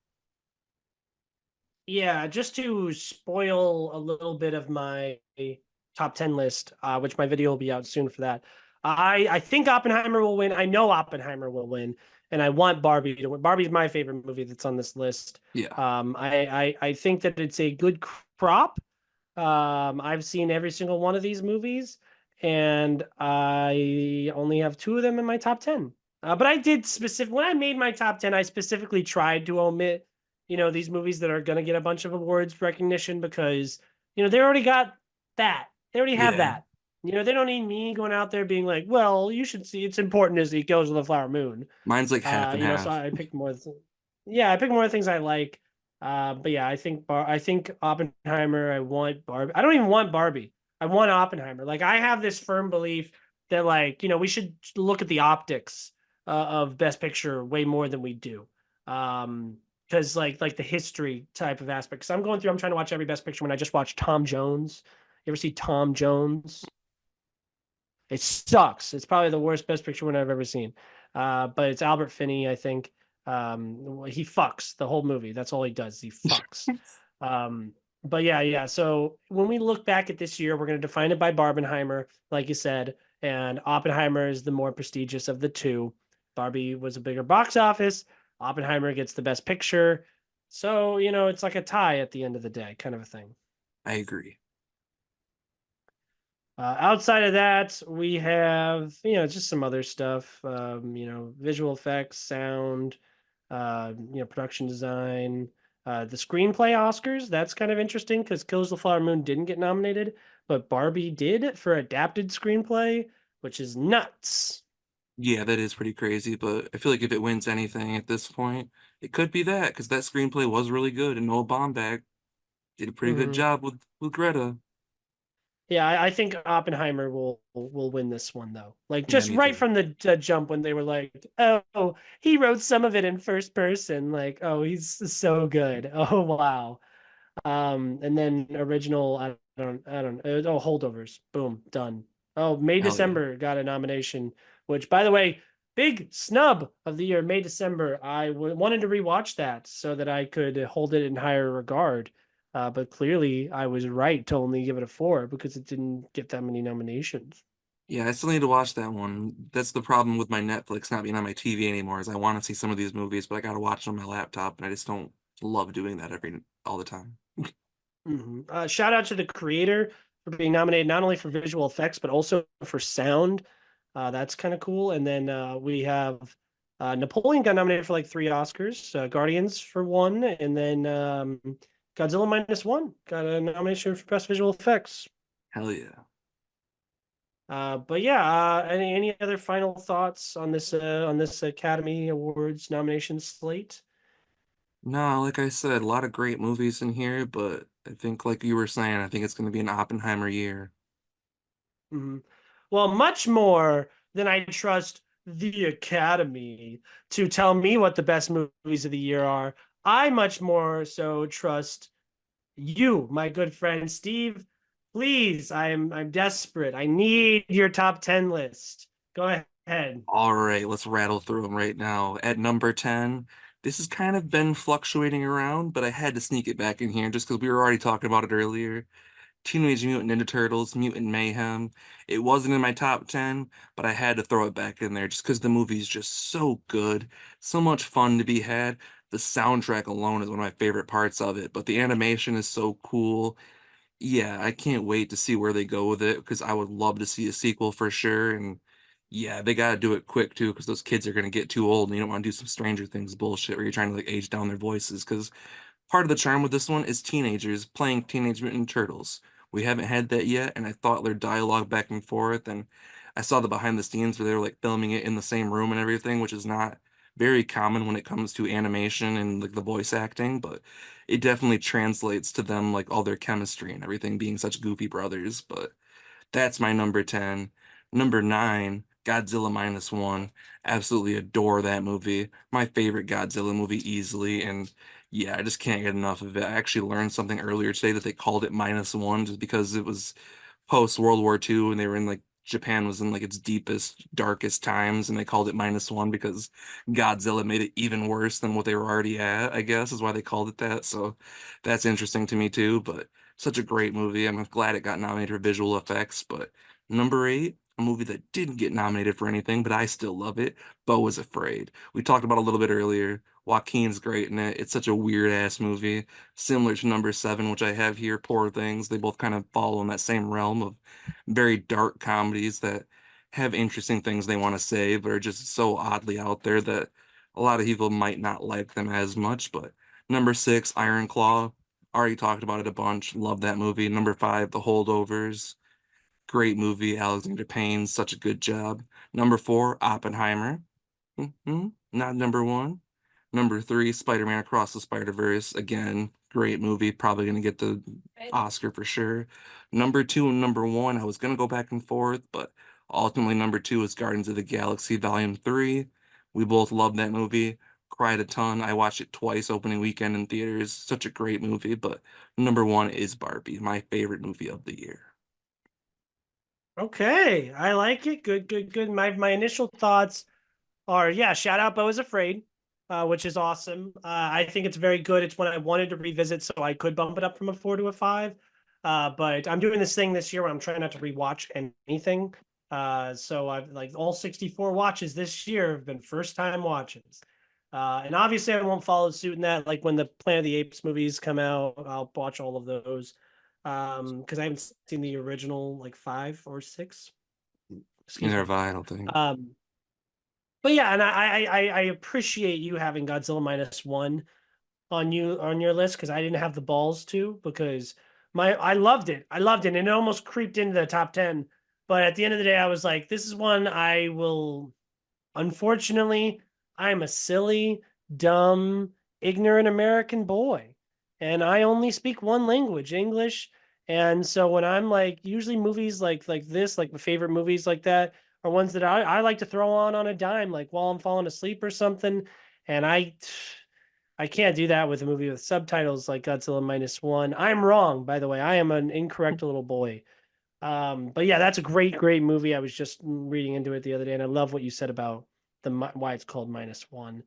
Yeah, just to spoil a little bit of my top 10 list, which my video will be out soon for that. I think Oppenheimer will win. I know Oppenheimer will win, and I want Barbie to win. Barbie's my favorite movie that's on this list. Yeah, I think that it's a good crop. I've seen every single one of these movies, and I only have two of them in my top 10. But I did specific when I made my top 10, I specifically tried to omit, these movies that are gonna get a bunch of awards recognition because, they already got that. They already have yeah. that. They don't need me going out there being like, well, you should see it's important as he goes to the flower moon. Mine's like half and So half. I picked more. Yeah, I picked more things I like. But yeah, I think Oppenheimer. I want Barbie. I don't even want Barbie. I want Oppenheimer. Like I have this firm belief that we should look at the optics of Best Picture way more than we do. Because like the history type of aspects. I'm going through. I'm trying to watch every Best Picture when I just watched Tom Jones. You ever see Tom Jones? It sucks. It's probably the worst Best Picture one I've ever seen. But it's Albert Finney, I think. He fucks the whole movie. That's all he does. He fucks. Um, but yeah. So when we look back at this year, we're going to define it by Barbenheimer, like you said, and Oppenheimer is the more prestigious of the two. Barbie was a bigger box office. Oppenheimer gets the Best Picture. So it's like a tie at the end of the day, kind of a thing. I agree. Outside of that, we have just some other stuff. Visual effects, sound, production design. The screenplay Oscars. That's kind of interesting because Kills the Flower Moon didn't get nominated, but Barbie did for adapted screenplay, which is nuts. Yeah, that is pretty crazy, but I feel like if it wins anything at this point, it could be that because that screenplay was really good and Noah Baumbach did a pretty good Hmm. job with Greta. Yeah, I think Oppenheimer will win this one though. Like Yeah, just me right too. from the jump when they were like, "Oh, he wrote some of it in first person." Like, "Oh, he's so good." Oh, wow. And then original, I don't, oh, holdovers. Boom, done. Oh, May Hell yeah. December got a nomination, which, by the way, big snub of the year, May December. Wanted to rewatch that so that I could hold it in higher regard. But clearly, I was right to only give it a 4 because it didn't get that many nominations. Yeah, I still need to watch that one. That's the problem with my Netflix not being on my TV anymore, is I want to see some of these movies, but I gotta watch them on my laptop, and I just don't love doing that every all the time. Shout out to the creator for being nominated not only for visual effects but also for sound. That's kind of cool. And then we have Napoleon got nominated for like 3 Oscars. Guardians for 1, and then Godzilla minus 1 got a nomination for best visual effects. Hell yeah. But yeah, any other final thoughts on this Academy Awards nomination slate? No, like I said, a lot of great movies in here, but I think, like you were saying, I think it's going to be an Oppenheimer year. Mhm. Well, much more than I trust the Academy to tell me what the best movies of the year are. I much more so trust you, my good friend Steve. Please, I'm desperate. I need your top 10 list. Go ahead. All right, let's rattle through them right now. At number 10, this has kind of been fluctuating around, but I had to sneak it back in here just because we were already talking about it earlier. Teenage Mutant Ninja Turtles, Mutant Mayhem. It wasn't in my top 10, but I had to throw it back in there just because the movie's just so good. So much fun to be had. The soundtrack alone is one of my favorite parts of it, but the animation is so cool. Yeah, I can't wait to see where they go with it because I would love to see a sequel for sure. And yeah, they got to do it quick too because those kids are going to get too old and you don't want to do some Stranger Things bullshit where you're trying to like age down their voices because part of the charm with this one is teenagers playing Teenage Mutant Turtles. We haven't had that yet, and I thought their dialogue back and forth, and I saw the behind the scenes where they were like filming it in the same room and everything, which is not very common when it comes to animation and like the voice acting, but it definitely translates to them like all their chemistry and everything being such goofy brothers. But that's my number 10. Number 9, Godzilla minus one. Absolutely adore that movie. My favorite Godzilla movie easily. And yeah, I just can't get enough of it. I actually learned something earlier today that they called it minus one just because it was post World War II and they were in like Japan was in like its deepest, darkest times, and they called it minus one because Godzilla made it even worse than what they were already at, I guess, is why they called it that. So that's interesting to me too. But such a great movie. I'm glad it got nominated for visual effects. But number 8, a movie that didn't get nominated for anything, but I still love it. Beau was Afraid. We talked about it a little bit earlier. Joaquin's great in it. It's such a weird ass movie, similar to number 7, which I have here, Poor Things. They both kind of fall in that same realm of very dark comedies that have interesting things they want to say, but are just so oddly out there that a lot of people might not like them as much. But number 6, Iron Claw. Already talked about it a bunch. Love that movie. Number 5, The Holdovers. Great movie. Alexander Payne, such a good job. Number 4, Oppenheimer. Not number 1. Number 3, Spider-Man Across the Spider-Verse. Again, great movie. Probably gonna get the Oscar for sure. Number 2 and number 1, I was gonna go back and forth, but ultimately number 2 is Guardians of the Galaxy Volume 3. We both loved that movie. Cried a ton. I watched it twice opening weekend in theaters. Such a great movie, but number 1 is Barbie, my favorite movie of the year. Okay, I like it. Good, good, good. My initial thoughts are, yeah, shout out Beau is Afraid, which is awesome. I think it's very good. It's one I wanted to revisit so I could bump it up from a 4 to a 5. But I'm doing this thing this year where I'm trying not to rewatch anything. So I've like all 64 watches this year have been first time watches. And obviously I won't follow suit in that. Like when the Planet of the Apes movies come out, I'll watch all of those. Because I haven't seen the original like 5 or 6. Excuse Neither me. have I don't think. Um, but yeah, and I appreciate you having Godzilla minus one on your list because I didn't have the balls to because my I loved it. I loved it. And it almost creeped into the top 10. But at the end of the day, I was like, this is one I will unfortunately, I'm a silly, dumb, ignorant American boy. And I only speak one language, English. And so when I'm like usually movies like this, like my favorite movies like that are ones that I like to throw on a dime, like while I'm falling asleep or something. And I can't do that with a movie with subtitles like Godzilla minus one. I'm wrong, by the way. I am an incorrect little boy. But yeah, that's a great, great movie. I was just reading into it the other day, and I love what you said about why it's called -1.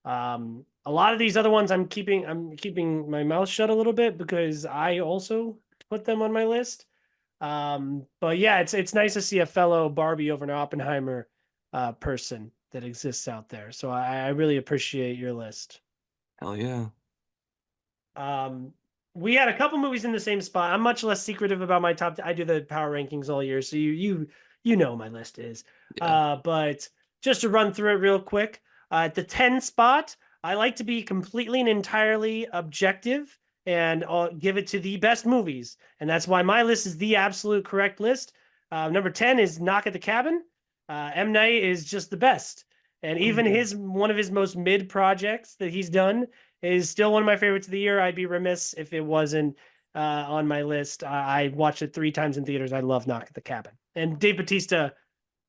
A lot of these other ones I'm keeping my mouth shut a little bit because I also put them on my list. But yeah, it's nice to see a fellow Barbie over an Oppenheimer person that exists out there. So I really appreciate your list. Hell yeah. Um, we had a couple movies in the same spot. I'm much less secretive about my top. I do the power rankings all year, so you know my list is. Yeah. But just to run through it real quick, at the 10 spot, I like to be completely and entirely objective and I'll give it to the best movies, and that's why my list is the absolute correct list. Number 10 is Knock at the Cabin. M Night is just the best, and Oh even yeah. his one of his most mid projects that he's done is still one of my favorites of the year. I'd be remiss if it wasn't on my list. I watched it 3 times in theaters. I love Knock at the Cabin. And Dave Bautista,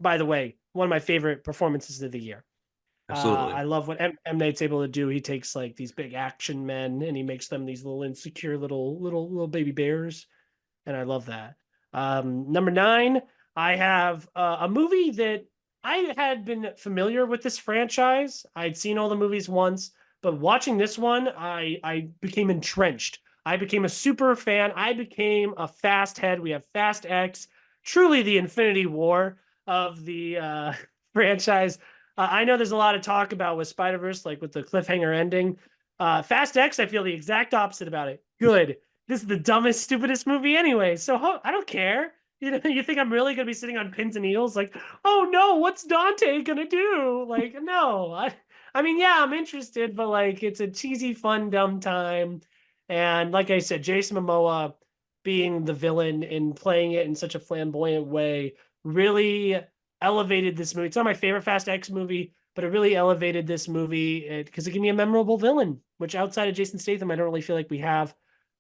by the way, one of my favorite performances of the year. Absolutely. I love what M Night's able to do. He takes like these big action men and he makes them these little insecure little baby bears, and I love that. Number 9, I have a movie that I had been familiar with this franchise. I'd seen all the movies once, but watching this one, I became entrenched. I became a super fan. I became a fast head. We have Fast X, truly the Infinity War of the franchise. I know there's a lot of talk about with Spider Verse, like with the cliffhanger ending. Fast X, I feel the exact opposite about it. Good, this is the dumbest, stupidest movie anyway. So I don't care. You know, you think I'm really gonna be sitting on pins and needles? Like, oh no, what's Dante gonna do? Like, no. I mean, yeah, I'm interested, but like, it's a cheesy, fun, dumb time. And like I said, Jason Momoa being the villain and playing it in such a flamboyant way really elevated this movie. It's not my favorite Fast X movie, but it really elevated this movie because it gave me a memorable villain, which outside of Jason Statham, I don't really feel like we have.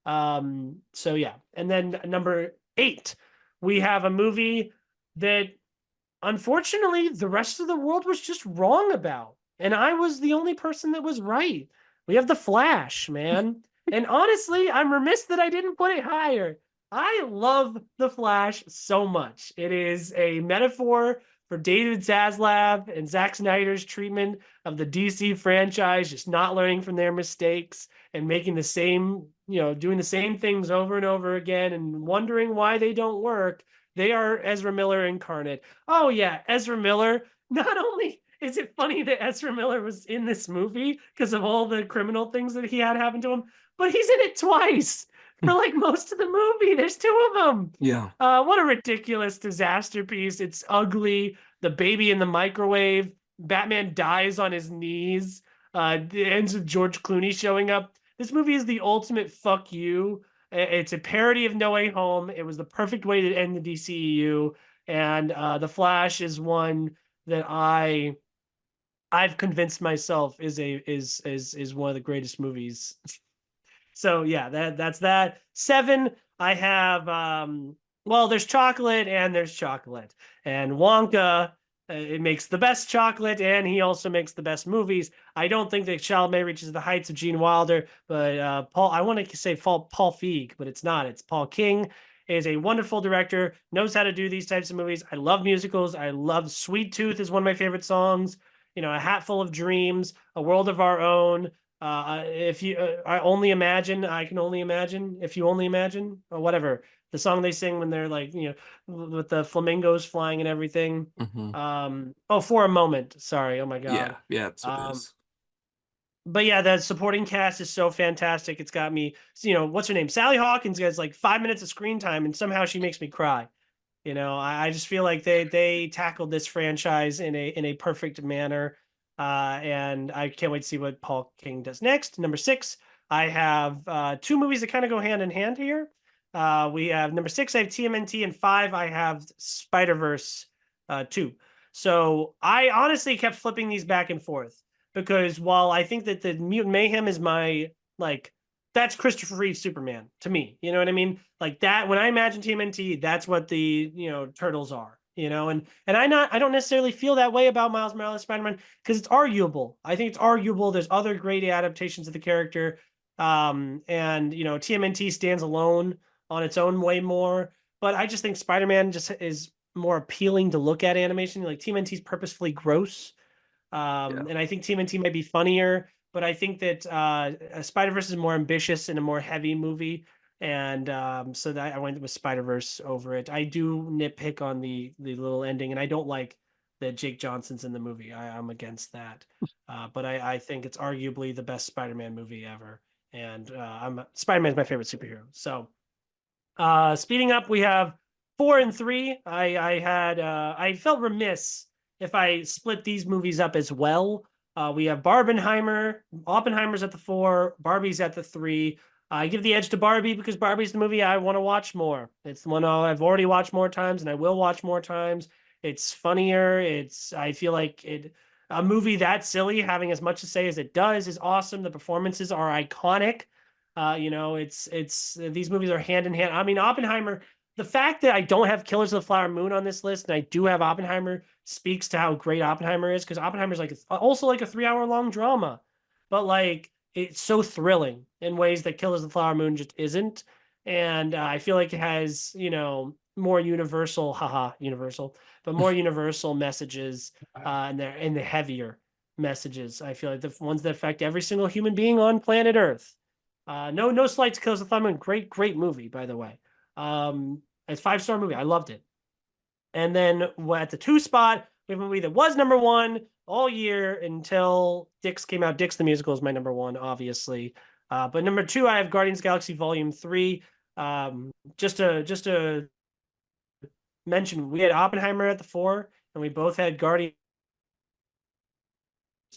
So yeah. And then number 8, we have a movie that unfortunately the rest of the world was just wrong about. And I was the only person that was right. We have The Flash, man. And honestly, I'm remiss that I didn't put it higher. I love The Flash so much. It is a metaphor for David Zaslav and Zack Snyder's treatment of the DC franchise, just not learning from their mistakes and making the same, doing the same things over and over again and wondering why they don't work. They are Ezra Miller incarnate. Oh yeah, Ezra Miller. Not only is it funny that Ezra Miller was in this movie because of all the criminal things that he had happen to him, but he's in it twice for like most of the movie. There's 2 of them. Yeah. What a ridiculous disaster piece. It's ugly. The baby in the microwave. Batman dies on his knees. It ends with George Clooney showing up. This movie is the ultimate fuck you. It's a parody of No Way Home. It was the perfect way to end the DCEU, and The Flash is one that I've convinced myself is one of the greatest movies. So yeah, that's that. 7, I have well, there's chocolate and there's chocolate. And Wonka, it makes the best chocolate and he also makes the best movies. I don't think that Chalamet reaches the heights of Gene Wilder, but I want to say Paul Feig, but it's not. It's Paul King is a wonderful director, knows how to do these types of movies. I love musicals. I love Sweet Tooth is one of my favorite songs. A Hat Full of Dreams, A World of Our Own. If you, I only imagine, I can only imagine. If you only imagine, or whatever the song they sing when they're like, with the flamingos flying and everything. Hmm. Oh, For a Moment. Sorry. Oh my God. Yeah. Yeah, that's what it Um, is. but yeah, the supporting cast is so fantastic. It's got me, what's her name? Sally Hawkins gets like 5 minutes of screen time, and somehow she makes me cry. I just feel like they tackled this franchise in a perfect manner. And I can't wait to see what Paul King does next. Number 6, I have 2 movies that kind of go hand in hand here. We have number 6, I have TMNT, and 5, I have Spider-Verse 2. So I honestly kept flipping these back and forth because while I think that the Mutant Mayhem is my like that's Christopher Reeve Superman to me. You know what I mean? Like that when I imagine TMNT, that's what the turtles are. And I don't necessarily feel that way about Miles Morales Spider-Man because it's arguable. I think it's arguable. There's other great adaptations of the character. And TMNT stands alone on its own way more. but I just think Spider-Man just is more appealing to look at animation. Like TMNT is purposefully gross. Yeah. And I think TMNT might be funnier, but I think that Spider-Verse is more ambitious and a more heavy movie. And so that I went with Spider-Verse over it. I do nitpick on the little ending, and I don't like that Jake Johnson's in the movie. I'm against that. But I think it's arguably the best Spider-Man movie ever. And Spider-Man's my favorite superhero. So speeding up, we have 4 and 3. I felt remiss if I split these movies up as well. We have Barbenheimer, Oppenheimer's at the 4, Barbie's at the 3. I give the edge to Barbie because Barbie's the movie I want to watch more. It's the one I've already watched more times and I will watch more times. It's funnier. I feel like a movie that silly, having as much to say as it does, is awesome. The performances are iconic. It's these movies are hand in hand. I mean, Oppenheimer. The fact that I don't have Killers of the Flower Moon on this list and I do have Oppenheimer speaks to how great Oppenheimer is because Oppenheimer's like also like a 3 hour long drama, but like it's so thrilling in ways that Killers of the Flower Moon just isn't. And I feel like it has more universal, haha, universal, but more universal messages and the heavier messages. I feel like the ones that affect every single human being on planet Earth. No slight to Kills of the Flower Moon. Great movie, by the way. It's 5-star movie. I loved it. And then at the 2 spot, we have a movie that was number 1 all year until Dix came out. Dix the Musical is my number 1, obviously. But number 2, I have Guardians of the Galaxy Volume 3. Just to mention, we had Oppenheimer at the 4, and we both had Guardians.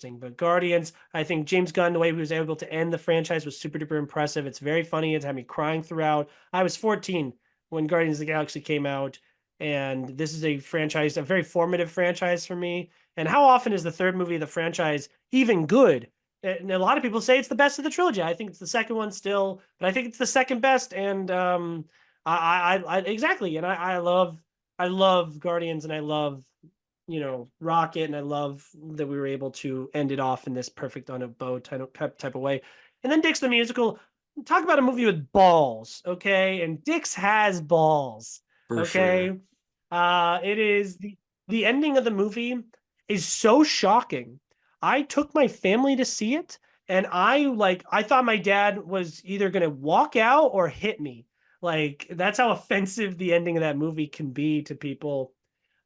But Guardians, I think James Gunn, the way he was able to end the franchise was super duper impressive. It's very funny. It's had me crying throughout. I was 14 when Guardians of the Galaxy came out, and this is a franchise, a very formative franchise for me. And how often is the third movie of the franchise even good? And a lot of people say it's the best of the trilogy. I think it's the second one still, but I think it's the second best. And exactly. And I love Guardians, and I love Rocket, and I love that we were able to end it off in this perfect on a bow type of way. And then Dick's the Musical. Talk about a movie with balls, okay? And Dick's has balls, For sure. okay? It is the ending of the movie is so shocking. I took my family to see it, and I thought my dad was either gonna walk out or hit me. Like that's how offensive the ending of that movie can be to people.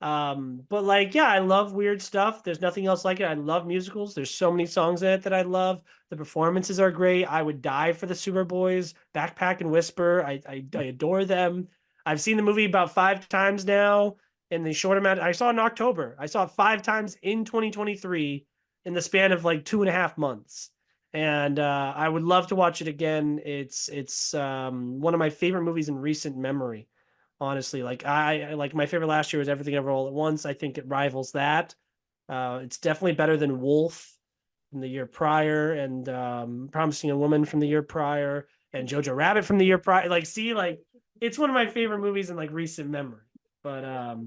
But like, yeah, I love weird stuff. There's nothing else like it. I love musicals. There's so many songs in it that I love. The performances are great. I would die for the Superboys, Backpack and Whisper. I adore them. I've seen the movie about 5 times now in the short amount. I saw it in October. I saw it 5 times in 2023 in the span of like 2.5 months. And I would love to watch it again. It's one of my favorite movies in recent memory, honestly. Like I like my favorite last year was Everything Ever All at Once. I think it rivals that. It's definitely better than Wolf from the year prior, and Promising a Woman from the year prior, and Jojo Rabbit from the year prior. Like, see, like it's one of my favorite movies in like recent memory. But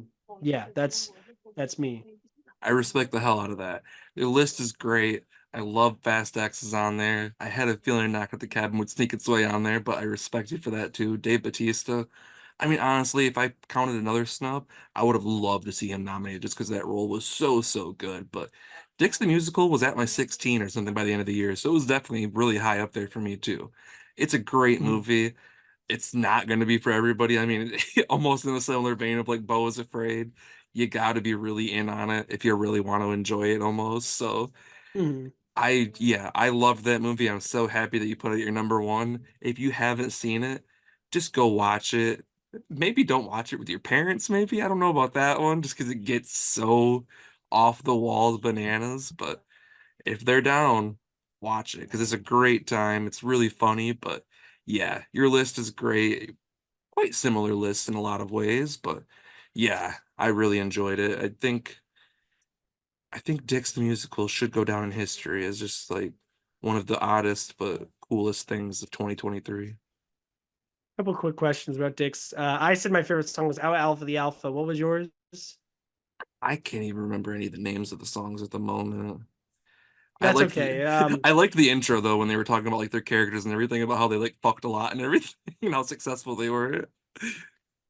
yeah, that's me. I respect the hell out of that. Your list is great. I love Fast X's on there. I had a feeling Knock at the Cabin would sneak its way on there, but I respect you for that too. Dave Bautista. I mean, honestly, if I counted another snub, I would have loved to see him nominated just because that role was so, so good. But Dix the Musical was at my 16 or something by the end of the year, so it was definitely really high up there for me too. It's a great Mm. movie. It's not going to be for everybody. I mean, almost in a similar vein of like Beau is Afraid, you got to be really in on it if you really want to enjoy it almost. So Mm. yeah, I love that movie. I'm so happy that you put it at your number 1. If you haven't seen it, just go watch it. Maybe don't watch it with your parents, maybe. I don't know about that one, just because it gets so off the walls bananas. But if they're down, watch it because it's a great time. It's really funny, but yeah, your list is great. Quite similar list in a lot of ways, but yeah, I really enjoyed it. I think Dick's the Musical should go down in history as just like one of the oddest but coolest things of 2023. Couple quick questions about Dick's. I said my favorite song was Out Alpha the Alpha. What was yours? I can't even remember any of the names of the songs at the moment. I That's liked the okay. I liked the intro though when they were talking about like their characters and everything about how they like fucked a lot and everything and how successful they were.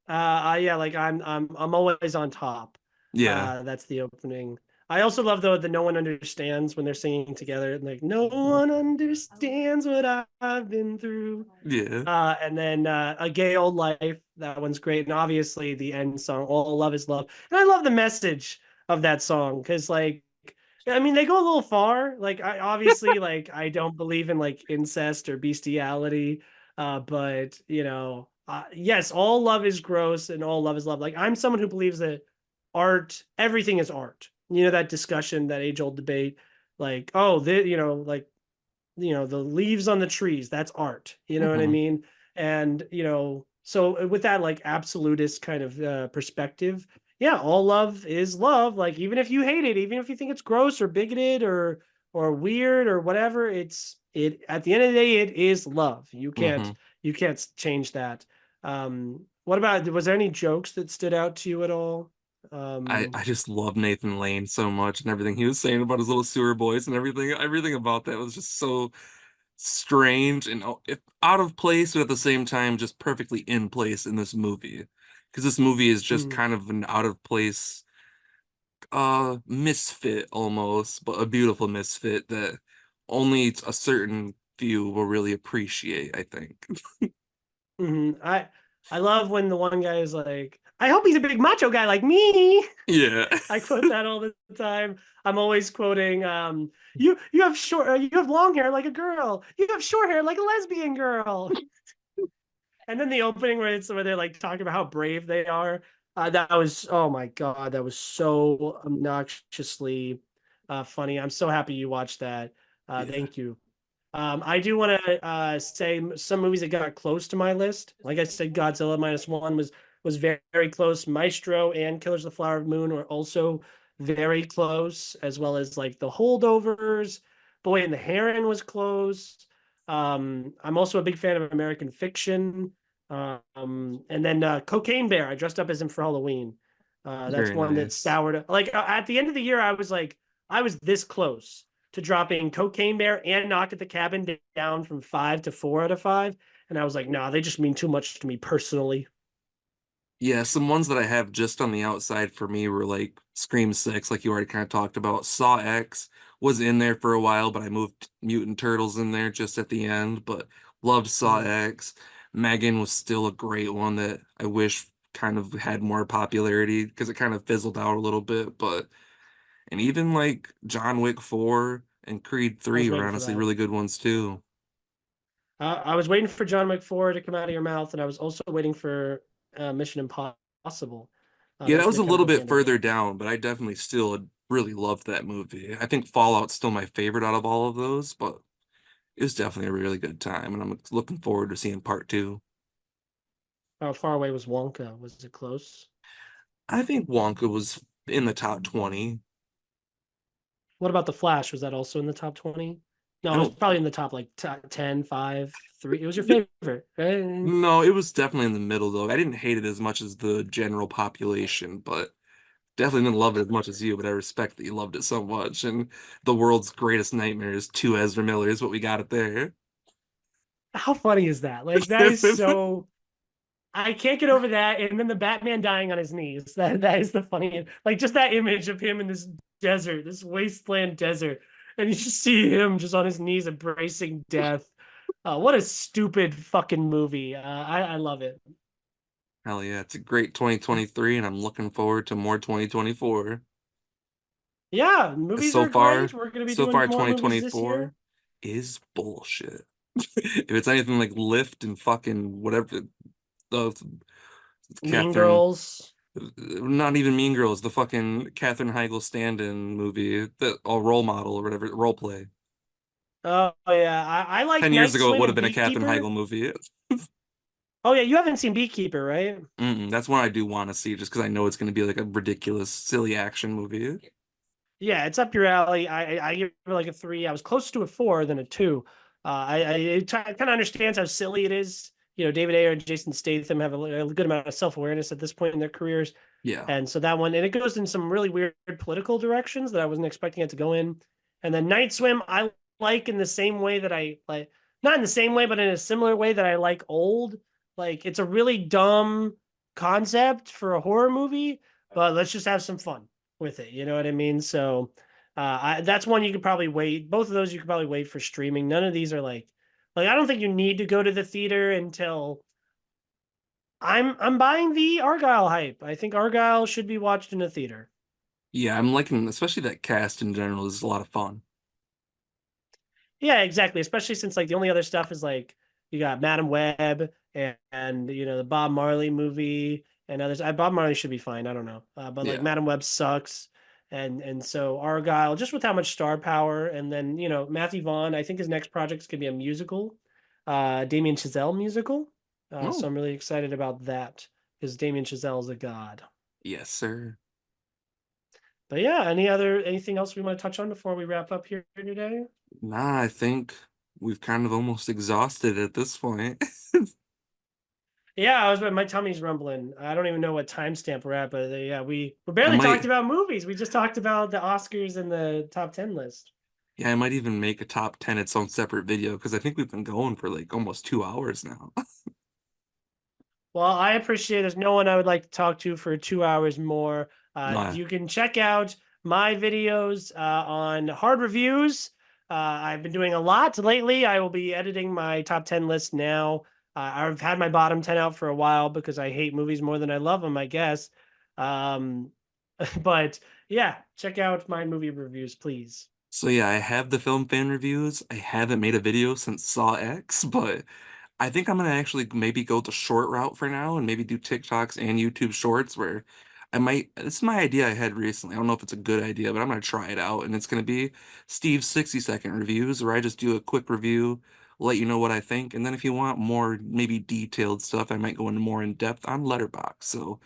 Yeah, like I'm always on top. Yeah, That's the opening. I also love though that no one understands when they're singing together. Like no one understands what I've been through. yeah. And then A Gay Old Life. That one's great. And obviously the end song, All Love Is Love. And I love the message of that song because like I mean they go a little far. Like I obviously like I don't believe in like incest or bestiality. But you know, yes, all love is gross and all love is love. Like I'm someone who believes that art, everything is art. You know, that discussion, that age old debate, like, oh, you know, like the leaves on the trees, that's art, you know what I Hmm. mean? And so with that like absolutist kind of perspective, yeah, all love is love. Like even if you hate it, even if you think it's gross or bigoted or weird or whatever, it at the end of the day it is love. You can't Hmm. you can't change that. What about, was there any jokes that stood out to you at all? I just love Nathan Lane so much and everything he was saying about his little sewer boys and everything. Everything about that was just so strange and out of place, but at the same time just perfectly in place in this movie. Because this movie is just mm, kind of an out of place misfit almost, but a beautiful misfit that only a certain few will really appreciate, I think. mhm. I love when the one guy is like, I hope he's a big macho guy like me. Yeah. I quote that all the time. I'm always quoting, you have you have long hair like a girl. You have short hair like a lesbian girl. And then the opening where it's where they're like talking about how brave they are. That was, oh my God, that was so obnoxiously funny. I'm so happy you watched that. Yeah. Thank you. I do want to say some movies that got close to my list. Like I said, Godzilla minus one was very, very close. Maestro and Killers of the Flower Moon were also very close, as well as like The Holdovers. Boy and the Heron was close. I'm also a big fan of American Fiction. And then Cocaine Bear. I dressed up as him for Halloween. That's Very one that nice. soured. Like at the end of the year, I was like, I was this close to dropping Cocaine Bear and Knock at the Cabin down from 5 to 4 out of 5. And I was like, nah, they just mean too much to me personally. Yeah, some ones that I have just on the outside for me were like Scream 6, like you already kind of talked about. Saw X was in there for a while, but I moved Mutant Turtles in there just at the end, but loved Saw Mhm. X. Megan was still a great one that I wish kind of had more popularity because it kind of fizzled out a little bit, but and even like John Wick 4 and Creed I 3 was were waiting for honestly that. really good ones too. I was waiting for John McFord to come out of your mouth, and I was also waiting for Mission Impossible. Yeah, that That's was gonna a come little out at the bit end of the further year. down, but I definitely still really loved that movie. I think Fallout's still my favorite out of all of those, but it was definitely a really good time, and I'm looking forward to seeing part two. How far away was Wonka? Was it close? I think Wonka was in the top 20. What about The Flash? Was that also in the top 20? No, I it was don't, probably in the top like 10, 5, 3. It was your favorite, right? no, it was definitely in the middle though. I didn't hate it as much as the general population, but definitely didn't love it as much as you, but I respect that you loved it so much. And the world's greatest nightmare is two Ezra Miller is what we got it there. How funny is that? Like that is so, I can't get over that. And then the Batman dying on his knees. That is the funniest. Like just that image of him in this desert, this wasteland desert, and you just see him just on his knees embracing death. What a stupid fucking movie. I love it. Hell yeah, it's a great 2023, and I'm looking forward to more 2024. Yeah, movies So are far, great. We're gonna be so doing far more movies this year. 2024 is bullshit. If it's anything like Lift and fucking whatever the Mean Catherine, Girls. not even Mean Girls, the fucking Catherine Heigl stand-in movie, the a role model or whatever, role play. Oh yeah, I like 10 years Night ago, it Swim would have and been a Catherine Beekeeper. Heigl movie. Oh yeah, you haven't seen Beekeeper, right? That's one I do want to see just because I know it's going to be like a ridiculous, silly action movie. Yeah, it's up your alley. I give it like a 3. I was closer to a 4 than a 2. I kind of understands how silly it is. You know, David Ayer and Jason Statham have a good amount of self awareness at this point in their careers, Yeah. and so that one, and it goes in some really weird political directions that I wasn't expecting it to go in. And then Night Swim, I like in the same way that I like, not in the same way, but in a similar way that I like Old. Like it's a really dumb. concept for a horror movie, but let's just have some fun with it. You know what I mean? So that's one you could probably wait. Both of those you could probably wait for streaming. None of these are like I don't think you need to go to the theater until I'm buying the Argyle hype. I think Argyle should be watched in a theater. Yeah, I'm liking, especially that cast in general is a lot of fun. Yeah, exactly. Especially since like the only other stuff is like you got Madam Web and you know the Bob Marley movie and others. Bob Marley should be fine. I don't know, but like Yeah. Madam Web sucks, and so Argyle just with how much star power, and then you know Matthew Vaughn. I think his next project's gonna be a musical, Damien Chazelle musical. So Oh, I'm really excited about that because Damien Chazelle is a god. yes, sir. But yeah, anything else we want to touch on before we wrap up here today? Nah, I think we've kind of almost exhausted at this point. Yeah, my tummy's rumbling. I don't even know what timestamp we're at, but yeah, we I barely talked might, about movies. We just talked about the Oscars and the top 10 list. yeah, I might even make a top 10 its own separate video because I think we've been going for like almost 2 hours now. Well, I appreciate there's no one I would like to talk to for 2 hours more. Nah, You can check out my videos on hard reviews. I've been doing a lot lately. I will be editing my top 10 list now. I've had my bottom 10 out for a while because I hate movies more than I love them, I guess. Um, but yeah, check out my movie reviews, please. so yeah, I have the film fan reviews. I haven't made a video since Saw X, but I think I'm gonna actually maybe go the short route for now and maybe do TikToks and YouTube Shorts where I might. This is my idea I had recently. I don't know if it's a good idea, but I'm gonna try it out. And it's gonna be Steve's 60-second reviews where I just do a quick review, let you know what I think, and then if you want more maybe detailed stuff, I might go into more in depth on Letterboxd. So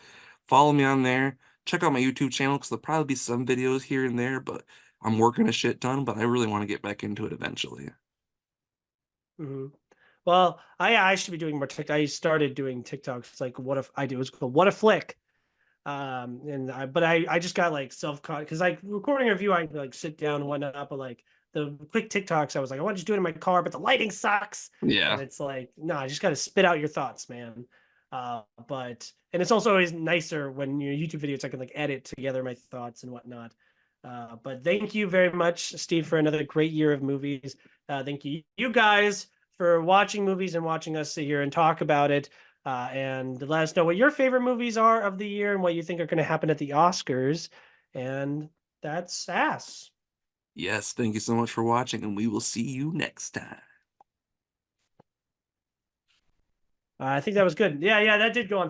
follow me on there. Check out my YouTube channel because there'll probably be some videos here and there, but I'm working a shit ton, but I really want to get back into it eventually. Mhm. Well, I should be doing more TikTok. I started doing TikToks. It's like what if I do? It was called What a Flick. But I just got like self-caught because like recording a review, I like sit down and whatnot. But like the quick TikToks, I was like, I want to just do it in my car, but the lighting sucks. And Yeah. it's like, no, I just got to spit out your thoughts, man. But and it's also always nicer when your YouTube videos I can like edit together my thoughts and whatnot. But thank you very much, Steve, for another great year of movies. Thank you, you guys, for watching movies and watching us sit here and talk about it. And let us know what your favorite movies are of the year and what you think are going to happen at the Oscars. And that's ass. Yes, thank you so much for watching, and we will see you next time. I think that was good. Yeah, that did go on